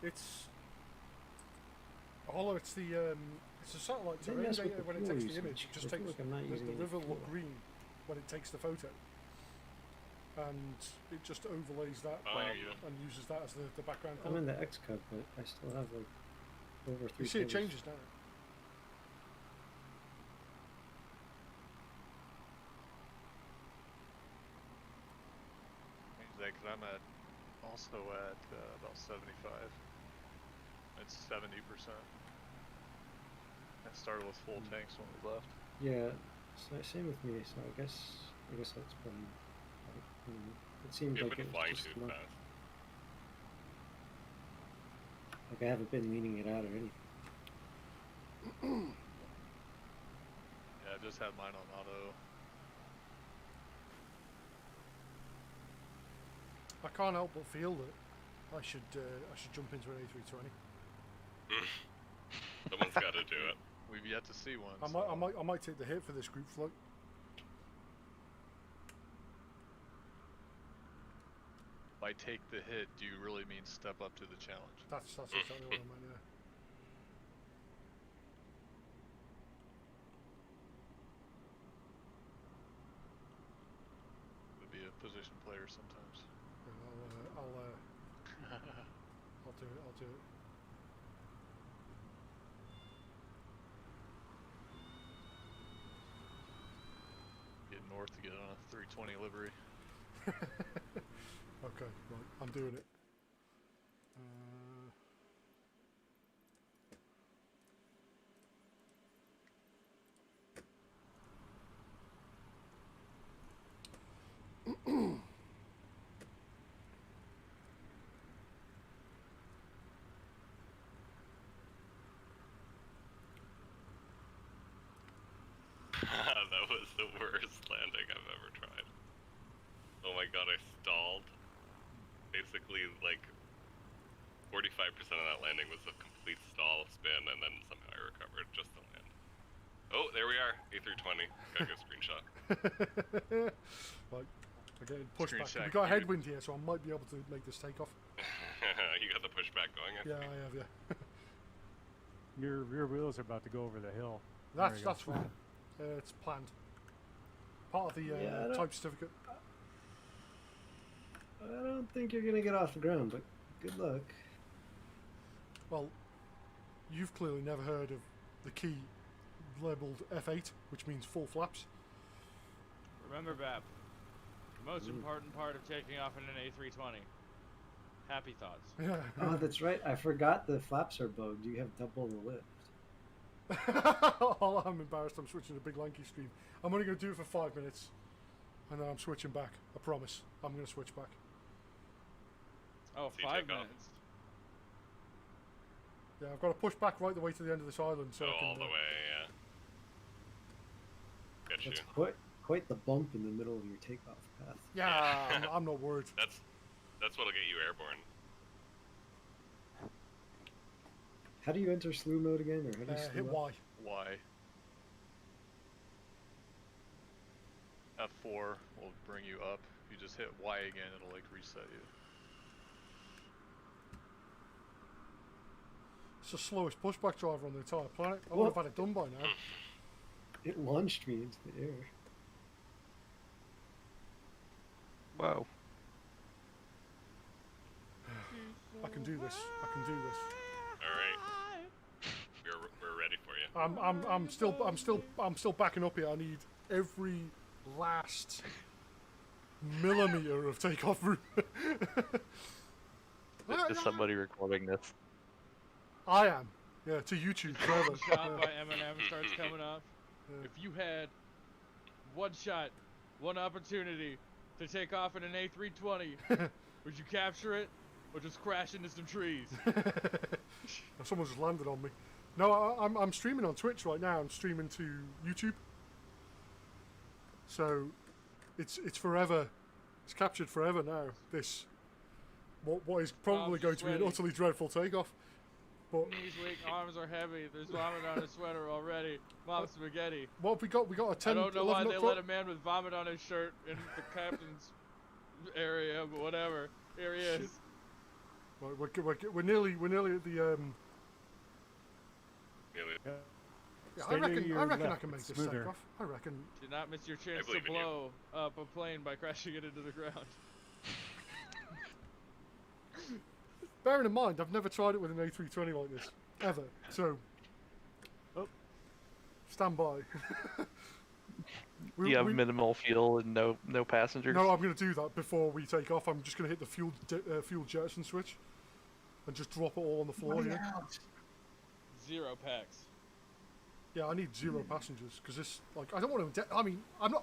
It's it's a satellite They terrain mess with data the when it fuel takes the usage. image. It just I feel takes like I'm not using the any river fuel. look green when it takes the photo, and it just overlays that and uses that as the background I'm color. in the X Cub, but I still have like over 3 You see, it pages. changes now. Because I'm also at about 75. It's 70%. I started with full tanks when we left. Yeah, so same with me. So I guess that's probably. It seemed You like haven't it been flying was just too not, fast. like I haven't been leaning it out or anything. Yeah, I just had mine on auto. I can't help but feel that I should jump into an A320. Someone's got to do it. We've yet to see one. I might take the hit for this group flight. By take the hit, do you really mean step up to the challenge? That's exactly what I meant. Yeah. Would be a position player sometimes. I'll do it. Get north to get on a 320 livery. Okay, right, I'm doing it. That was the worst landing I've ever tried. Oh my god, I stalled. Basically, like, 45% of that landing was a complete stall spin, and then somehow I recovered just to land. Oh, there we are. A320. Gotta go screenshot. Right, we're getting pushed back. Screenshot We got a queued. headwind here, so I might be able to make this takeoff. You got the pushback going, I Yeah, see. I have. Yeah. Your rear wheels are about to go over the hill. That's fine. It's planned. Part of the Yeah, type certificate. I don't think you're gonna get off the ground, but good luck. Well, you've clearly never heard of the key labelled F8, which means full flaps. Remember, Bap, the most important part of taking off in an A320. Happy thoughts. Yeah. Oh, that's right. I forgot the flaps are bugged. You have double the lift. Oh, I'm embarrassed. I'm switching to big lanky stream. I'm only going to do it for 5 minutes, and then I'm switching back. I promise. I'm going to switch back. Oh, So you 5 take off? minutes. Yeah, I've got to push back right the way to the end of this island, so Go I can. all the way, yeah. Get you. That's quite the bump in the middle of your takeoff path. Yeah, I'm not worried. That's what'll get you airborne. How do you enter slew mode again, or how do you Hit slew up? Y. Y. F4 will bring you up. If you just hit Y again, it'll like reset you. It's the slowest pushback driver on the entire planet. I would have had it done by now. It launched me into the air. Wow. I can do this. I can do this. All right. We're ready for you. I'm still backing up here. I need every last millimeter of takeoff room. Is somebody recording this? I am. Yeah, to YouTube forever. Shot by Eminem starts coming up. Yeah. If you had one shot, one opportunity to take off in an A320, would you capture it or just crash into some trees? Someone just landed on me. No, I'm streaming on Twitch right now. I'm streaming to YouTube. So it's forever. It's captured forever now. This what is probably going to be an utterly dreadful takeoff. But knees weak, arms are heavy. There's vomit on his sweater already. Mom spaghetti. what have we got? We got a 10. I don't know why 11 they o'clock. let a man with vomit on his shirt in the captain's area, but whatever. Here he is. Right, we're nearly at the Nearly. Yeah, Stay I to reckon your I left, can make it's this smoother. takeoff. I reckon. Do not miss your chance to believe in you. blow up a plane by crashing it into the ground. Bearing in mind, I've never tried it with an A320 like this ever. So, stand by. Do you have minimal fuel and no passengers? No, I'm going to do that before we take off. I'm just going to hit the fuel jettison switch and just drop it all on the floor here. 0 packs. Yeah, I need 0 passengers because this, like, I don't want to. I mean, I'm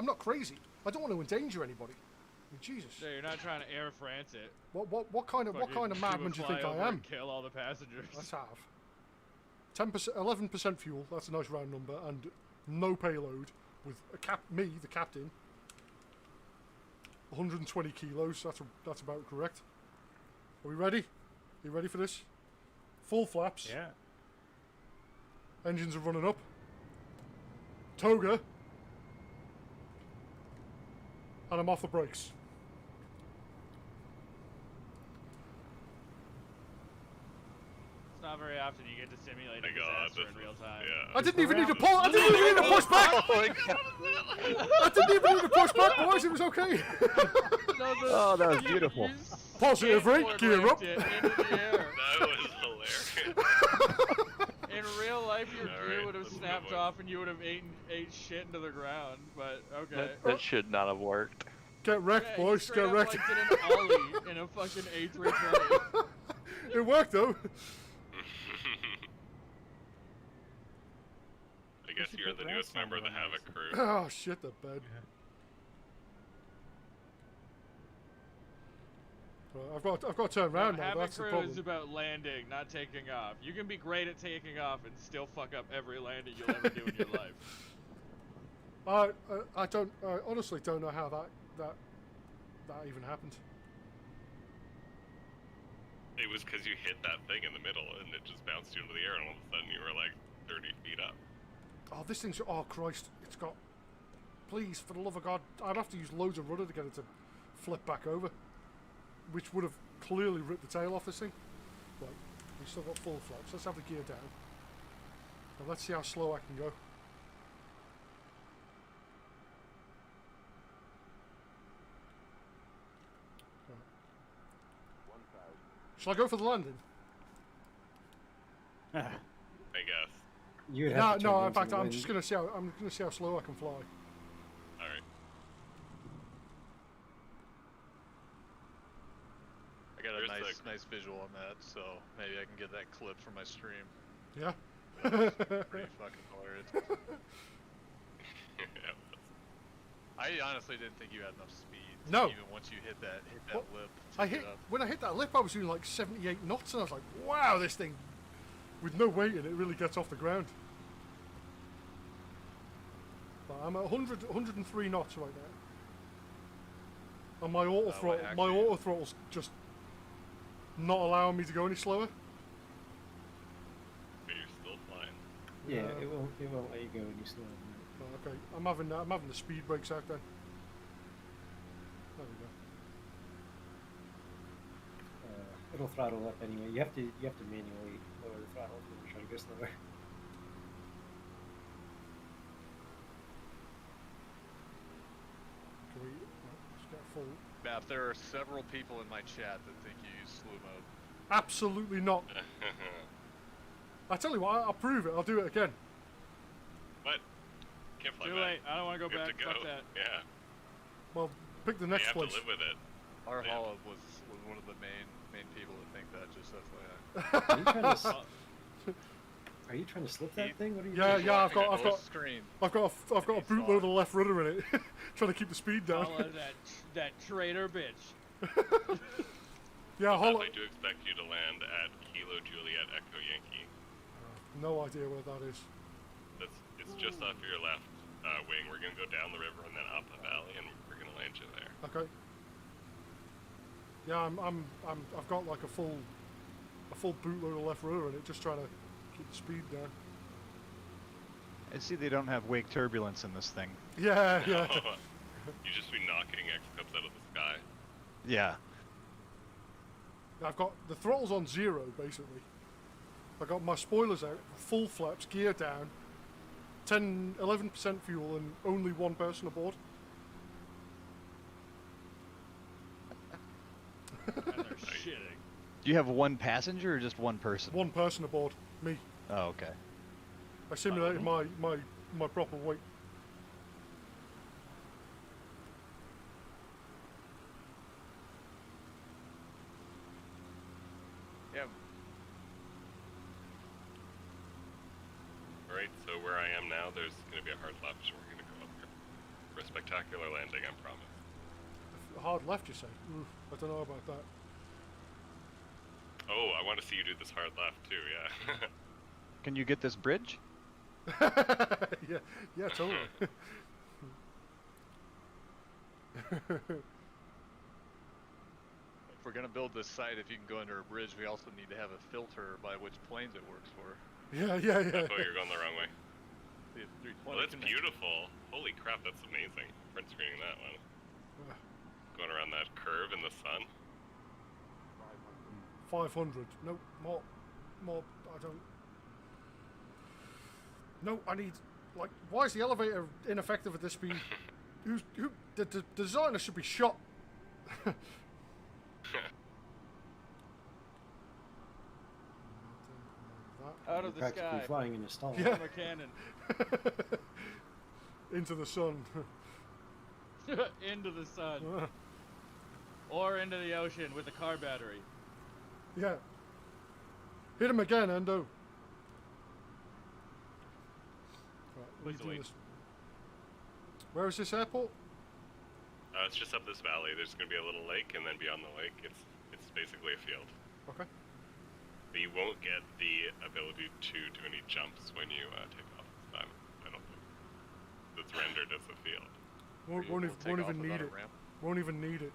not crazy. I don't want to endanger anybody. I mean, Jesus. So you're not trying to Air France it. What kind of madman do you think I am? Kill all the passengers. Let's have 10%, 11% fuel. That's a nice round number, and no payload with me, the captain. 120 kilos. That's about correct. Are we ready? Are you ready for this? Full flaps. Yeah. Engines are running up. Toga. And I'm off the brakes. It's not very often you get to simulate a disaster in real time. Yeah. I didn't even need to pull. I didn't even need to push back. I didn't even need to push back, boys. It was okay. Oh, that was beautiful. Positive rate. Gear up. Into the air. That was hilarious. In real life, your All gear right, would have let's move snapped on. off and you would have ate shit into the ground. But okay. That should not have worked. Get wrecked, Yeah, boys. you Get straight up, wrecked. like, did an ollie in a fucking A320. It worked though. I guess you're the newest member of the Havoc crew. Oh shit, the bed. Right, I've got to turn around now. Havoc That's the crew problem. is about landing, not taking off. You can be great at taking off and still fuck up every landing you'll ever do in your life. I don't. I honestly don't know how that even happened. It was because you hit that thing in the middle and it just bounced you into the air, and all of a sudden you were like 30 feet up. Oh, this thing's. Oh Christ! It's got. Please, for the love of God, I'd have to use loads of rudder to get it to flip back over, which would have clearly ripped the tail off this thing. Right, we still got full flaps. Let's have the gear down. Now let's see how slow I can go. Shall I go for the landing? I guess. You have to turn No. In into fact, I'm wind. just gonna see how slow I can fly. Alright. I got There's a nice visual on that, so maybe I can get that clip for my stream. Yeah. Pretty fucking hilarious. Yeah. I honestly didn't think you had enough speed. No. Even once you hit that Well, lip. To I get hit up. when I hit that lip, I was doing like 78 knots, and I was like, "Wow, this thing with no weight in it really gets off the ground." But I'm at 103 knots right now, and my auto throttle's just not allowing me to go any slower. But you're still flying. Yeah, it won't let you go when you slow down. Oh, okay, I'm having the speed brakes out then. There we go. It'll throttle up anyway. You have to manually lower the throttle if you want to try to go slower. Can we just get full? Matt, there are several people in my chat that think you use slew mode. Absolutely not. I tell you what, I'll prove it. I'll do it again. What? Can't fly Too back. late. I don't want to go We have back. to go. Fuck that. Yeah. Well, pick the You next have place. to live with it. Our Yeah. Hollow was one of the main people that think that. Just FYI. Are you trying to? Are you trying to slip that thing? What are you? Yeah, doing? yeah. I've got Full screen. a bootload of left rudder in it, trying to keep the speed down. Follow that traitor bitch. Yeah, hold on. I do expect you to land at Kilo Juliet Echo Yankee. No idea where that is. It's just off your left wing. We're gonna go down the river and then up the valley, and we're gonna land you there. Okay. Yeah, I've got like a full bootload of left rudder in it, just trying to keep the speed down. I see they don't have wake turbulence in this thing. Yeah, yeah. You just be knocking X-Cups out of the sky. Yeah. I've got the throttle's on 0 basically. I got my spoilers out, full flaps, gear down, 11% fuel, and only one person aboard. And they're shitting. Do you have one passenger or just one person? One person aboard, me. Oh, okay. I simulated my proper weight. Yeah. Alright, so where I am now, there's gonna be a hard left, so we're gonna go up here. For a spectacular landing, I promise. A hard left, you say? Oof, I don't know about that. Oh, I want to see you do this hard left too, yeah. Can you get this bridge? yeah, totally. If we're gonna build this site, if you can go under a bridge, we also need to have a filter by which planes it works for. yeah. Oh, you're going the wrong way. See, if 320 Well, that's can- beautiful. Holy crap, that's amazing. Print screening that one. Going around that curve in the sun. 500. Nope, more. I don't. No, I need. Like, why is the elevator ineffective at this speed? The designer should be shot. Out of the Practically sky. flying in a stall. Yeah. From a cannon. Into the sun. Into the sun. Or into the ocean with a car battery. Yeah. Hit him again, Endo. Right, Please doing wait. this. Where is this airport? It's just up this valley. There's going to be a little lake, and then beyond the lake, it's basically a field. Okay. But you won't get the ability to do any jumps when you take off this time, I don't think. It's rendered as a field. Won't We'll take even off need without it. a ramp. Won't even need it.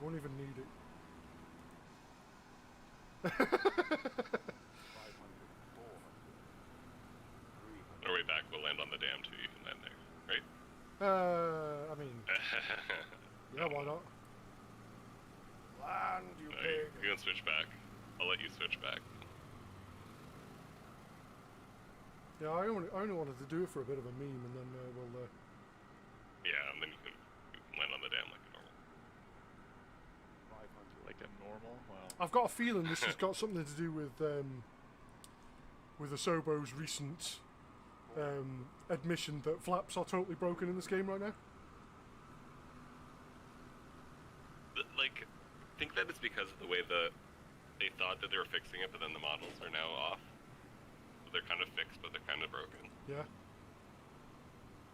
Won't even need it. On our way back, we'll land on the dam too. You can land there, right? I mean, yeah, why not? Land, you pig. You can switch back. I'll let you switch back. Yeah, I only wanted to do it for a bit of a meme, and then we'll. Yeah, and then you can land on the dam like a normal. Like a normal? Wow. I've got a feeling this has got something to do with Asobo's recent admission that flaps are totally broken in this game right now. Like, I think that it's because of the way the they thought that they were fixing it, but then the models are now off. So they're kind of fixed, but they're kind of broken. Yeah.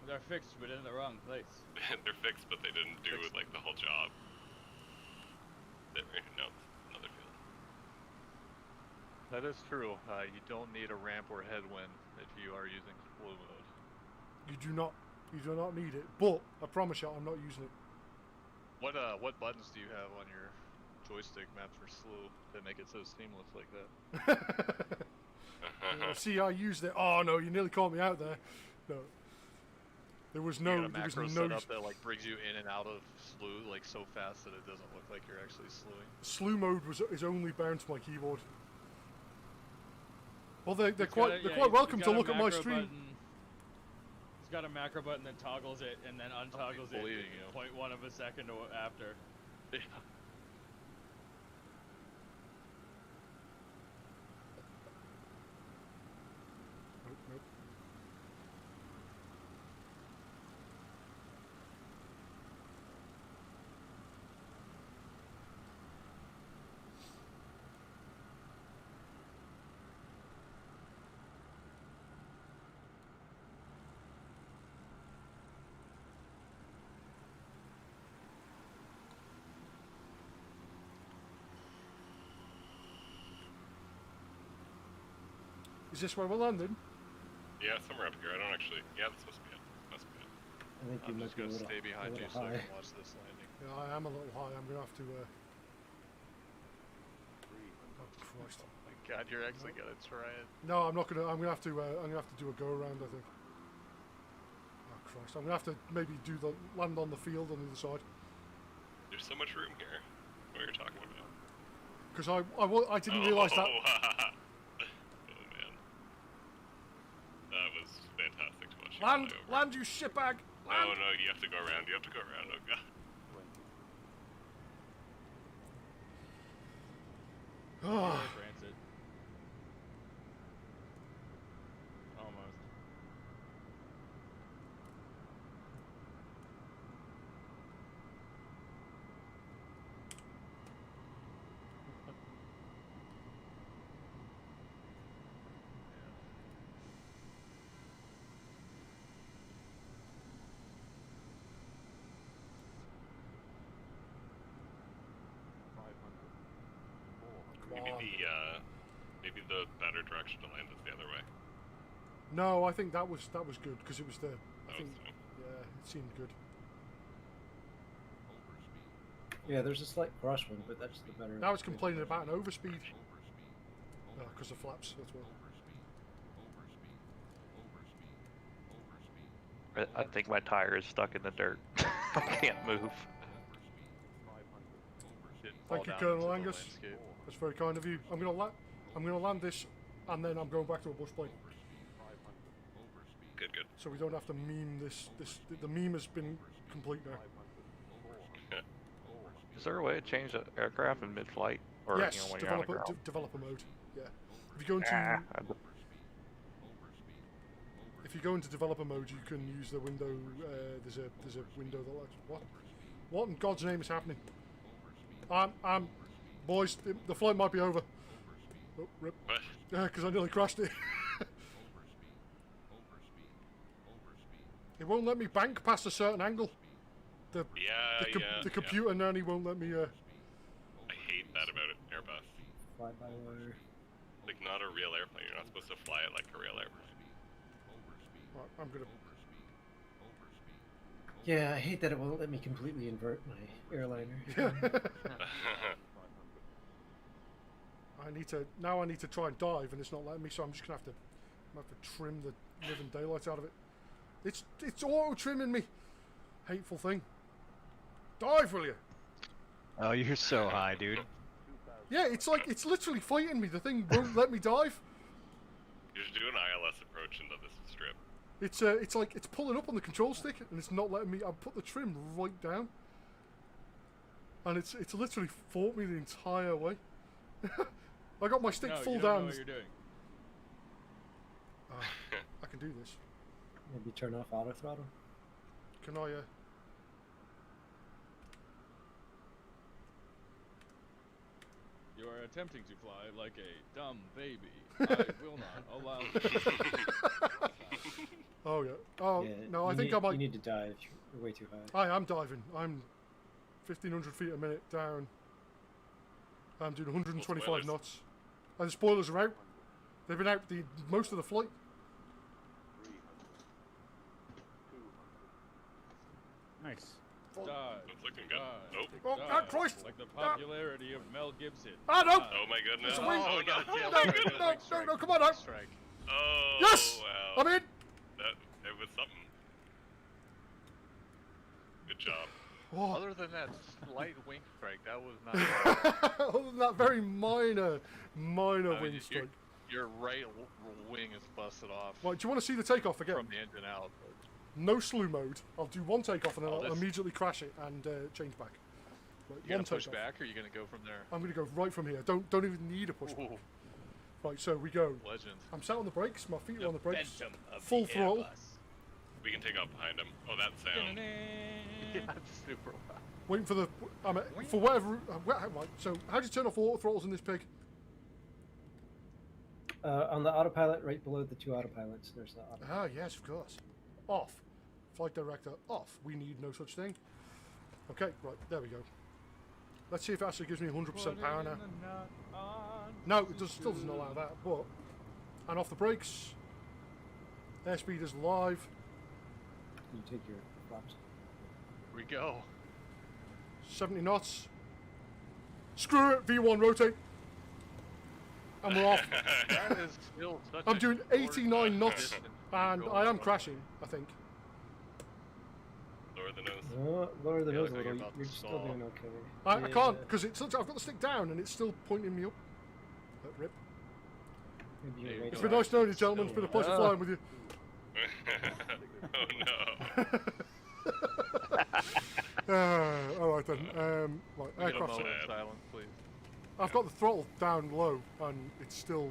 They're fixed, but in the wrong place. They're fixed, but they didn't do like the whole job. No, another field. That is true. You don't need a ramp or headwind if you are using blue mode. You do not need it. But I promise you, I'm not using it. What buttons do you have on your joystick mapped for slew that make it so seamless like that? See, I used it. Oh no, you nearly caught me out there. No. There was no. You got a there was macro no. setup that like brings you in and out of slew like so fast that it doesn't look like you're actually slewing. Slew mode is only bound to my keyboard. Well, they're quite welcome to look at my stream. It's got a macro button that toggles it and then untoggles it 0.1 of a second after. Yeah. Nope. Is this where we're landing? Yeah, somewhere up here. I don't actually. Yeah, that's supposed to be it. Must be it. I think you I'm might just be a gonna little, stay behind you so I high. can watch this landing. Yeah, I am a little high. I'm gonna have to. Oh Christ! Oh my God, you're actually gonna try it. No, I'm not gonna. I'm gonna have to. I'm gonna have to do a go around. I think. Oh Christ! I'm gonna have to maybe do the land on the field on the other side. There's so much room here. What are you talking about? Because I didn't realise that. Oh man, that was fantastic to watch. Land, you shitbag! Land! No, you have to go around. You have to go around. Oh God. Oh. Transit. Almost. Maybe the better direction to land is the other way. No, I think that was good because it was the. I That think was fine. yeah, it seemed good. Yeah, there's a slight crosswind, but that's the better. Now it's complaining about an overspeed. Because of flaps, that's why. I think my tire is stuck in the dirt. I can't move. Thank you, Colonel Angus. That's very kind of you. I'm gonna land this, and then I'm going back to a bush plane. Good. So we don't have to meme this. The meme has been complete now. Is there a way to change the aircraft in mid-flight? Or, Yes, you know, when you're on the ground? developer mode. Yeah. If you go into developer mode, you can use the window. There's a window that lets what in God's name is happening? Boys, the flight might be over. Oh, rip. Because I nearly crashed it. It won't let me bank past a certain angle. The computer nanny won't let me. I hate that about it, Airbus. Fly by wire. Like, not a real airplane. You're not supposed to fly it like a real airplane. Right, I'm gonna. Yeah, I hate that it won't let me completely invert my airliner. I need to try and dive, and it's not letting me. So I'm just gonna have to trim the living daylight out of it. It's auto trimming me. Hateful thing. Dive, will you? Oh, you're so high, dude. Yeah, it's literally fighting me. The thing won't let me dive. You should do an ILS approach into this strip. It's pulling up on the control stick, and it's not letting me. I put the trim right down, and it's literally fought me the entire way. I got my stick full you down. don't know what you're doing. I can do this. Maybe turn off auto throttle. Can I? You are attempting to fly like a dumb baby. I will not allow you. Oh yeah. Oh Yeah, no, I you think need, I might. You need to dive. You're way too high. I am diving. I'm 1,500 feet a minute down. I'm doing 125 spoilers. knots. And the spoilers are out. They've been out most of the flight. Nice. Die. It's looking good. Die. Nope. Oh, Die. God, Christ! Like the popularity of Mel Gibson. Ah, no! Die. Oh my goodness. It's a wing. Oh no. God, yeah, Oh No, my no, goodness. no, come on now. Strike. Oh. Yes! Wow. I'm in. It was something. Good job. Oh. Other than that slight wing strike, that was not. Other than that very minor wing strike. Your right wing is busted off Right, do you want to see the takeoff again? from the engine out. No slew mode. I'll do one takeoff and then Oh, I'll this- immediately crash it and change back. Right, You one gonna push takeoff. back, or you gonna go from there? I'm going to go right from here. Don't even need a push back. Ooh, Right, so we go. legend. I'm sat on the brakes. My feet are on the brakes. Phantom of Full the throttle. Airbus. We can take off behind him. Oh, that sound. Yeah, that's super loud. Waiting for the. For whatever. Right. So how do you turn off auto throttles in this pig? On the autopilot, right below the two autopilots, there's the autopilot. Ah, yes, of course. Off. Flight director off. We need no such thing. Okay, right, there we go. Let's see if it actually gives me 100% power now. No, it still doesn't allow that, but... And off the brakes. Airspeed is live. You take your flaps. Here we go. 70 knots. Screw it, V1 rotate. And we're off. That is still such I'm a doing short 89 knots, distance and to go I am on. crashing, I think. Lower the nose. Oh, lower the Yeah, nose a look like little. you're about You're to still stall. doing okay. I Yeah. can't, because I've got the stick down, and it's still pointing me up. Rip. Maybe There you're you right It's go. been nice knowing you, gentlemen. It's been a pleasure Ah. flying with you. Oh no. Alright then. Right, We get a aircraft. moment set. of silence, please. I've got the throttle down low, and it's still.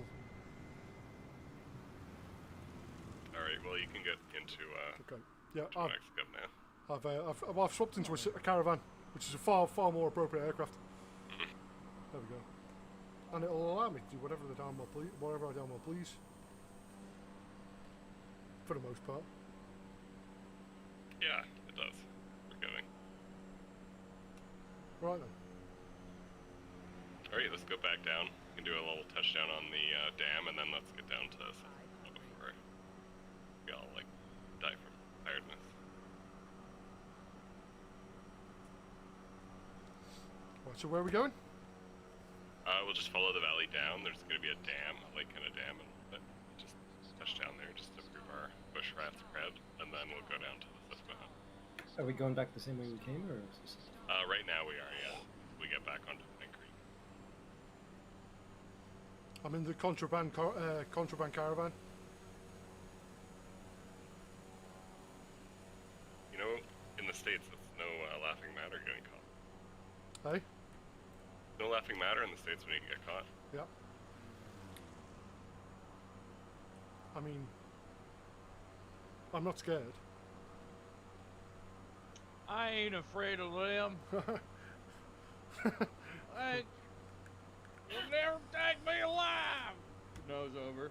Alright, well you can get into Okay. Yeah, I've, Mexico now. I've swapped into a caravan, which is a far more appropriate aircraft. There we go. And it'll allow me to do whatever I damn well please. For the most part. Yeah, it does. We're going. Right then. Alright, let's go back down. We can do a little touchdown on the dam, and then let's get down to before we all like die from tiredness. Right, so where are we going? We'll just follow the valley down. There's going to be a dam, a lake and a dam, and just touch down there just to prove our bush rat spread, and then we'll go down to the Susquehanna. Are we going back the same way we came, or is this... Right now we are, yeah. We get back onto Pine Creek. I'm in the contraband caravan. You know, in the States, it's no laughing matter getting caught. Hey? No laughing matter in the States when you get caught. Yeah. I mean, I'm not scared. I ain't afraid of them. You'll never take me alive. Nose over.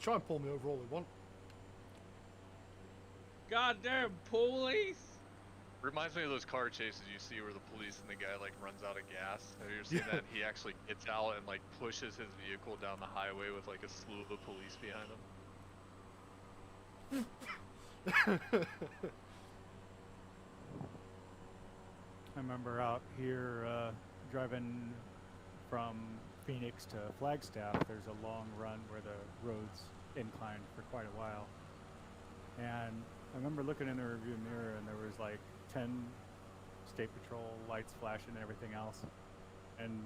Try and pull me over all they want. Goddamn police. Reminds me of those car chases you see where the police and the guy like runs out of gas. Have you ever seen Yeah. that? He actually gets out and like pushes his vehicle down the highway with like a slew of police behind him. I remember out here driving from Phoenix to Flagstaff. There's a long run where the road's inclined for quite a while. And I remember looking in the rearview mirror and there was like 10 state patrol lights flashing and everything else. And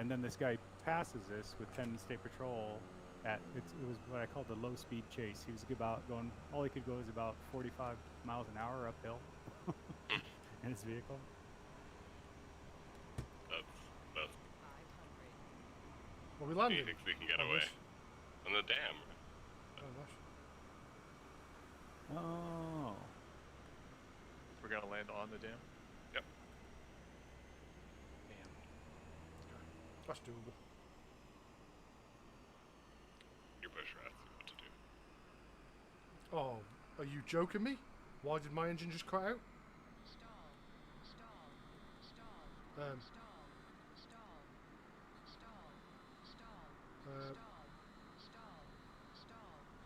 then this guy passes us with 10 state patrol at, it was what I call the low speed chase. He was about going, all he could go is about 45 miles an hour uphill in his vehicle. That's Well, we he landed. thinks we can get on away. this. On the dam. Oh, nice. Oh. We're We're gonna land on the dam. Yep. Damn. That's doable. Your bush rats know what to do. Oh, are you joking me? Why did my engine just cut out?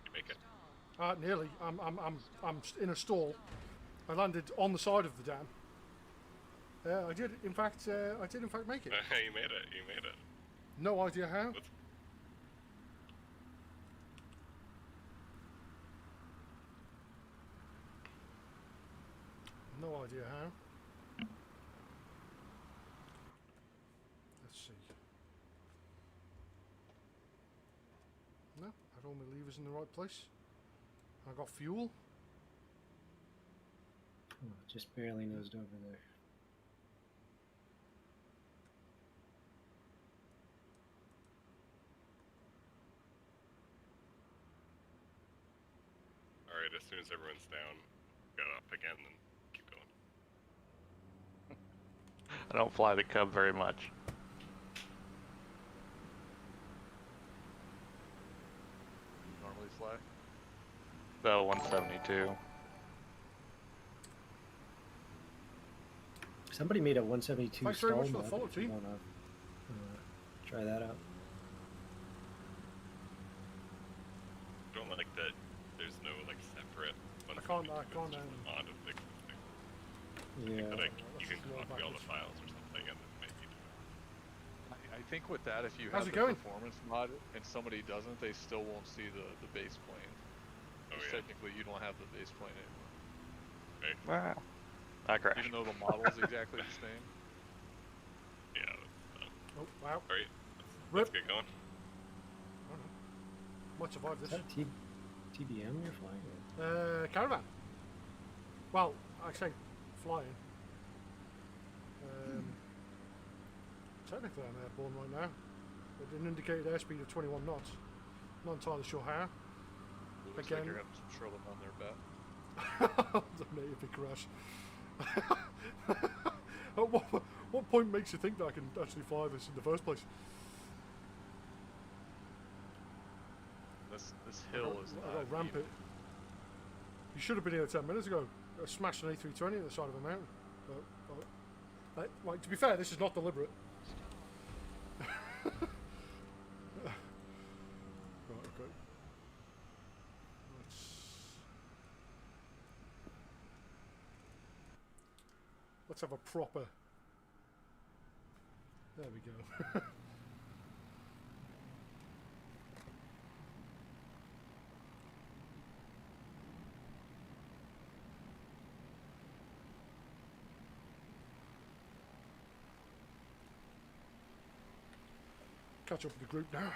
You make it. Nearly. I'm in a stall. I landed on the side of the dam. I did, in fact, make it. You made it. You made it. No idea how. Let's... No idea how. Let's see. No, had all my levers in the right place. I got fuel. Oh, just barely nosed over there. Alright, as soon as everyone's down, go up again and keep going. I don't fly the Cub very much. You normally fly? About 172. Somebody made a 172 Thanks very stall much for the mod follow, if you team. wanna try that out. Don't like that there's no like separate I can't, mod of the thing. Yeah. But like, let's you can just go copy all the backwards. files or something and then maybe do it. I think with that, if you How's have it the going? performance mod and somebody doesn't, they still won't see the base plane. Oh 'Cause yeah. technically, you don't have the base plane anymore. Okay. Wow. I crashed. Even though the model is exactly the same. Yeah, that's Oh, wow. Alright, Rip. let's get going. Might survive Is this. that TBM you're flying? Caravan. Well, I say flying. Technically I'm airborne right now. With an indicated airspeed of 21 knots. Not entirely sure how. Looks Again. like you're having some trouble on their bet. Maybe a big crash. At what point makes you think that I can actually fly this in the first place? This hill is I not got ramp even. it. You should have been here 10 minutes ago. I smashed an A320 at the side of a mountain. Like, to be fair, this is not deliberate. Right, okay. Let's have a proper. There we go. Catch up with the group now.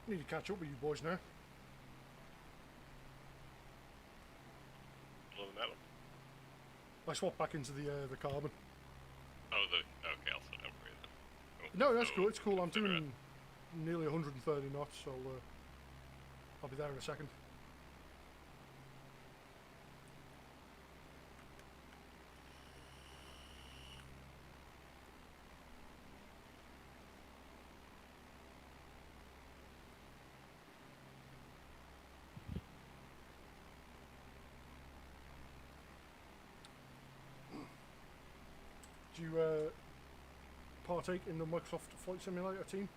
Need to catch up with you boys now. Blow the metal. I swapped back into the carbon. Oh, okay, I'll slow down for you then. Oh, No, that's so cool. It's cool. I'm consider it. doing nearly 130 knots, so I'll be there in a second. Do you partake in the Microsoft Flight Simulator team?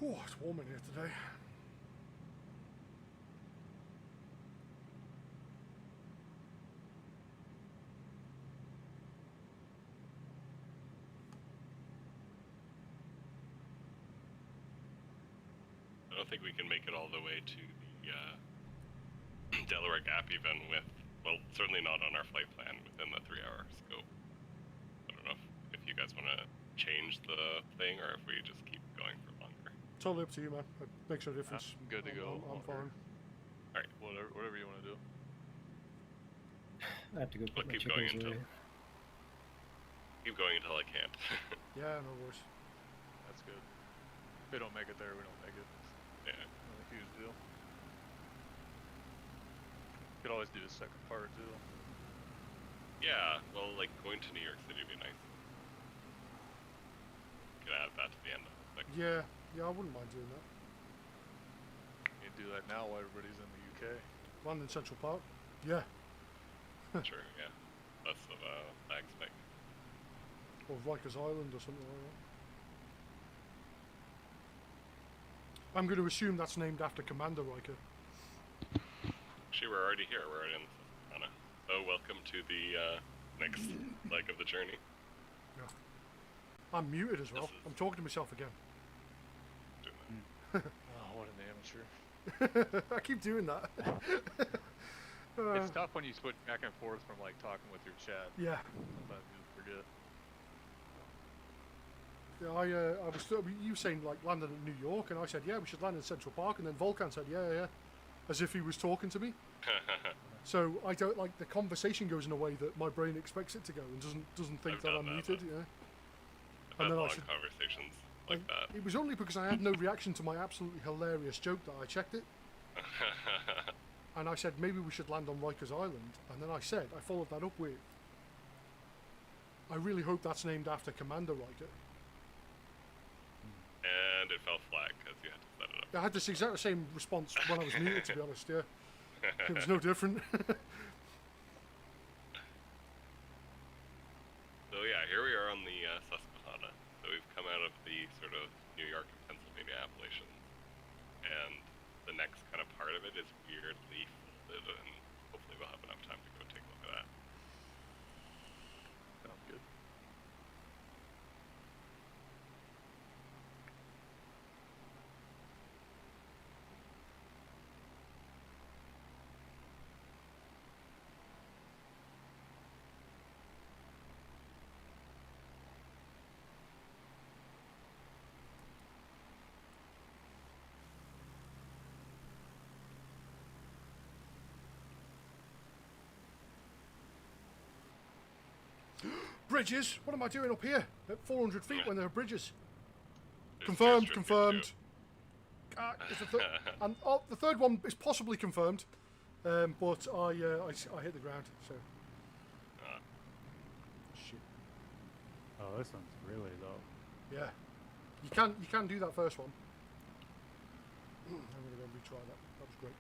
Oh, it's warm in here today. I don't think we can make it all the way to the Delaware Gap even with, well, certainly not on our flight plan within the 3-hour scope. I don't know if you guys want to change the thing or if we just keep going for longer. Totally up to you, man. It makes no difference. I'm good to go. I'm fine. Alright. Whatever you want to do. I have to go I'll put my keep going chickens until away. keep going until I can't. Yeah, no worries. That's good. If we don't make it there, we don't make it. Yeah. Not a huge deal. Could always do the second part too. Yeah, well, like going to New York City would be nice. Could add that to the end of the second. Yeah, I wouldn't mind doing that. You can do that now while everybody's in the UK. Land in Central Park. Yeah. True, yeah. That's what I expect. Or Rikers Island or something like that. I'm going to assume that's named after Commander Riker. Actually, we're already here. We're already in the Susquehanna. So welcome to the next leg of the journey. Yeah. I'm muted as well. I'm talking to myself again. Oh, what an amateur. I keep doing that. It's tough when you switch back and forth from like talking with your chat. Yeah. Sometimes you just forget. Yeah, I was still, you saying like landing in New York, and I said, yeah, we should land in Central Park, and then Volkan said, yeah, as if he was talking to me. So I don't like the conversation goes in a way that my brain expects it to go, and doesn't think I've that done I'm that, muted. but Yeah. I've had then long conversations like that. It was only because I had no reaction to my absolutely hilarious joke that I checked it. And I said, maybe we should land on Rikers Island. And then I followed that up with, I really hope that's named after Commander Riker. And it fell flat because you had to set it up. I had this exact same response when I was muted, to be honest, yeah. It was no different. So yeah, here we are on the Susquehanna. So we've come out of the sort of New York and Pennsylvania Appalachians. And the next kind of part of it is weirdly folded, and hopefully we'll have enough time to go take a look at that. Sounds good. Bridges? What am I doing up here at 400 feet when there are bridges? There's Confirmed, airstrip confirmed. And the third one is possibly confirmed, but I hit the ground. So shit. Oh, this one's really low. Yeah, you can do that first one. I'm gonna go and retry that. That was great.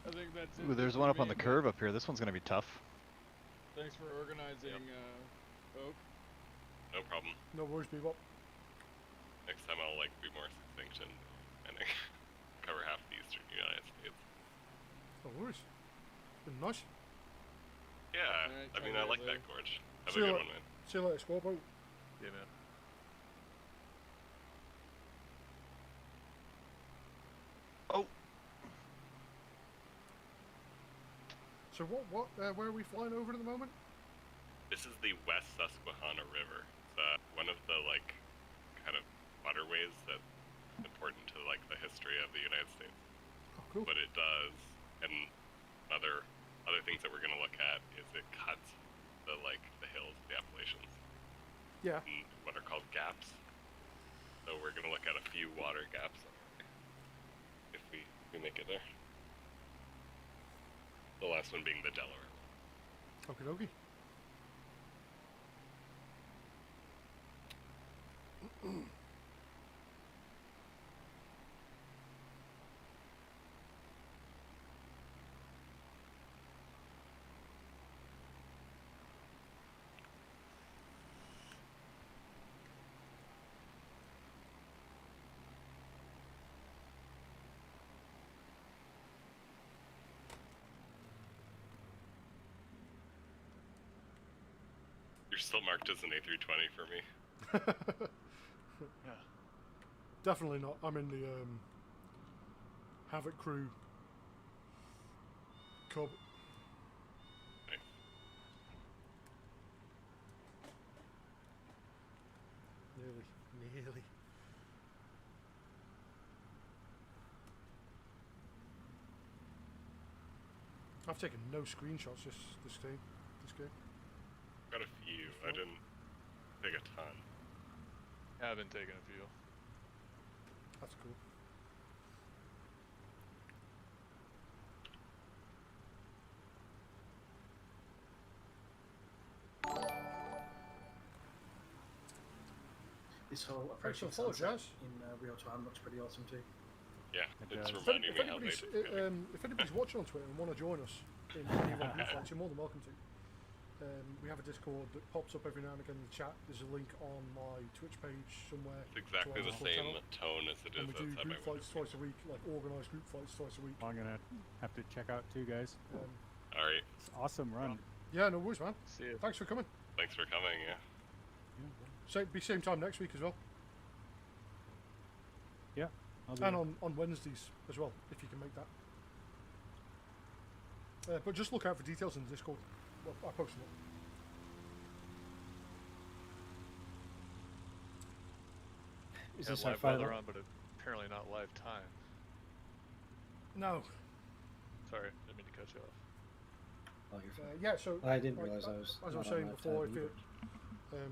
I think that's it. Ooh, there's one up on the curve up here. This one's gonna be tough. Thanks for organizing, Oak. No problem. No worries, Bebop. Next time I'll like be more succinct and cover half the eastern United States. No worries. It's been nice. Yeah, Alright, I mean I talk like later. that gorge. Have See a you good later. one, man. See you later, Squawbo. Yeah, man. So where are we flying over at the moment? This is the West Susquehanna River. It's one of the like kind of waterways that's important to like the history of the United States. Oh, cool. What it does, and other things that we're gonna look at, is it cuts the hills of the Appalachians. Yeah. In what are called gaps. So we're gonna look at a few water gaps if we make it there. The last one being the Delaware. Okie dokie. still marked as an A320 for me. Yeah. Definitely not. I'm in the Havoc crew. Cub. Nice. Nearly. I've taken no screenshots this game. Got a few. I didn't take a ton. I haven't taken a few. That's cool. This whole Thanks for approaching the follow, sunset Jazz. in real time looks pretty awesome too. Yeah, It it's does. reminding me how late it's getting. If anybody's watching on Twitter and want to join us in any of our group fights, you're more than welcome to. We have a Discord that pops up every now and again in the chat. There's a link on my Twitch page somewhere. It's exactly to our the Discord same channel. tone as it And is we do outside group my fights window. twice a week, like organised group fights twice a week. I'm gonna have to check out too, guys. Alright, It's an awesome run. Yeah, no worries, man. See ya. Thanks for coming. thanks for coming, yeah. Same time next week as well, Yeah. I'll be and there. on Wednesdays as well, if you can make that. But just look out for details in the Discord. Well, I post them. Is Yeah, this our live final? weather on, but apparently not live time. No. Sorry, didn't mean to cut you off. Oh, you're fine. Yeah. So I didn't like, realize I was. as I was not on saying that before, tab if it, either.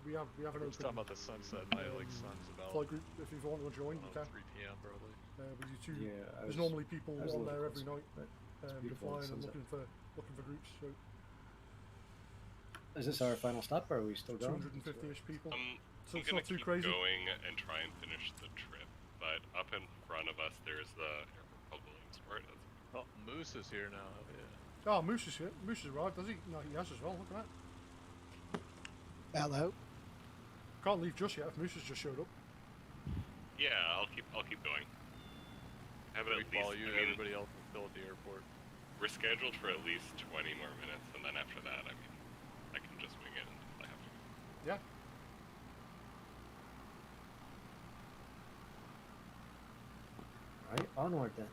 we have an I was talking open about the sunset. My sun's about flight group. If you want to join, you can. 3 p.m. probably. We do two. Yeah, I There's was- normally people I was a on little there every closer, night, but it's beautiful flying and sunset. looking for groups. So Is this our final stop, or are we still going? 250-ish people. So I'm it's gonna not too keep crazy. going and try and finish the trip, but up in front of us there's the airport called Williamsport. That's Oh, Moose is here now. Yeah. Oh, Moose is here. Moose has arrived, does he? No, he has as well. Look at that. Hello. Can't leave just yet if Moose has just showed up. yeah, I'll keep going. Have it We at follow least. you. I mean, Everybody else is still at the airport. we're scheduled for at least 20 more minutes, and then after that, I mean, I can just wing it until I have to. Yeah. Right, onward then.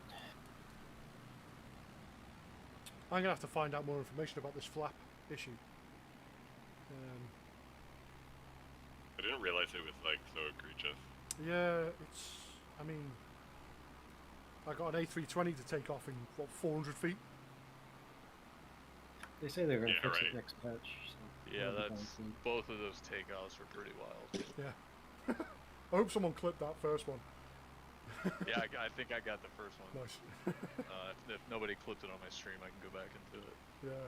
I'm gonna have to find out more information about this flap issue. I didn't realize it was like so egregious. Yeah, it's. I mean, I got an A320 to take off in what 400 feet. They say they're going to Yeah, fix right. it next patch. So Yeah, that'll be that's fine soon. both of those takeoffs were pretty wild. Yeah. I hope someone clipped that first one. Yeah, I think I got the first one. Nice. If nobody clipped it on my stream, I can go back into it. Yeah.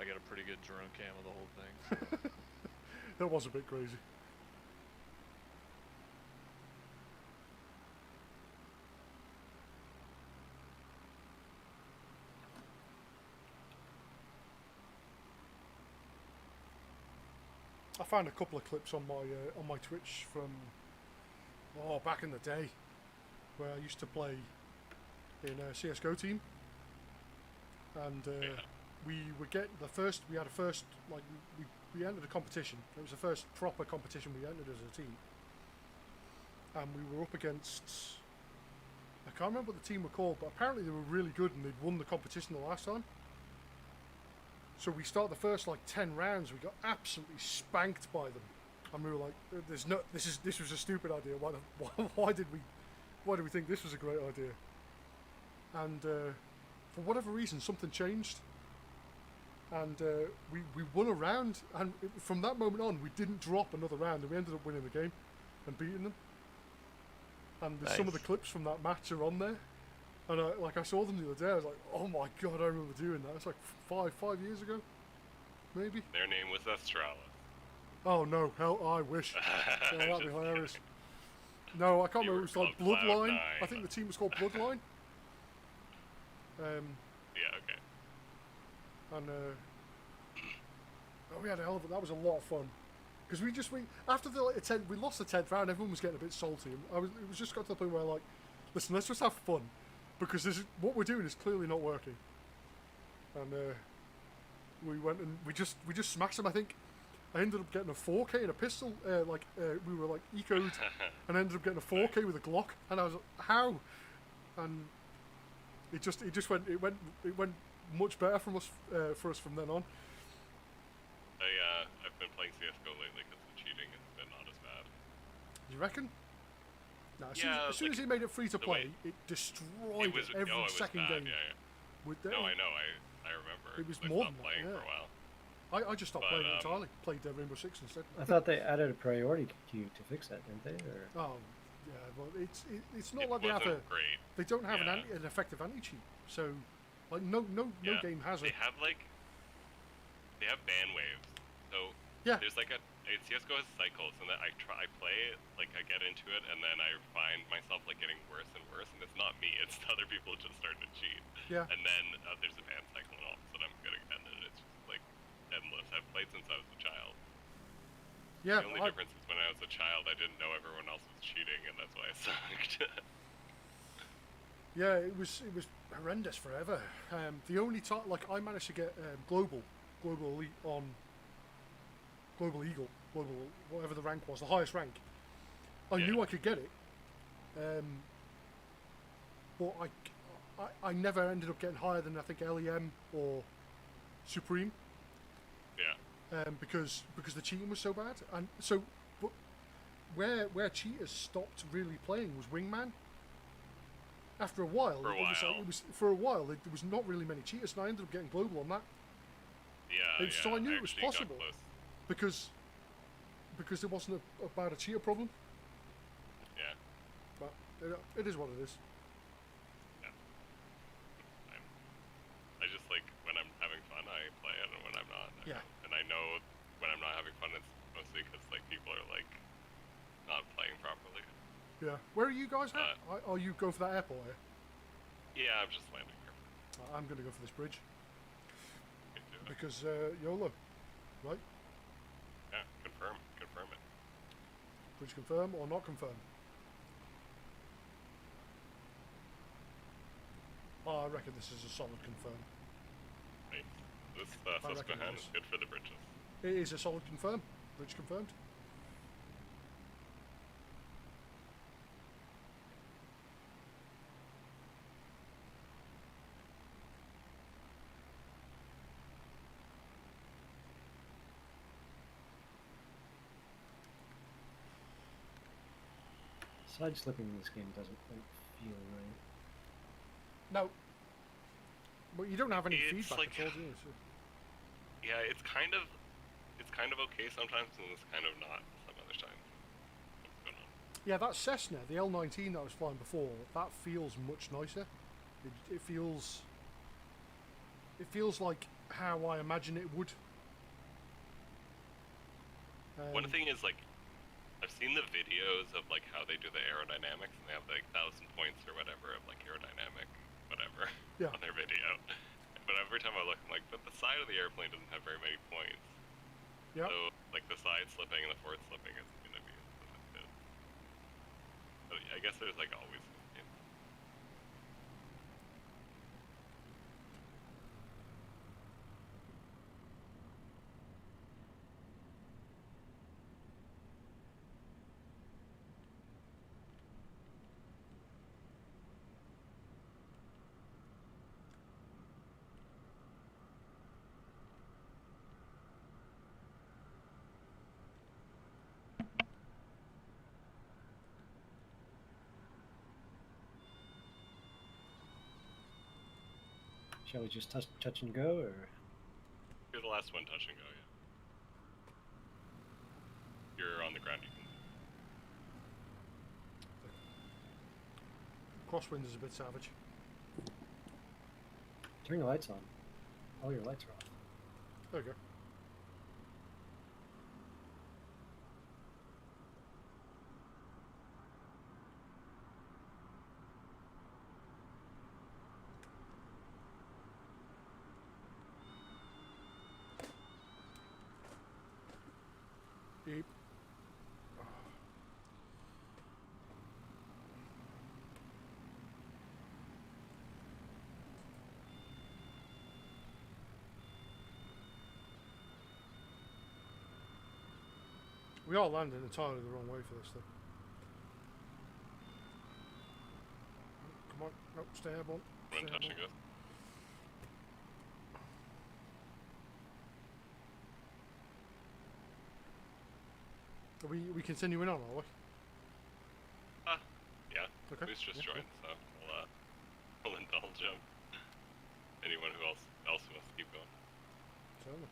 I got a pretty good drone cam of the whole thing. So. That was a bit crazy. I found a couple of clips on my Twitch from back in the day, where I used to play in a CS:GO team, and we would get the first. We had a first like we entered a competition. It was the first proper competition we entered as a team, and we were up against. I can't remember what the team were called, but apparently they were really good and they'd won the competition the last time. So we start the first like 10 rounds. We got absolutely spanked by them, and we were like, "There's no. This was a stupid idea. Why did we think this was a great idea?" And for whatever reason, something changed, and we won a round. And from that moment on, we didn't drop another round, and we ended up winning the game and beating them. And some of the clips from that match are on there. And I saw them the other day. I was like, "Oh my god, I remember doing that." It's like five years ago, maybe. Their name was Astralis. Oh no, hell, I wish. Oh, that'd be hilarious. No, I can't You remember. It were was like called Bloodline. Cloud9. I think the team was called Bloodline. Yeah, okay. And we had a hell of it. That was a lot of fun. Because we after the we lost the 10th round. Everyone was getting a bit salty. And it was just got to the point where like, listen, let's just have fun, because what we're doing is clearly not working. And we went and we just smashed them. I think I ended up getting a 4K and a pistol. We were like ecoed, and ended up getting a 4K with a Glock. And I was like, how? And it went much better for us from then on. I've been playing CS:GO lately because the cheating has been not as bad. You reckon? No, as soon as he made it free to play, it destroyed every second game. Yeah. No, I know. I remember. It was I more stopped than playing that, for a while. I just stopped playing it entirely. Played Rainbow Six instead. I thought they added a priority queue to fix that, didn't they? Or... Oh, yeah. Well, it's not It like they have wasn't great. They don't have Yeah. an effective anti-cheat. So, like, no game has it. They have ban waves. So yeah. There's like CS:GO has cycles, and that I play it, like I get into it, and then I find myself like getting worse and worse, and it's not me, it's the other people just starting to cheat. Yeah. And then there's a ban cycle, and all of a sudden I'm good again, and it's just like endless. I've played since I was a child. Yeah. The only difference is when I was a child, I didn't know everyone else was cheating, and that's why I sucked. Yeah, it was horrendous forever. The only time, like, I managed to get global elite on Global Eagle, whatever the rank was, the highest rank. I knew I could get it, but I never ended up getting higher than I think LEM or Supreme. Yeah. Because the cheating was so bad, and so, but where cheaters stopped really playing was Wingman. After a while, there was not really many cheaters, and I ended up getting global on that. Yeah. So I knew it was possible because there wasn't about a cheater problem. Yeah. But it is what it is. Yeah. I just like when I'm having fun, I play it, and when I'm not, and I know when I'm not having fun, it's mostly because like people are like not playing properly. Yeah. Where are you guys at? Are you going for that airport here? Yeah, I'm just landing here. I'm going to go for this bridge. Because YOLO, right? Yeah, confirm it. Bridge confirm or not confirm? Oh, I reckon this is a solid confirm. Right. This Susquehanna is good for the bridges. It is a solid confirm. Bridge confirmed. Side slipping in this game doesn't quite feel right. No. But you don't have any feedback like, at all, do you? So. Yeah, it's kind of okay sometimes, and it's kind of not some other times. What's going on? Yeah, that Cessna, the L19 that I was flying before, that feels much nicer. It feels like how I imagine it would. One thing is like, I've seen the videos of like how they do the aerodynamics, and they have like 1,000 points or whatever of like aerodynamic whatever on their video. But every time I look, I'm like, but the side of the airplane doesn't have very many points. Yep. So like the side slipping and the forward slipping is gonna be good. But I guess there's like always. Shall we just touch and go, or? You're the last one, touch and go. Yeah. You're on the ground. You can. Crosswind is a bit savage. Turn your lights on. All your lights are off. There you go. Beep. We are landing entirely the wrong way for this, though. Come on, no, stay airborne. We're Stay touching airborne. us. Are we continuing on, are we? Yeah. Okay. Who's just Yeah, joined, so we'll indulge him. Anyone who else wants to keep going. Certainly.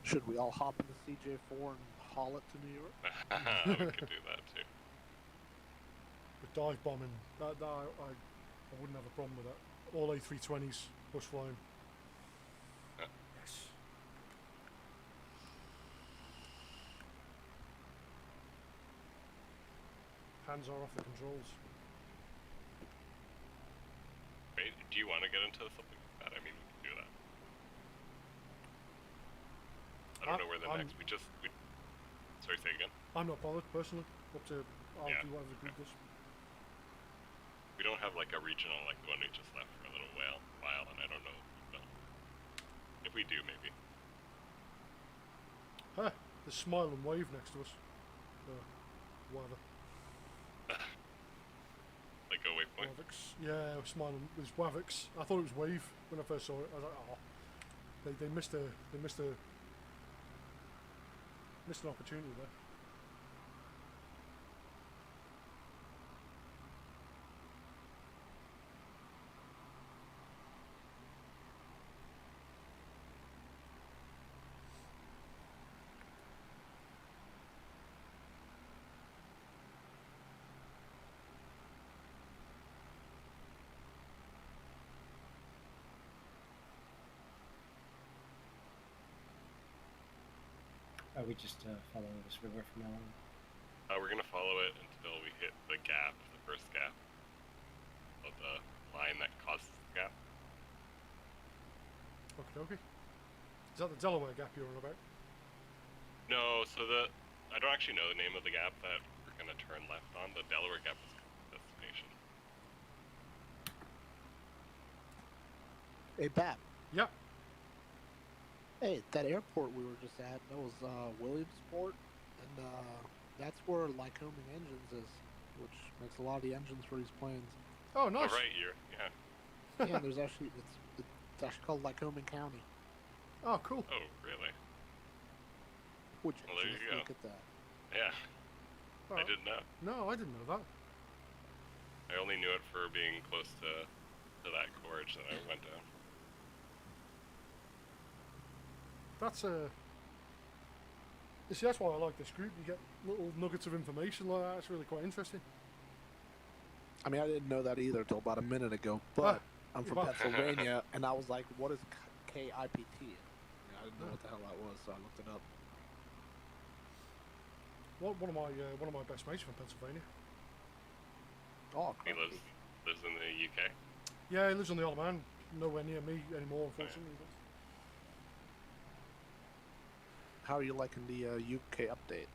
Should we all hop into CJ4 and haul it to New York? We could do that too. With dive bombing, I wouldn't have a problem with that. All A320s, bush flying. Yeah. Yes. Hands are off the controls. Wait, do you want to get into something like that? I mean, we can do that. I don't know where the next. Sorry, say again. I'm not bothered personally. I'll Yeah, do whatever the group does. We don't have like a regional like the one we just left for a little while, and I don't know if we will. If we do, maybe. Huh, the smile and wave next to us. Whatever. Like a waypoint. Wavix. Yeah, smiling. It was Wavix. I thought it was Wave when I first saw it. I was like, oh, they missed an opportunity there. We just follow this river from now on. We're gonna follow it until we hit the gap, the first gap of the line that causes the gap. Okay. Is that the Delaware gap you're on about? No, so I don't actually know the name of the gap that we're gonna turn left on. The Delaware gap is the destination. Hey, Bap. Yep. Hey, that airport we were just at, that was Williamsport, and that's where Lycoming Engines is, which makes a lot of the engines for these planes. Oh, nice. Oh, right here, yeah. Yeah, there's actually it's actually called Lycoming County. Oh, cool. Oh, really? Would Well, there just you go. look at that? Yeah, Oh, I didn't know. No, I didn't know that. I only knew it for being close to that gorge that I went down. That's you see, that's why I like this group. You get little nuggets of information like that. It's really quite interesting. I mean, I didn't know that either until about a minute ago, but I'm from well. Pennsylvania, and I was like, what is KIPT? I didn't know what the hell that was, so I looked it up. One of my best mates from Pennsylvania. Oh, He crikey. lives in the UK. Yeah, he lives on the Isle of Man. Nowhere near me anymore, unfortunately. How are you liking the UK update?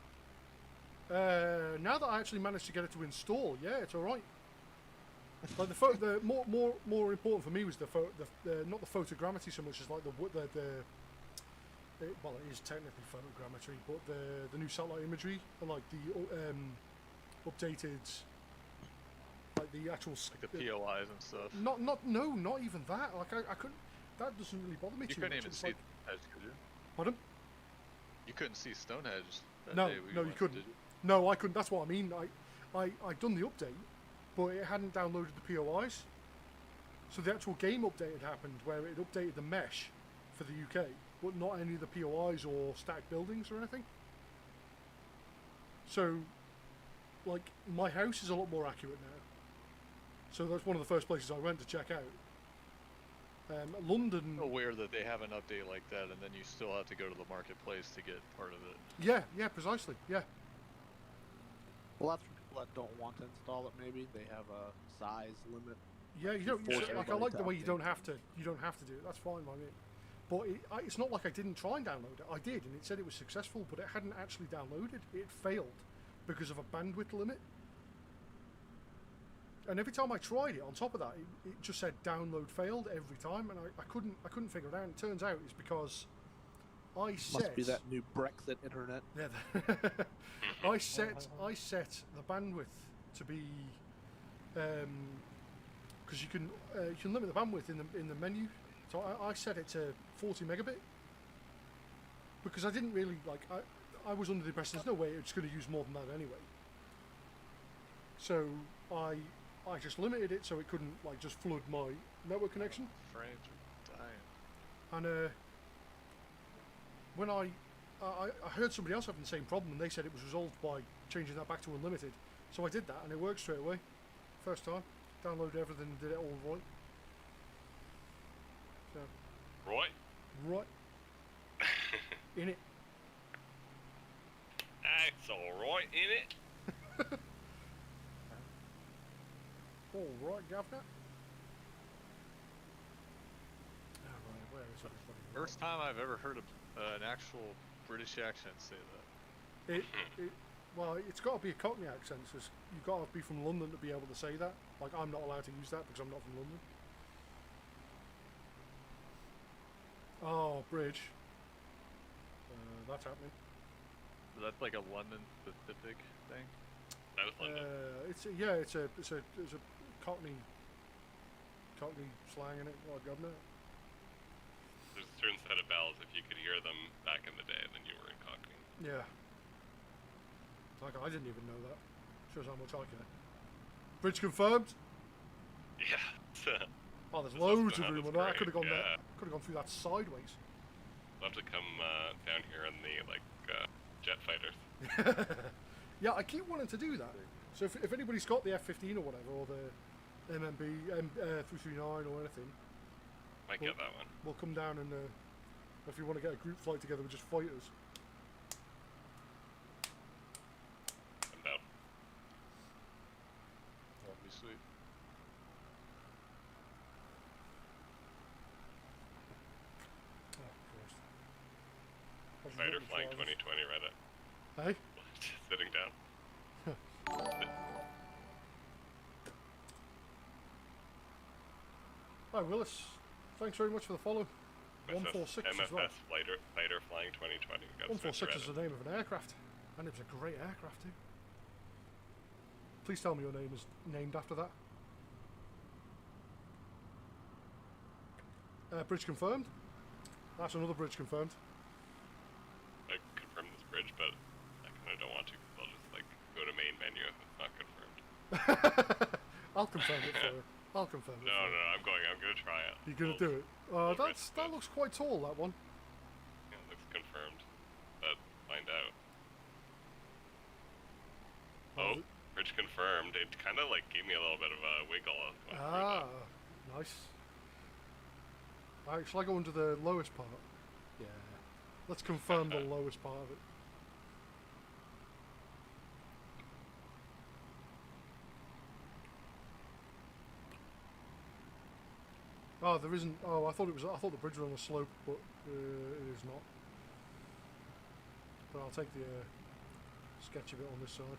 Now that I actually managed to get it to install, yeah, it's all right. Like the more important for me was the not the photogrammetry so much as like well, it is technically photogrammetry, but the new satellite imagery and like the updated, like the actual Like the POIs and stuff. not even that. Like I couldn't. That doesn't really bother me You too couldn't much. even It's see like, Stonehenge, could you? pardon? You couldn't see Stonehenge that No, day we no, you went, couldn't. did you? No, I couldn't. That's what I mean. I'd done the update, but it hadn't downloaded the POIs. So the actual game update had happened where it updated the mesh for the UK, but not any of the POIs or stacked buildings or anything. So, like, my house is a lot more accurate now. So that's one of the first places I went to check out. London. So weird that they have an update like that, and then you still have to go to the marketplace to get part of it. Yeah, precisely. Yeah. Well, that's for people that don't want to install it. Maybe they have a size limit. Yeah, you don't. Force Like, I everybody like to the way you update. don't have to. You don't have to do it. That's fine by me. But it's not like I didn't try and download it. I did, and it said it was successful, but it hadn't actually downloaded. It failed because of a bandwidth limit. and every time I tried it, on top of that, it just said download failed every time, and I couldn't figure it out. And it turns out it's because I set. Must be that new Brexit internet. Yeah. I set the bandwidth to be because you can limit the bandwidth in the menu. So I set it to 40 megabit because I didn't really like. I was under the impression there's no way it's going to use more than that anyway. So I just limited it so it couldn't like just flood my network connection. Frames are dying. And when I heard somebody else having the same problem, and they said it was resolved by changing that back to unlimited. So I did that, and it worked straight away. First time, downloaded everything, did it all right. So, right, in it. It's all right, innit? All right, Governor. Where is everybody? First time I've ever heard an actual British accent say that. Well, it's got to be a Cockney accent. So you've got to be from London to be able to say that. Like, I'm not allowed to use that because I'm not from London. Oh, bridge. That's happening. That's like a London specific thing. That was London. It's a Cockney slang in it. What governor? There's a certain set of bells. If you could hear them back in the day, then you were in Cockney. Yeah. Like, I didn't even know that. Shows how much I care. Bridge confirmed. Yeah. Oh, there's loads of room on that. I could have gone there. Could have gone through that sideways. We'll have to come down here in the jet fighters. Yeah, I keep wanting to do that. So if anybody's got the F-15 or whatever, or the MMB 339 or anything, Might get that one. We'll come down and if you want to get a group flight together with just fighters. I'm down. That'd be sweet. Oh, Fighter flying 2020 Reddit. Hey? Sitting down. Hi Willis, thanks very much for the follow. MSFS 146 as well. fighter flying 2020. We got 146 is the name of an aircraft, and it was a great aircraft too. Please tell me your name is named after that. Bridge confirmed. That's another bridge confirmed. I confirmed this bridge, but I kind of don't want to because I'll just like go to main menu if it's not confirmed. I'll confirm it for you. I'll confirm it. No, I'm gonna try it. You're gonna do it. That looks quite tall. That one. Yeah, it looks confirmed. But find out. Oh, bridge confirmed. It kind of like gave me a little bit of a wiggle. Nice. Alright, shall I go into the lowest part? Yeah. Let's confirm the lowest part of it. Oh, there isn't. Oh, I thought the bridge was on a slope, but it is not. But I'll take the sketchy bit on this side.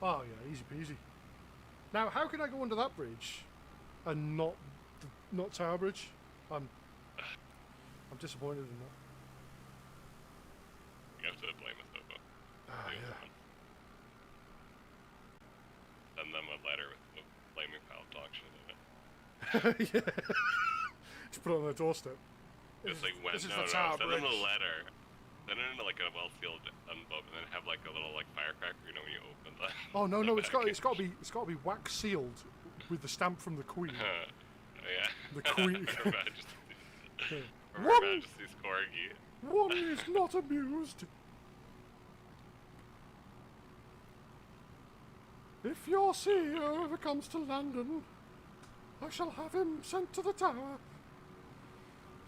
Oh yeah, easy peasy. Now, how can I go under that bridge and not Tower Bridge? I'm disappointed in that. You have to blame us though. Yeah. Send them a letter with the flaming pile dog shit in it. Yeah. Just put it on their doorstep. Just like when this is no, the Tower send them Bridge. a letter. Send it in like a well-sealed envelope, and then have like a little like firecracker. You know when you open the. Oh no, the it's got package. to be wax sealed with the stamp from the Queen. Yeah. The Queen. Her Majesty. Her One- Majesty's corgi. One is not amused. If your CEO ever comes to London, I shall have him sent to the Tower.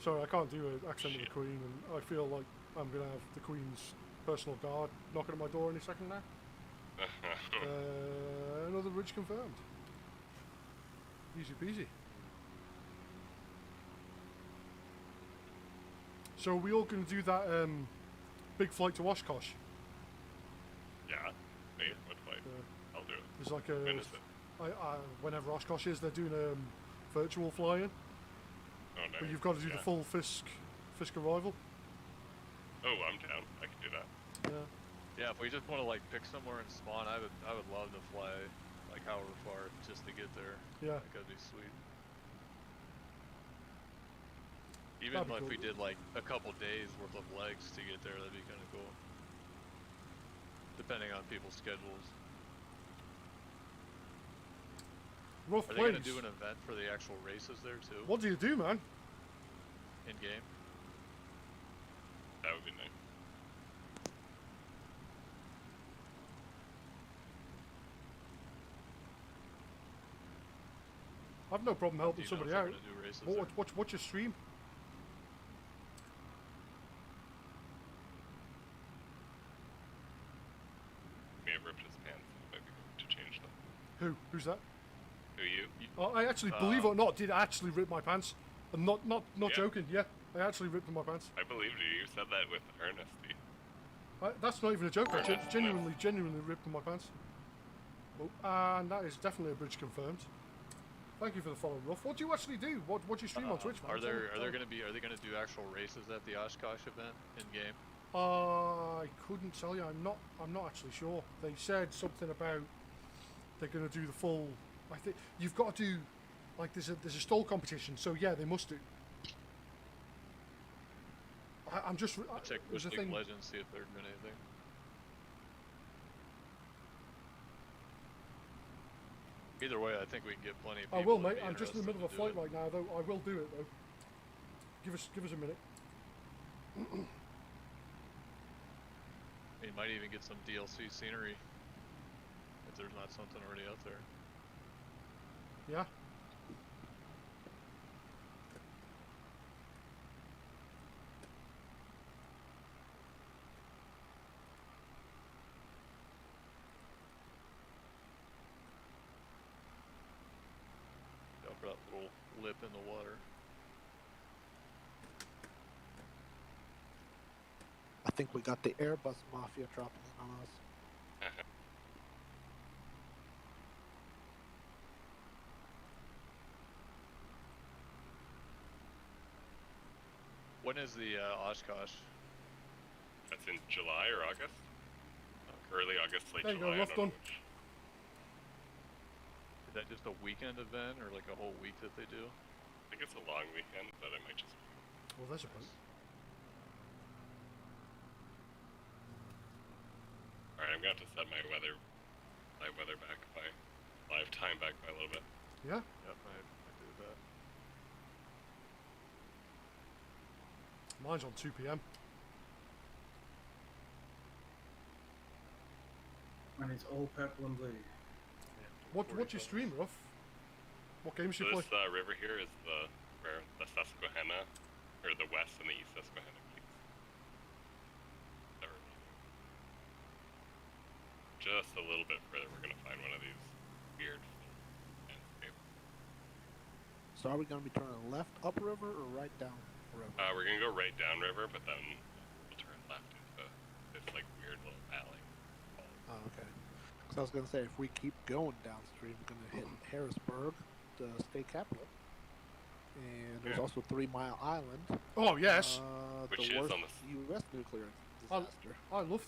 Sorry, I can't do an accent of the Queen, and I feel like I'm going to have the Queen's personal guard knocking at my door any second now. Another bridge confirmed. Easy peasy. So are we all going to do that big flight to Oshkosh? Yeah. Me? What fight? I'll do it. There's like a When is it? whenever Oshkosh is, they're doing virtual flying, Oh no. but you've got to do the full Fisk arrival. Oh, I'm down. I can do that. Yeah. Yeah, if we just want to like pick somewhere and spawn, I would love to fly like however far just to get there. Yeah. Like, that'd be sweet. Even That'd be if we cool. did like a couple days worth of legs to get there, that'd be kind of cool. Depending on people's schedules. Rough Are they place. gonna do an event for the actual races there too? What do you do, man? In game? That would be nice. I've no problem helping Do you know somebody if they're out. gonna do races there? What's your stream? May have ripped his pants. It might be good to change them. Who's that? Who you? Oh, I actually, believe it or not, did actually rip my pants. I'm not Yeah. joking. Yeah, I actually ripped my pants. I believed you. You said that with earnesty. That's not even a joke. I genuinely ripped my pants. Oh, and that is definitely a bridge confirmed. Thank you for the follow, Ruff. What do you actually do? What do you stream on Twitch, man? Are they gonna do actual races at the Oshkosh event in game? I couldn't tell you. I'm not actually sure. They said something about they're going to do the full. I think you've got to do like there's a stall competition. So yeah, they must do. I'm just. I'll check there's Bush a League thing. Legends, see if they're doing anything. Either way, I think we can get plenty of people. I will, that'd mate. be I'm just in the middle of a interested flight right now, though. I will do it, though. Give us a minute. You might even get some DLC scenery if there's not something already out there. Yeah. Go for that little lip in the water. I think we got the Airbus Mafia dropping in on us. When is the Oshkosh? That's in July or August? Early August, late There you go, July. I rough don't know done. which. Is that just a weekend event or like a whole week that they do? I think it's a long weekend, but it might just be. Well, there's a boat. Alright, I'm going to have to set my weather back by live time back by a little bit. Yeah. Yep, I do that. Mine's on 2 p.m. And it's all purple and blue. What's your stream, Ruff? What games So you play? this river here is where the Susquehanna, or the west and the east Susquehanna meets. That river. Just a little bit further, we're gonna find one of these weird landscapes. So are we going to be turning left upriver or right down river? We're gonna go right down river, but then we'll turn left into this like weird little valley. Oh, okay. Because I was going to say, if we keep going downstream, we're going to hit Harrisburg, the state capital. And there's Yeah. also 3 Mile Island. Oh yes. Which the is worst on U.S. nuclear disaster. I love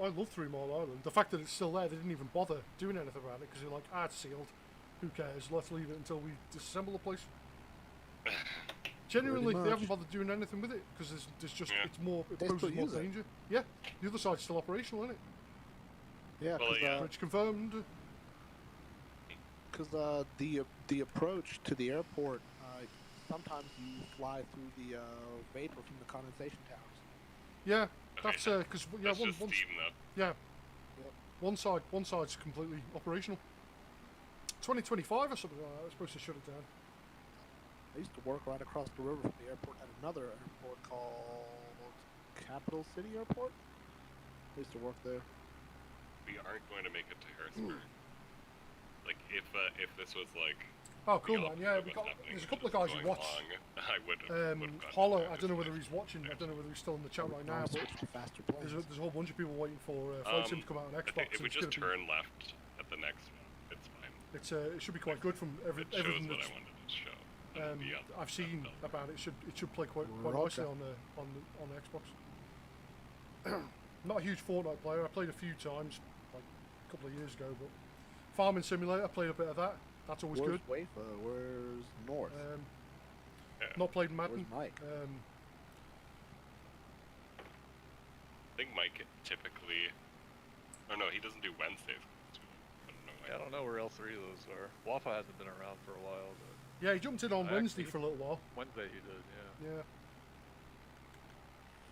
I love 3 Mile Island. The fact that it's still there, they didn't even bother doing anything about it because they're like, it's sealed. Who cares? Let's leave it until we disassemble the place. Genuinely, Pretty they haven't much. bothered doing anything with it because there's just Yeah. it's more it They poses still more use it. danger. Yeah, the other side's still operational, isn't it? Yeah, Well, yeah. Which confirmed. because the approach to the airport, sometimes you fly through the vapor from the condensation towers. Yeah, Okay, that's because yeah, That's just steam though. yeah, one side's completely operational. 2025 or something like that. They're supposed to shut it down. I used to work right across the river from the airport at another airport called Capital City Airport. I used to work there. We aren't going to make it to Harrisburg. Like if this was like Oh, cool, the man. Yeah, opposite of what's happening, there's a just couple of guys who going watch. long, I would have Holler, I don't know whether he's watching. I don't know whether he's still in the chat right now, but Switch to faster there's planes. a whole bunch of people waiting for Flight Sim to come out on I Xbox. think if we and it's just gonna turn left at the next one, it should be quite good from It shows everything what that's I wanted it to show. I've seen about it. It should play quite Roger. nicely on the Xbox. Not a huge Fortnite player. I played a few times, like a couple of years ago, but Farming Simulator, I played a bit of that. That's always Where's good. Wafer? Where's North? Not played Madden. Where's Mike? I think Mike typically. Oh no, he doesn't do Wednesdays. I don't know why. Yeah, I don't know where all three of those are. Waffle hasn't been around for a while, but Yeah, he jumped in on Wednesday Actually- for a little while. Wednesday he did, yeah. Yeah.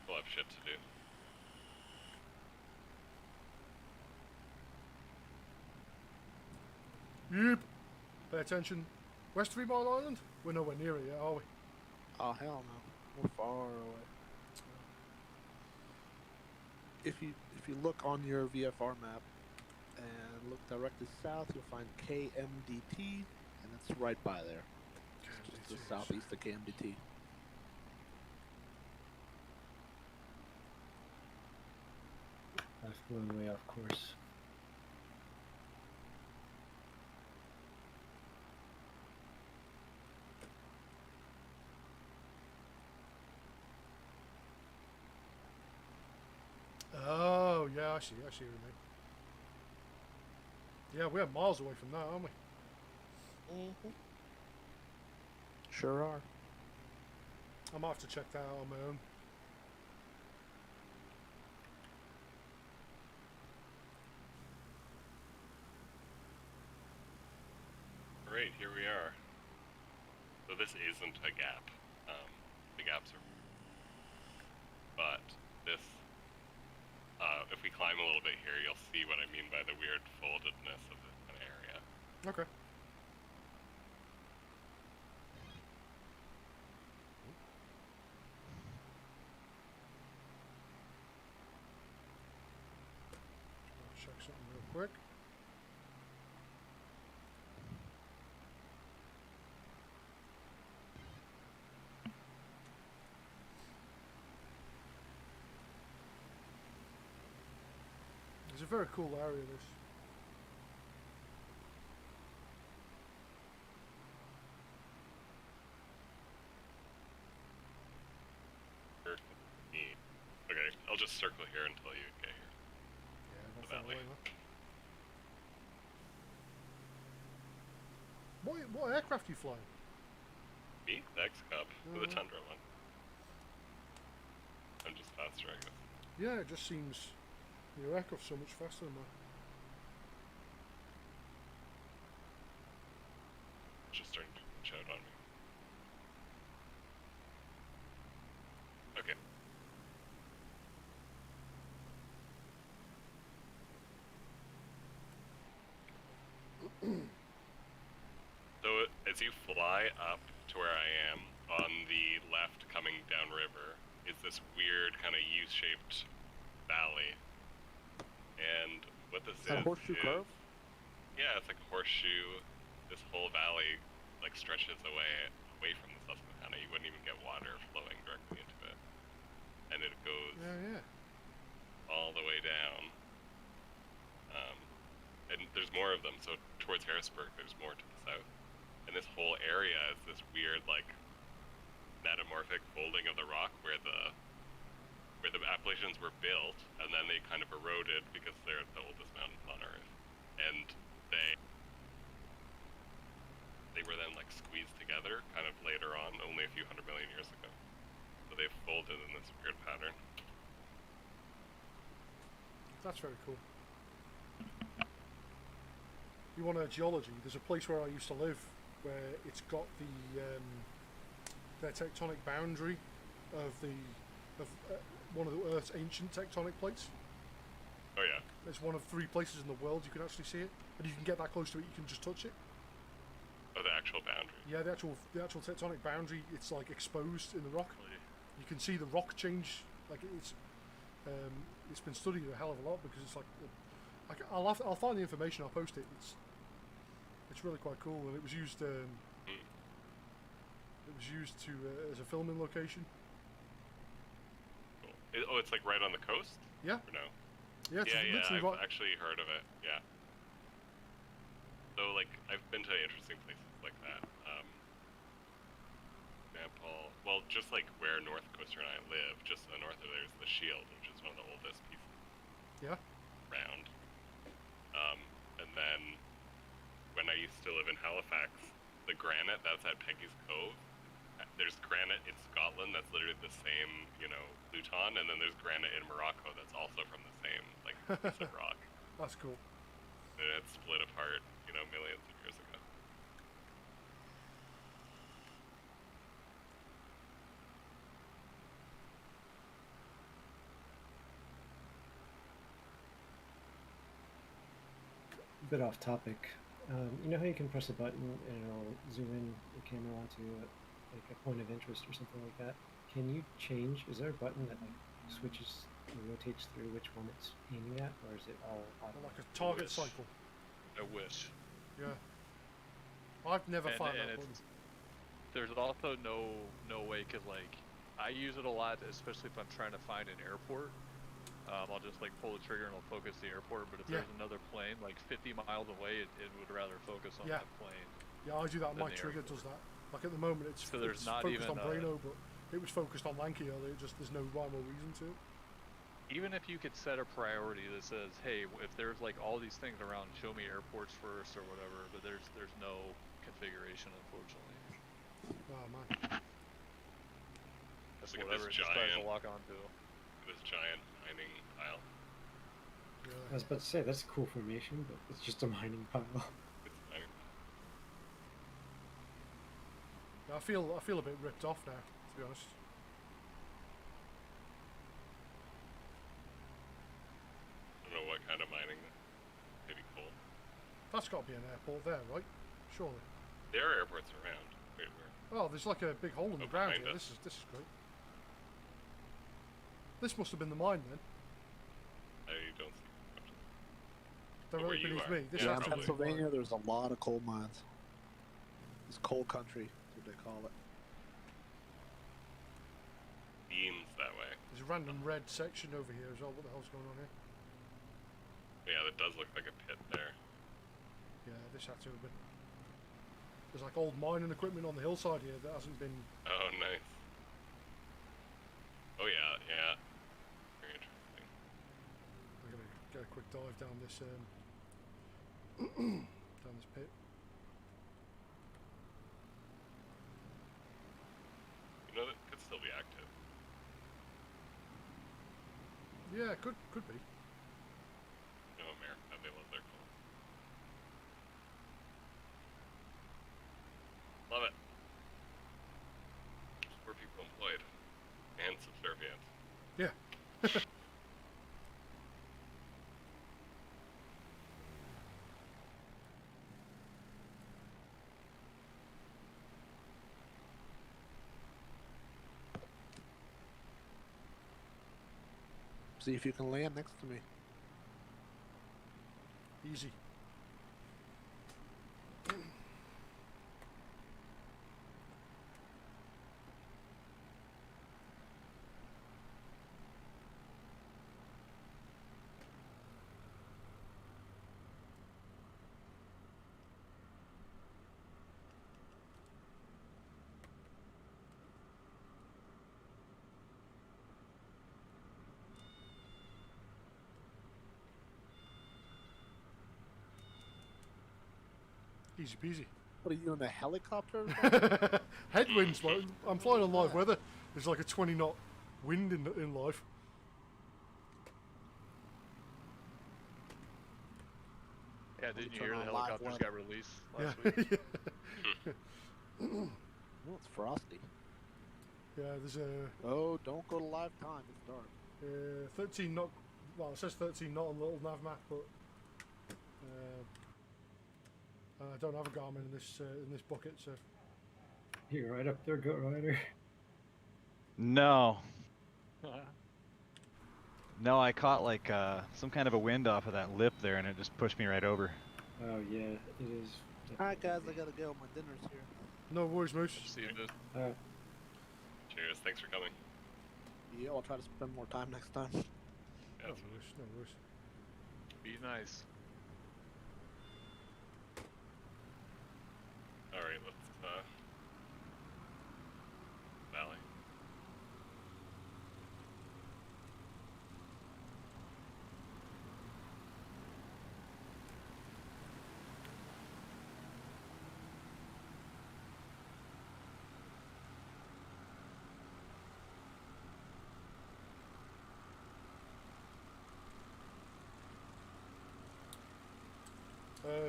We'll have shit to do. Yep. Pay attention. West 3 Mile Island? We're nowhere near it yet, are we? Oh hell no, we're far away. If you look on your VFR map and look directly south, you'll find KMDT, and it's right by there. It's just the southeast of KMDT. I've blown way off course. Oh, yeah, I see what you mean. Yeah, we're miles away from that, aren't we? Mm-hmm. Sure are. I might have to check that out on my own. Right, here we are. So this isn't a gap. The gaps are... But this... if we climb a little bit here, you'll see what I mean by the weird foldedness of an area. Okay. I'll check something real quick. It's a very cool area, this. Okay, I'll just circle here until you get here. Yeah, The not far valley. away, huh? What aircraft are you flying? Me? The X-Cup. With the Mhm. Tundra one. I'm just faster, I guess. Yeah, it just seems your aircraft's so much faster than that. It's just starting to glitch out on me. Okay. So as you fly up to where I am, on the left coming downriver is this weird kind of U-shaped valley. And what this Is that is horseshoe curve? Yeah, it's like a horseshoe. This whole valley like stretches away from the Susquehanna. You wouldn't even get water flowing directly into it. And it goes Yeah. all the way down. And there's more of them, so towards Harrisburg there's more to the south. And this whole area is this weird like metamorphic folding of the rock where the Appalachians were built and then they kind of eroded because they're the oldest mountains on Earth. And they were then like squeezed together kind of later on, only a few 100 million years ago. So they folded in this weird pattern. That's very cool. You want a geology? There's a place where I used to live where it's got the tectonic boundary of one of the Earth's ancient tectonic plates. Oh yeah. It's one of 3 places in the world you can actually see it, and you can get that close to it. You can just touch it. Oh, the actual boundary. Yeah, the actual tectonic boundary. It's like exposed in the rock. You can see the rock change. Like it's been studied a hell of a lot because it's like I'll find the information. I'll post it. It's really quite cool, and it was used. It was used to as a filming location. Cool. It's like right on the coast? Yeah. Or no? Yeah, it's literally I've right. actually heard of it. Yeah. So like like I've been to interesting places like that. Example, well, just like where North Coaster and I live, just to the north of there is the Shield, which is one of the oldest pieces around. And then when I used to live in Halifax, the granite that's at Peggy's Cove. There's granite in Scotland that's literally the same, you know, Luton, and then there's granite in Morocco that's also from the same like piece of rock. That's cool. And it's split apart, you know, millions of years ago. A bit off topic. You know how you can press a button and it'll zoom in the camera onto like a point of interest or something like that? Can you change? Is there a button that like switches or rotates through which one it's aiming at, or is it all automatic? Like a target cycle. I wish. Yeah. I've never found that button. There's also no way, cause like I use it a lot, especially if I'm trying to find an airport. I'll just like pull the trigger and it'll focus the airport. But if there's another plane like 50 miles away, it would rather focus on that plane. Yeah, I do that. My trigger does that. Like at the moment, it's there's not focused even on Brano, but it was focused on Lanky earlier. Just there's no rhyme or reason to it. Even if you could set a priority that says, hey, if there's like all these things around, show me airports first or whatever. But there's no configuration, unfortunately. Oh man. That's Look whatever at this it just tries to giant, lock onto. this giant mining pile. I was about to say that's a cool formation, but it's just a mining pile. It's a mining pile. Yeah, I feel a bit ripped off now, to be honest. I don't know what kind of mining. Maybe coal. That's got to be an airport there, right? Surely. There are airports around. Wait, where? Oh, there's like a big hole in the ground behind here. us. This is great. This must have been the mine then. I don't see. Directly where you beneath are. me. This Yeah, has in to be the Pennsylvania, mine. there's a lot of coal mines. It's coal country, is what they call it. Beams that way. There's a random red section over here as well. What the hell's going on here? Yeah, that does look like a pit there. Yeah, this had to have been. There's like old mining equipment on the hillside here that hasn't been. Oh, nice. Oh yeah, yeah. Very interesting. I'm gonna get a quick dive down this down this pit. You know, that could still be active. Yeah, could be. You know, America, they love their coal. Love it. Keeps poor people employed. And subservient. Yeah. See if you can land next to me. Easy. Easy peasy. What are you in a helicopter? Headwinds, like, I'm flying on live weather. There's like a 20 knot wind in live. Yeah, didn't you turn hear the on live helicopters weather. got released Yeah. last week? Oh, it's frosty. Yeah, there's a Oh, don't go to live time. It's dark. 13 knot. Well, it says 13 knot on the little nav map, but I don't have a Garmin in this bucket, so. You're right up there, Goat Rider. No. No, I caught like some kind of a wind off of that lip there, and it just pushed me right over. Oh yeah, it is. Alright, guys, I gotta go. My dinner's here. No worries, Moose. See you, dude. Cheers, thanks for coming. Yeah, I'll try to spend more time next time. No Yeah, that's worries, no worries. Be nice.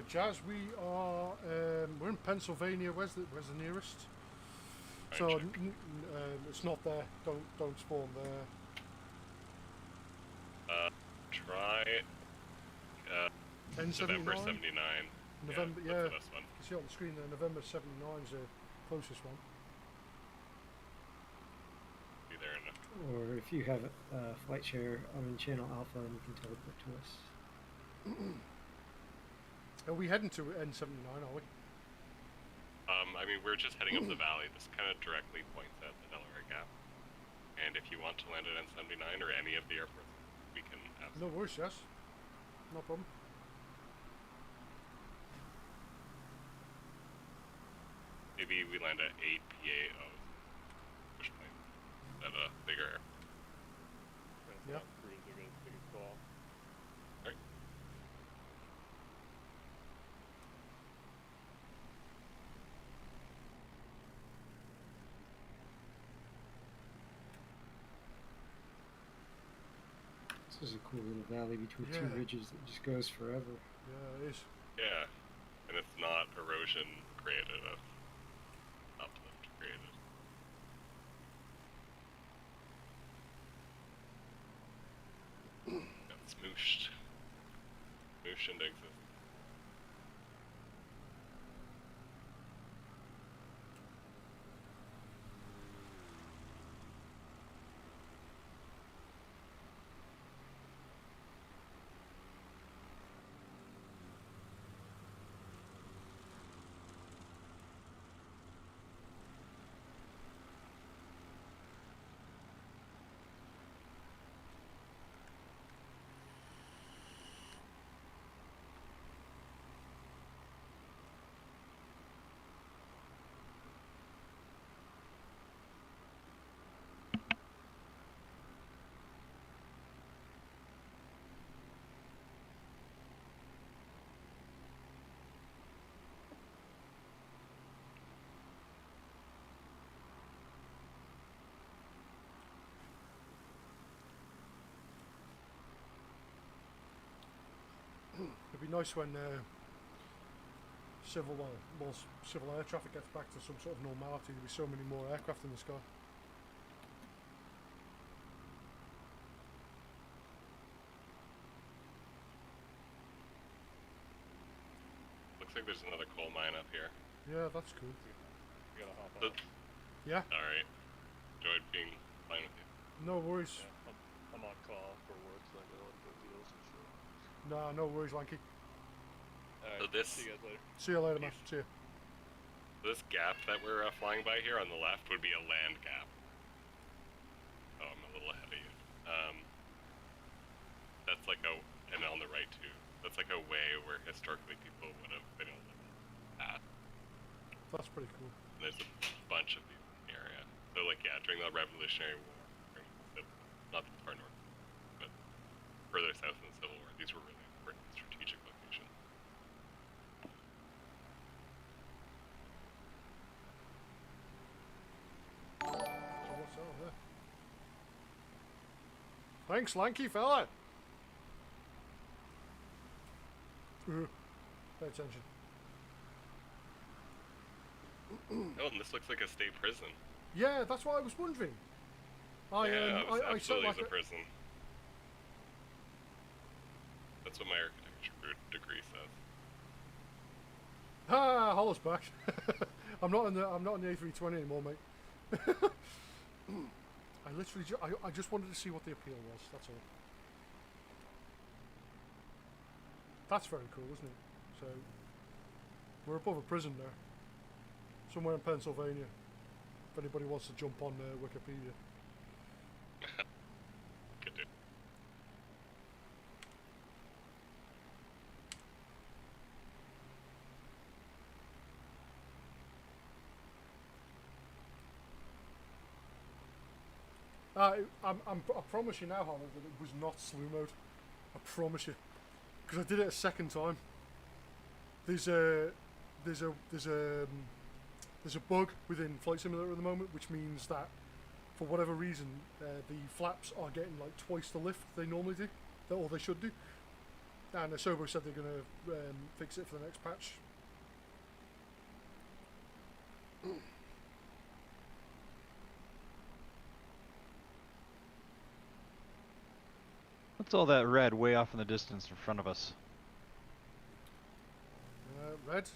Jazz, we are we're in Pennsylvania. Where's the nearest? So it's not there. Don't spawn there. Try November 79. November, yeah. yeah. That's the best one. You see on the screen there, November 79 is the closest one. Be there in a... Or if you have flight share, I'm in channel alpha and you can teleport to us. Are we heading to N79, are we? I mean, we're just heading up the valley. This kind of directly points at the Delaware Gap. And if you want to land at N79 or any of the airports, we can have... No worries, yes. No problem. Maybe we land at 8 PAO. Push point at a bigger air. Yeah. Alright. This is a cool little valley between two Yeah. ridges that just goes forever. Yeah, it is. Yeah. And it's not erosion created, uplift created. Got smooshed. Smoosh and exit. It'd be nice when civil air traffic gets back to some sort of normality. There'll be so many more aircraft in the sky. Looks like there's another coal mine up here. Yeah, that's cool. You gotta hop So, on. Yeah. alright. Enjoyed being fine with you. No worries. Yeah, I'm on call for work, so I got a lot of good deals and shit. Nah, no worries, Lanky. Alright, So this- see you guys later. See you later, man. See you. This gap that we're flying by here on the left would be a land gap. Oh, I'm a little ahead of you. That's like and on the right too. That's like a way where historically people would have been able to pass. That's pretty cool. And there's a bunch of these in the area. So like, yeah, during the Revolutionary War, not the far north, but further south in the Civil War, these were really important strategic locations. So what's over there? Thanks, lanky fella. Pay attention. Oh, and this looks like a state prison. Yeah, that's what I was wondering. I absolutely set like is a prison. That's what my architecture degree says. Hollis back. I'm not in the A320 anymore, mate. I literally I just wanted to see what the appeal was. That's all. That's very cool, isn't it? So we're above a prison there, somewhere in Pennsylvania. If anybody wants to jump on Wikipedia. Could do. I promise you now, Holland, that it was not slew mode. I promise you, because I did it a second time. There's a bug within Flight Simulator at the moment, which means that for whatever reason the flaps are getting like twice the lift they normally do, or they should do. And Asobo said they're going to fix it for the next patch. What's all that red way off in the distance in front of us? Red?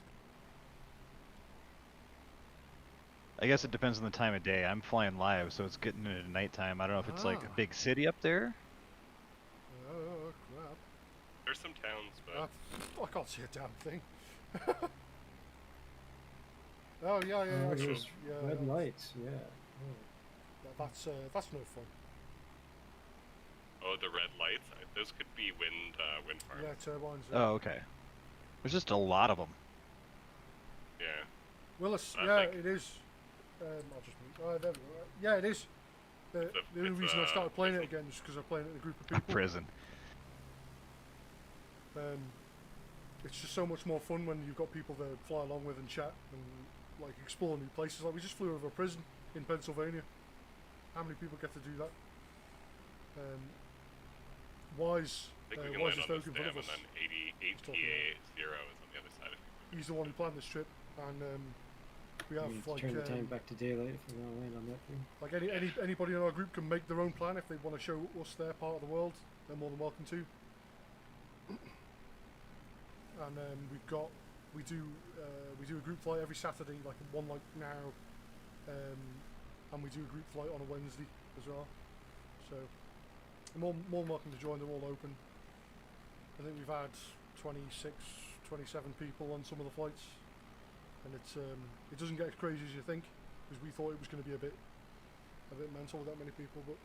I guess it depends on the time of day. I'm flying live, so it's getting into nighttime. I don't know if it's like a Ah. big city up there. Oh, crap. There's some towns, but I can't see a damn thing. Oh, yeah, Oh, actually. there's Yeah, red yeah. lights, yeah. Oh. That's no fun. oh, the red lights. Those could be wind farms. Yeah, turbines. Oh, okay. There's just a lot of them. Yeah. Willis, I yeah, think- it is. I'll just move. There we go. Yeah, it is. The only it's reason I a started playing it prison. again is because I'm playing it with a group of A people. prison. It's just so much more fun when you've got people to fly along with and chat and like explore new places. Like we just flew over a prison in Pennsylvania. How many people get to do that? Wise, I think we can Wise land is on this in front dam, of and us. then 88 talking PA 0 is on the other side of it. He's the one who planned this trip, and we have We need to like turn the time back to daylight if we're gonna land on that thing. like anybody in our group can make their own plan if they want to show us their part of the world. They're more than welcome to. And we do a group flight every Saturday, like one like now, and we do a group flight on a Wednesday as well. So more than welcome to join. They're all open. I think we've had 26, 27 people on some of the flights, and it doesn't get as crazy as you think, because we thought it was going to be a bit mental with that many people, but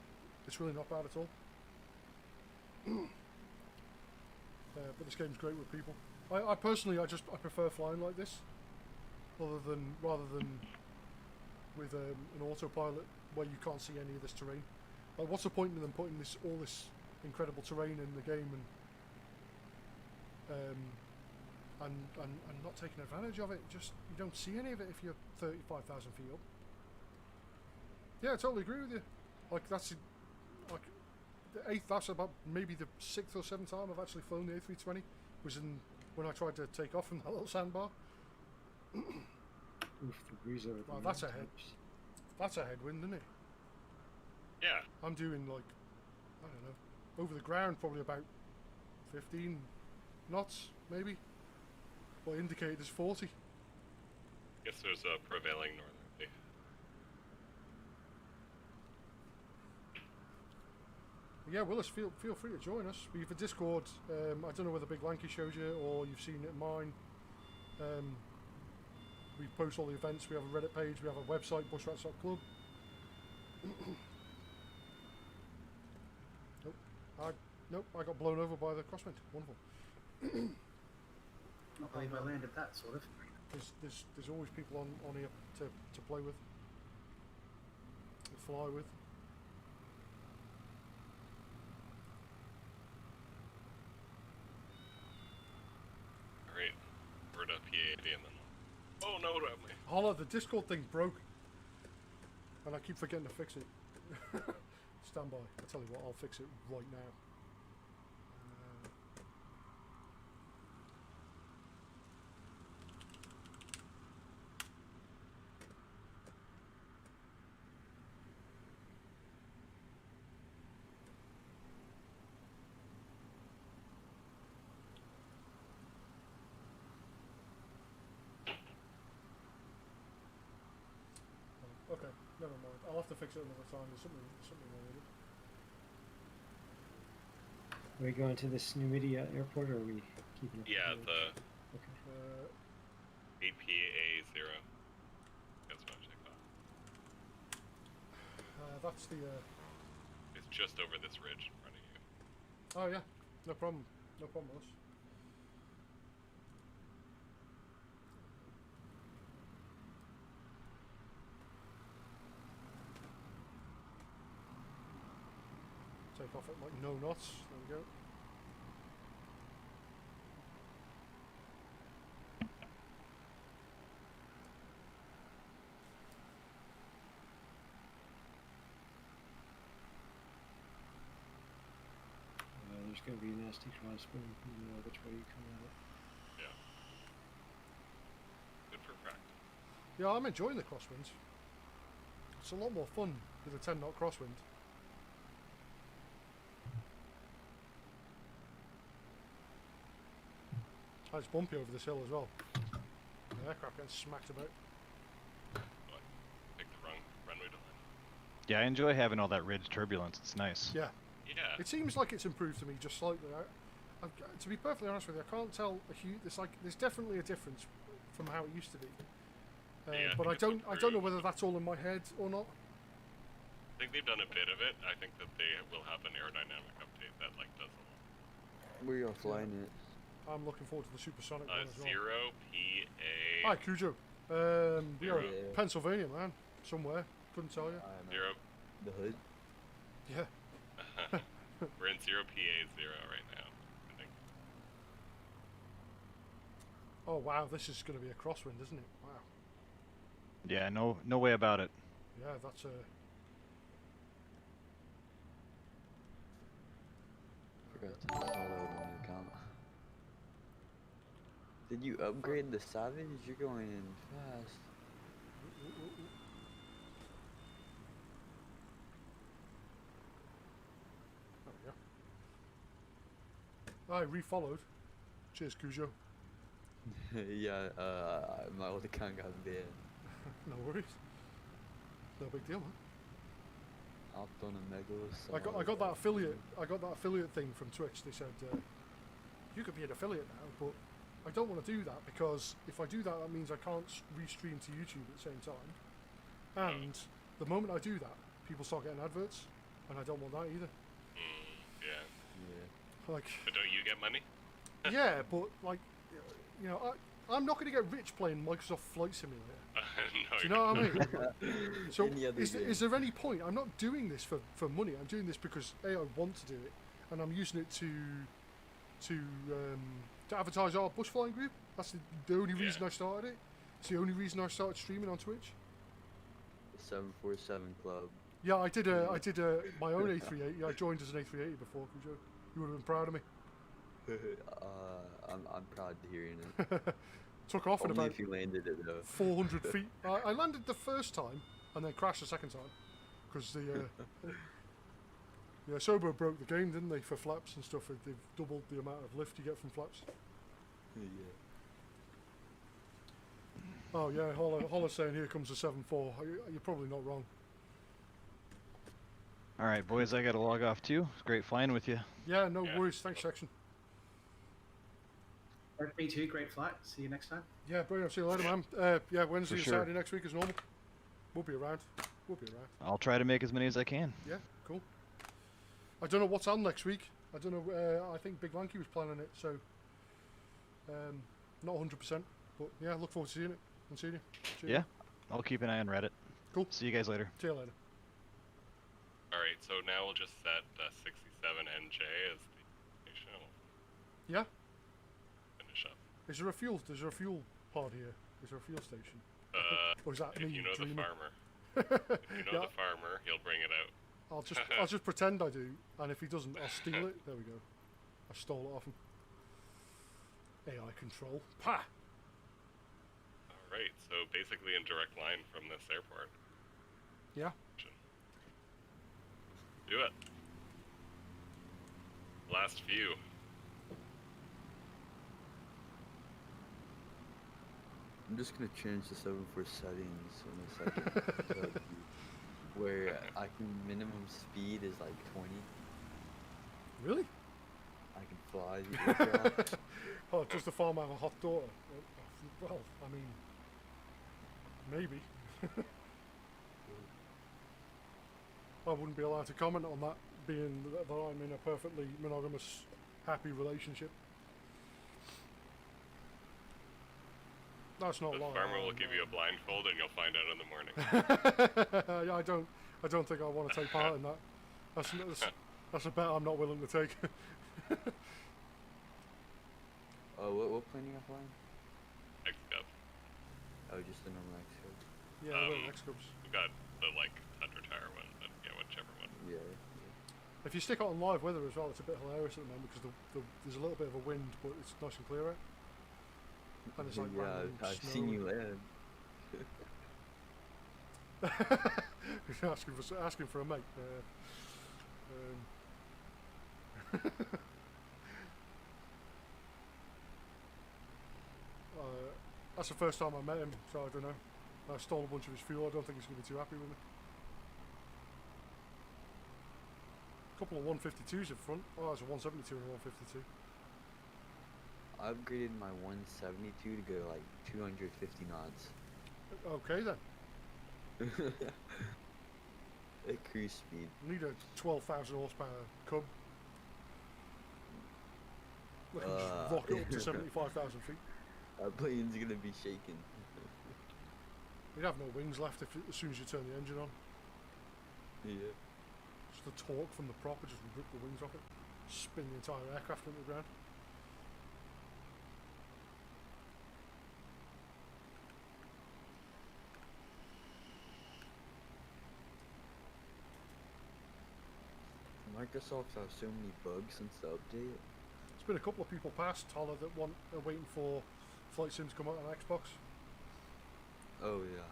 it's really not bad at all. But this game's great with people. I personally, I prefer flying like this, rather than with an autopilot where you can't see any of this terrain. Like, what's the point in them putting all this incredible terrain in the game and not taking advantage of it? Just you don't see any of it if you're 35,000 feet up. Yeah, I totally agree with you. Like that's about maybe the 6th or 7th time I've actually flown the A320 was when I tried to take off from that little sandbar. Oof, the breeze over the Wow, that's a mountains. That's a headwind, isn't it? Yeah. I'm doing like, I don't know, over the ground probably about 15 knots maybe. Well, indicated as 40. Guess there's a prevailing northerly. Yeah, Willis, feel free to join us. We have a Discord. I don't know whether Big Lanky showed you or you've seen it in mine. We post all the events. We have a Reddit page. We have a website, bushrats.club. Nope, I got blown over by the crosswind. Wonderful. I believe I landed that, sort of. There's always people on here to play with, to fly with. Alright, we're to PA80 and then... Oh no, what happened? Holla, the Discord thing broke. And I keep forgetting to fix it. Stand by. I tell you what, I'll fix it right now. Okay, never mind. I'll have to fix it another time. There's something wrong with it. Are we going to this Numidia airport, or are we keeping it? Yeah, the Okay. 8PA0. That's what I checked off. That's the. It's just over this ridge in front of you. Oh yeah, no problem. No problem, Willis. Take off at like no knots. There we go. There's going to be an nasty crosswind, you know which way you come at it. Yeah. Good for practice. Yeah, I'm enjoying the crosswinds. It's a lot more fun with a 10 knot crosswind. Oh, it's bumpy over this hill as well. The aircraft getting smacked about. Pick the wrong runway to land. Yeah, I enjoy having all that ridge turbulence. It's nice. Yeah. Yeah. It seems like it's improved to me just slightly. To be perfectly honest with you, I can't tell a huge. There's definitely a difference from how it used to be. Yeah, but I don't know whether that's all in my head or not. I think they've done a bit of it. I think that they will have an aerodynamic update that like does a lot. Where y'all flying it? I'm looking forward to the supersonic one as well. 0 PA. Hi, Cujo. We are Zero. Pennsylvania, man. Somewhere. Couldn't tell you. 0. The hood? Yeah. We're in 0 PA 0 right now. I think. Oh wow, this is going to be a crosswind, isn't it? Wow. Yeah, no way about it. Yeah, that's a. Forgot to download my account. Did you upgrade the Savage? You're going in fast. There we go. I refollowed. Cheers, Cujo. Yeah, my old account got banned. No worries. No big deal, man. Hopped on a Megalo. I got that affiliate thing from Twitch. They said you could be an affiliate now, but I don't want to do that because if I do that, that means I can't restream to YouTube at the same time. And the moment I do that, people start getting adverts, and I don't want that either. Yeah. Like. But don't you get money? Yeah, but like, you know, I'm not going to get rich playing Microsoft Flight Simulator. No, do you know what I mean? So Any other is there any point? I'm not doing this for money. I'm doing this because I want to do it, and I'm using it to advertise our bush flying group. That's the only reason I started it. It's the only reason I started streaming on Twitch. 747 Club. Yeah, I did my own A380. I joined as an A380 before, Cujo. You would have been proud of me. I'm proud to hearing it. Took off in Only about if you landed it though. 400 feet. I landed the first time and then crashed the second time because the Sobo broke the game, didn't they, for flaps and stuff? They've doubled the amount of lift you get from flaps. Yeah. Oh yeah, Holler saying here comes the 7-4. You're probably not wrong. All right, boys, I gotta log off too. It's great flying with you. Yeah, no worries. Thanks, Section. Me too. Great flight. See you next time. Yeah, brilliant. See you later, man. Yeah, Wednesday and sure. Saturday next week is normal. We'll be around. I'll try to make as many as I can. Yeah, cool. I don't know what's on next week. I don't know. I think Big Lanky was planning it, so not 100%. But yeah, look forward to seeing it and seeing you. Yeah, I'll keep an eye on Reddit. Cool. See you guys later. See you later. Alright, so now we'll just set 67 NJ as the station. Yeah. Finish up. Is there a fuel pod here? Is there a fuel station? Or is that if me you know dreaming? the farmer. If you know Yeah. the farmer, he'll bring it out. I'll just pretend I do, and if he doesn't, I'll steal it. There we go. I stole it off him. AI control. Pa! Alright, so basically in direct line from this airport. Yeah. Do it. Last few. I'm just gonna change the 7-4 settings in a second. Where I can minimum speed is like 20. Really? I can fly the aircraft. Oh, does the farm have a hot daughter? Well, I mean, maybe. I wouldn't be allowed to comment on that, being that I'm in a perfectly monogamous, happy relationship. That's not The lying. farmer will give you a blindfold and you'll find out in the morning. Yeah, I don't think I want to take part in that. That's a bet I'm not willing to take. What plane you flying? X-Cub. Oh, just the normal X-Cub. Yeah, X-Cubs. We got the like Tundra Tower one, but yeah, whichever one. Yeah. If you stick it on live weather as well, it's a bit hilarious at the moment because there's a little bit of a wind, but it's nice and clear out. And it's like Yeah, random I've snow seen and- you land. asking for a mate. That's the first time I met him, so I don't know. I stole a bunch of his fuel. I don't think he's going to be too happy with me. Couple of 152s in front. Oh, there's a 172 and a 152. I upgraded my 172 to go like 250 knots. Okay then. At cruise speed. Need a 12,000 horsepower Cub. Looking to just rock it up to 75,000 feet. That plane's gonna be shaking. You'd have no wings left as soon as you turn the engine on. Yeah. Just the torque from the prop would just rip the wings off it. Spin the entire aircraft into the ground. Microsoft has so many bugs since the update. There's been a couple of people past Holler that are waiting for Flight Sim to come out on Xbox. Oh yeah.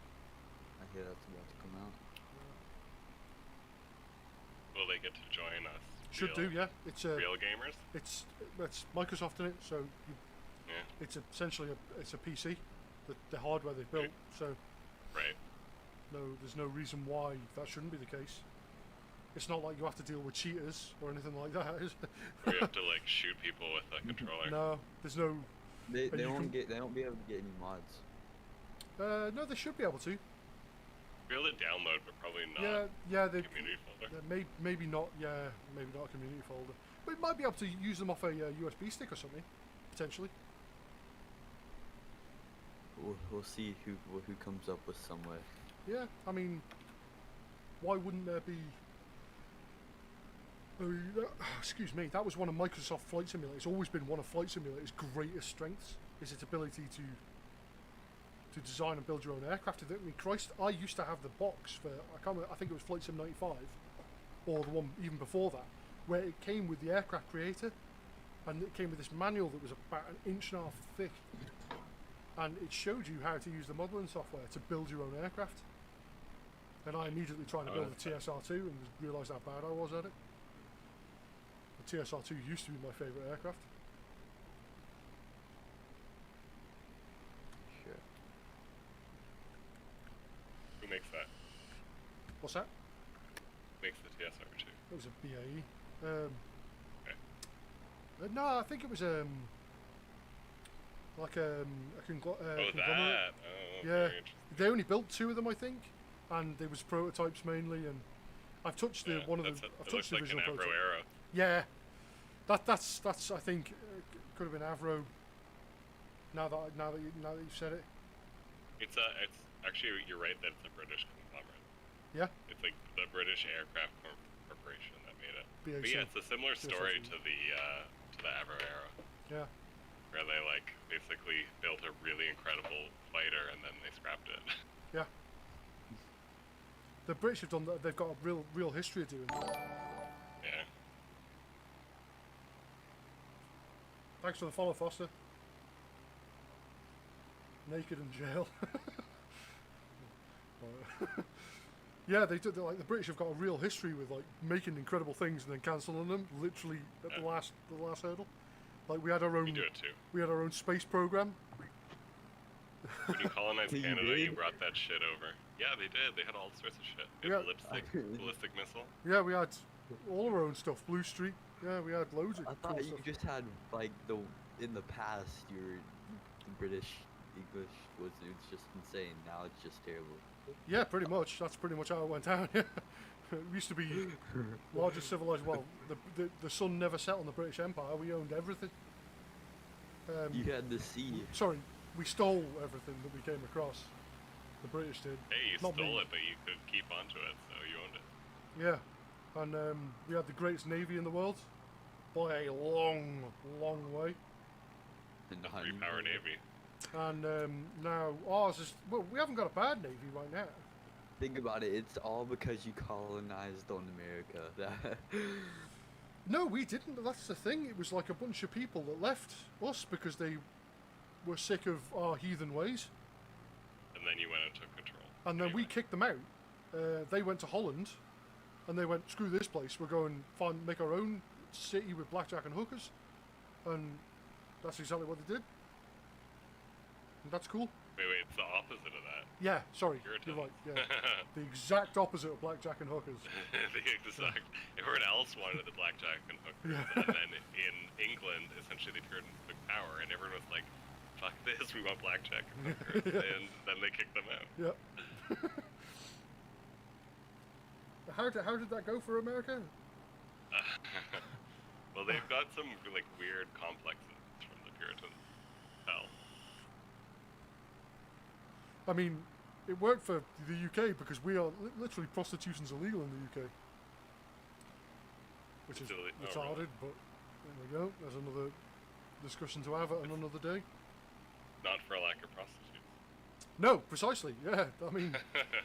I hear that's about to come out. Will they get to join us? Should real, do, yeah. It's real gamers. It's Microsoft in it, so Yeah. it's essentially it's a PC, the hardware they built. So Right. there's no reason why that shouldn't be the case. It's not like you have to deal with cheaters or anything like that, is it? Or you have to like shoot people with a controller. No, there's no. They you won't be able to get any mods. No, they should be able to. Be able to download, but probably not. Yeah, they. Community folder. Maybe not. Yeah, maybe not a community folder. But we might be able to use them off a USB stick or something, potentially. We'll see who comes up with some way. Yeah, I mean, why wouldn't there be? Excuse me, that was one of Microsoft Flight Simulator. It's always been one of Flight Simulator's greatest strengths, is its ability to design and build your own aircraft. I mean, Christ, I used to have the box for, I think it was Flight Sim 95, or the one even before that, where it came with the aircraft creator, and it came with this manual that was about 1.5 inches thick, and it showed you how to use the modelling software to build your own aircraft. And I immediately tried to build the TSR-2 and realised how bad I was at it. The TSR-2 used to be my favourite aircraft. Sure. Who makes that? What's that? Makes the TSR-2. It was a BAE. No, I think it was like a conglomerate. That. Oh, Yeah, very interesting. they only built 2 of them, I think, and they was prototypes mainly. And I've touched the one of the. I've It touched looks the like an original Avro prototype. Aero. Yeah, that's I think could have been Avro. Now that you've said it. It's actually, you're right that it's a British conglomerate. Yeah. It's like the British Aircraft Corporation that made it. BAC. But yeah, it's a similar story TSR-2. to the Avro Aero, Yeah. where they like basically built a really incredible fighter and then they scrapped it. Yeah. The British have done that. They've got a real history of doing that. Yeah. Thanks for the follow, Foster. Naked in jail. Yeah, they did. Like the British have got a real history with like making incredible things and then cancelling them literally at the last hurdle. Like we had our own. We do it too. We had our own space program. When you colonized You Canada, you did? brought that shit over. Yeah, they did. They had all sorts of shit. They Yeah. had ballistic missile. Yeah, we had all our own stuff. Blue Street. Yeah, we had loads of I cool thought you stuff. just had like in the past the British English was just insane. Now it's just terrible. Yeah, pretty much. That's pretty much how it went down. It used to be largest civilized. Well, the sun never set on the British Empire. We owned everything. You had the sea. Sorry, we stole everything that we came across. The British did. Hey, you Not stole me. it, but you could keep onto it, so you owned it. Yeah, and we had the greatest navy in the world by a long, long way. And The three-power navy. And now ours is well. We haven't got a bad navy right now. think about it, it's all because you colonized on America. That No, we didn't. That's the thing. It was like a bunch of people that left us because they were sick of our heathen ways. And then you went and took control. And then we kicked them out. They went to Holland, and they went, screw this place. We're going to make our own city with blackjack and hookers. And that's exactly what they did. And that's cool. Wait, it's the opposite of that. Yeah, sorry. Puritans. You're right. Yeah. The exact opposite of blackjack and hookers. The exact. Everyone else wanted the blackjack and hookers, Yeah. and then in England, essentially they turned took power, and everyone was like, "Fuck this, we want blackjack and hookers," Yeah. and then they kicked them out. Yep. How did that go for America? Well, they've got some like weird complexes from the Puritans. Hell. I mean, it worked for the UK because we are literally prostitution's illegal in the UK, which is retarded. But there we go. There's another discussion to have at another day. Not for a lack of prostitutes. No, precisely. Yeah, I mean,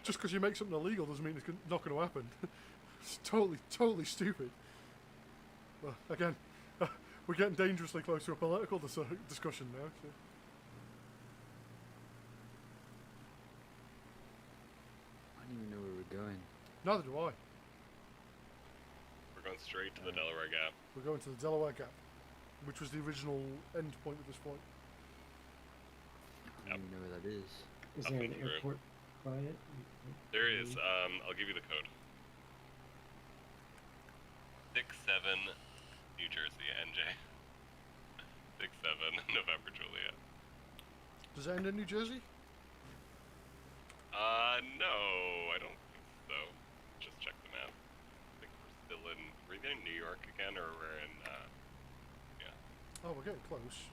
just because you make something illegal doesn't mean it's not going to happen. It's totally stupid. Well, again, we're getting dangerously close to a political discussion now. So. I don't even know where we're going. Neither do I. We're going straight to the Delaware Gap. We're going to the Delaware Gap, which was the original end point of this flight. I don't even know where that is. Is Up there and an through. airport by it? There is. I'll give you the code. 67 New Jersey, NJ. 67 November Juliet. Does that end in New Jersey? No, I don't think so. Just check the map. I think we're still in. We're either in New York again, or we're in. Yeah. Oh, we're getting close.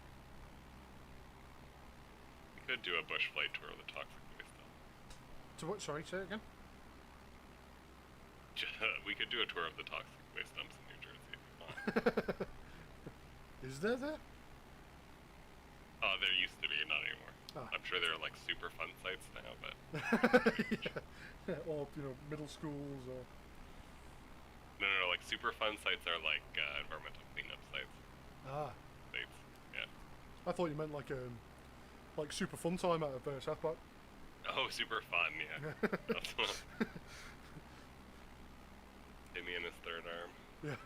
We could do a bush flight tour of the toxic waste dump. To what? Sorry, say it again. We could do a tour of the toxic waste dumps in New Jersey if you want. Is there? Oh, there used to be, not anymore. Ah. I'm sure there are like super fun sites now, but Yeah, or middle schools or. no, like super fun sites are like environmental cleanup sites. Ah, Sites, yeah. I thought you meant like super fun time out of South Park. Oh, super fun, yeah. That's Timmy and his third arm. Yeah.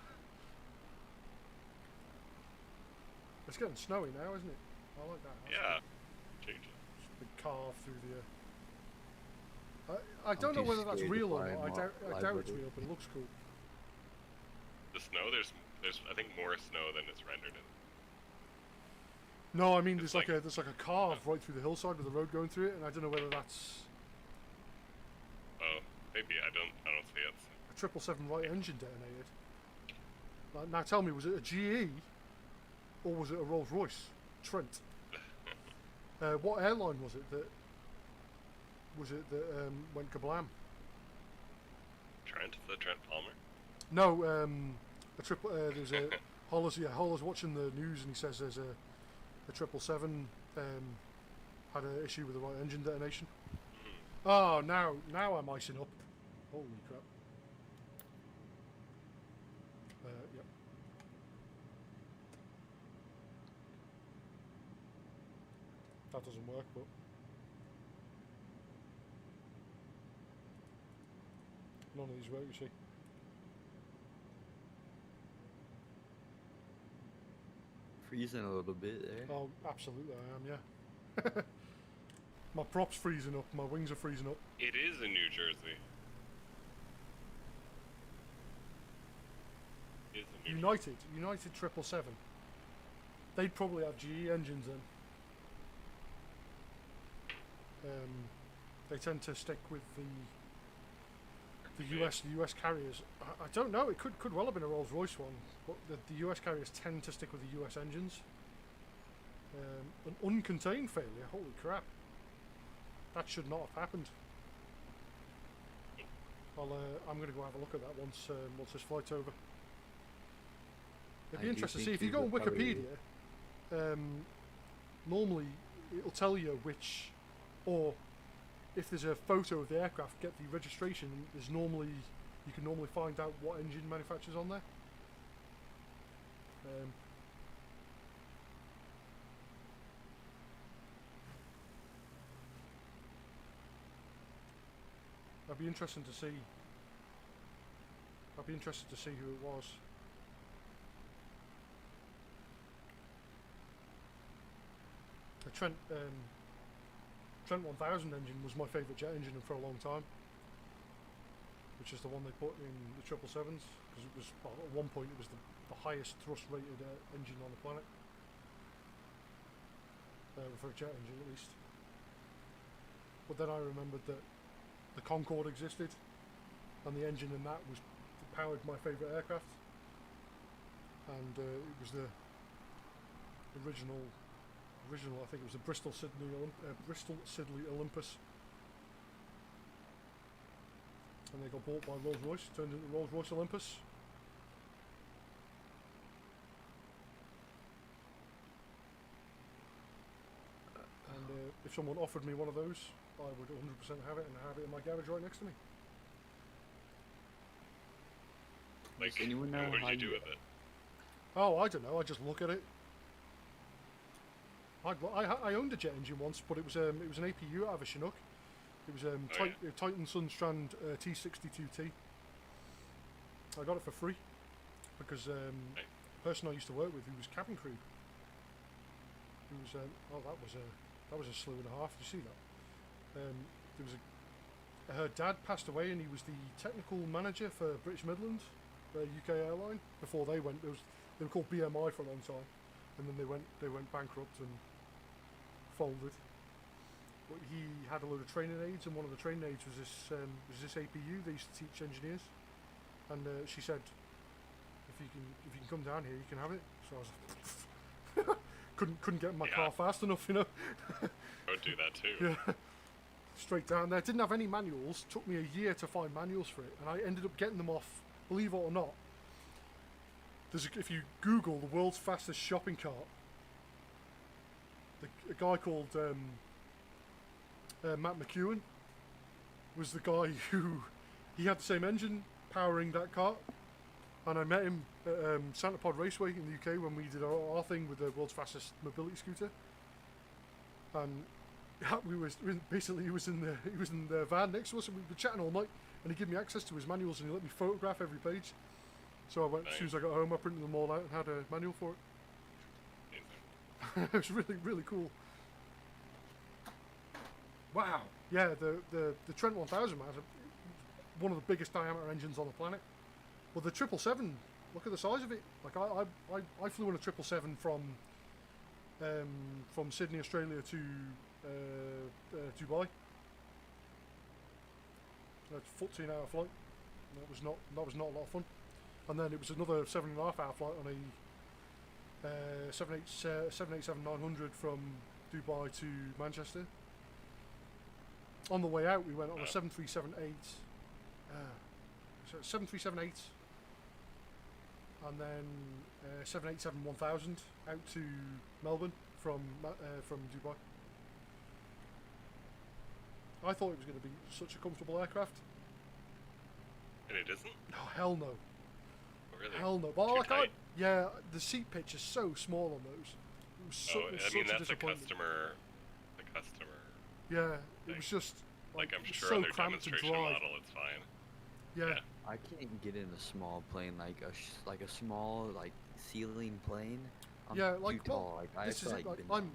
It's getting snowy now, isn't it? I like that. Yeah. Change it. Just a big carve through the. I don't know whether that's real or not. I doubt it's real, but it looks cool. The snow, there's I think more snow than is rendered in. No, I mean It's there's like a carve right through the hillside with the road going through it, and I don't know whether that's Oh, maybe I don't see it. a 777 right engine detonated. Now tell me, was it a GE or was it a Rolls Royce Trent? What airline was it that went kablam? Trent? The Trent Palmer? No, there's a Holler's watching the news and he says there's a 777 had an issue with the right engine detonation. Oh, now I'm icing up. Holy crap. Yep. That doesn't work, but none of these work, you see. Freezing a little bit there. Oh, absolutely I am, yeah. My prop's freezing up, my wings are freezing up. It is in New Jersey. It is in New Jersey. United 777. They'd probably have GE engines in. They tend to stick with the US carriers. I don't know. It could well have been a Rolls Royce one, but the US carriers tend to stick with the US engines. An uncontained failure. Holy crap! That should not have happened. I'm going to go have a look at that once this flight's over. It'd be interesting to see if you go on Wikipedia. Normally, it'll tell you which, or if there's a photo of the aircraft, get the registration. There's normally you can normally find out what engine manufacturer's on there. I'd be interested to see. I'd be interested to see who it was. The Trent 1000 engine was my favourite jet engine for a long time, which is the one they put in the 777s, because it was, well, at one point it was the highest thrust rated engine on the planet, for a jet engine at least. But then I remembered that the Concorde existed, and the engine in that was powered my favourite aircraft, and it was the original. I think it was the Bristol Siddeley Olympus, and they got bought by Rolls-Royce, turned into Rolls-Royce Olympus. And if someone offered me one of those, I would 100% have it, and have it in my garage right next to me. Like, Does anyone know what how did you do you- with it? Oh, I don't know. I just look at it. I owned a jet engine once, but it was an APU out of a Chinook. It was a Titan Sunstrand T62T. I got it for free because the person I used to work with, who was cabin crew, who was that was a slew and a half. Did you see that? There was her dad passed away, and he was the technical manager for British Midland, UK airline. Before they went, they were called BMI for a long time, and then they went bankrupt and folded. But he had a load of training aids, and one of the training aids was this APU they used to teach engineers. And she said, if you can come down here, you can have it. So I was like, couldn't get in my car fast enough, you know. I would do that too. Yeah. Straight down there. Didn't have any manuals. Took me a year to find manuals for it, and I ended up getting them off. Believe it or not, if you Google the world's fastest shopping cart, a guy called Matt McEwen was the guy who he had the same engine powering that cart, and I met him at Santa Pod Raceway in the UK when we did our thing with the world's fastest mobility scooter, and he was in the van next to us, and we were chatting all night, and he gave me access to his manuals, and he let me photograph every page. So I went, as soon as I got home, I printed them all out and had a manual for it. It was really, really cool. Wow. Yeah, the Trent 1000 has one of the biggest diameter engines on the planet. Well, the 777, look at the size of it. Like I flew in a 777 from Sydney, Australia to Dubai. That's a 14-hour flight. That was not a lot of fun. And then it was another 7.5-hour flight on a 787-900 from Dubai to Manchester. On the way out, we went on a 737-8, 737-8, and then 787-1000 out to Melbourne from Dubai. I thought it was going to be such a comfortable aircraft. And it isn't? No, hell no. Oh, really? Hell no. But Too tight? yeah, the seat pitch is so small on those. It was I mean, such a that's disappointment. the customer. Yeah, thing. it was just Like, I'm it was sure so on their cramped to demonstration drive. model, it's fine. Yeah. I can't get in a small plane, like a small ceiling plane. I'm Yeah, too like, tall. well, Like I this feel is like it, like been-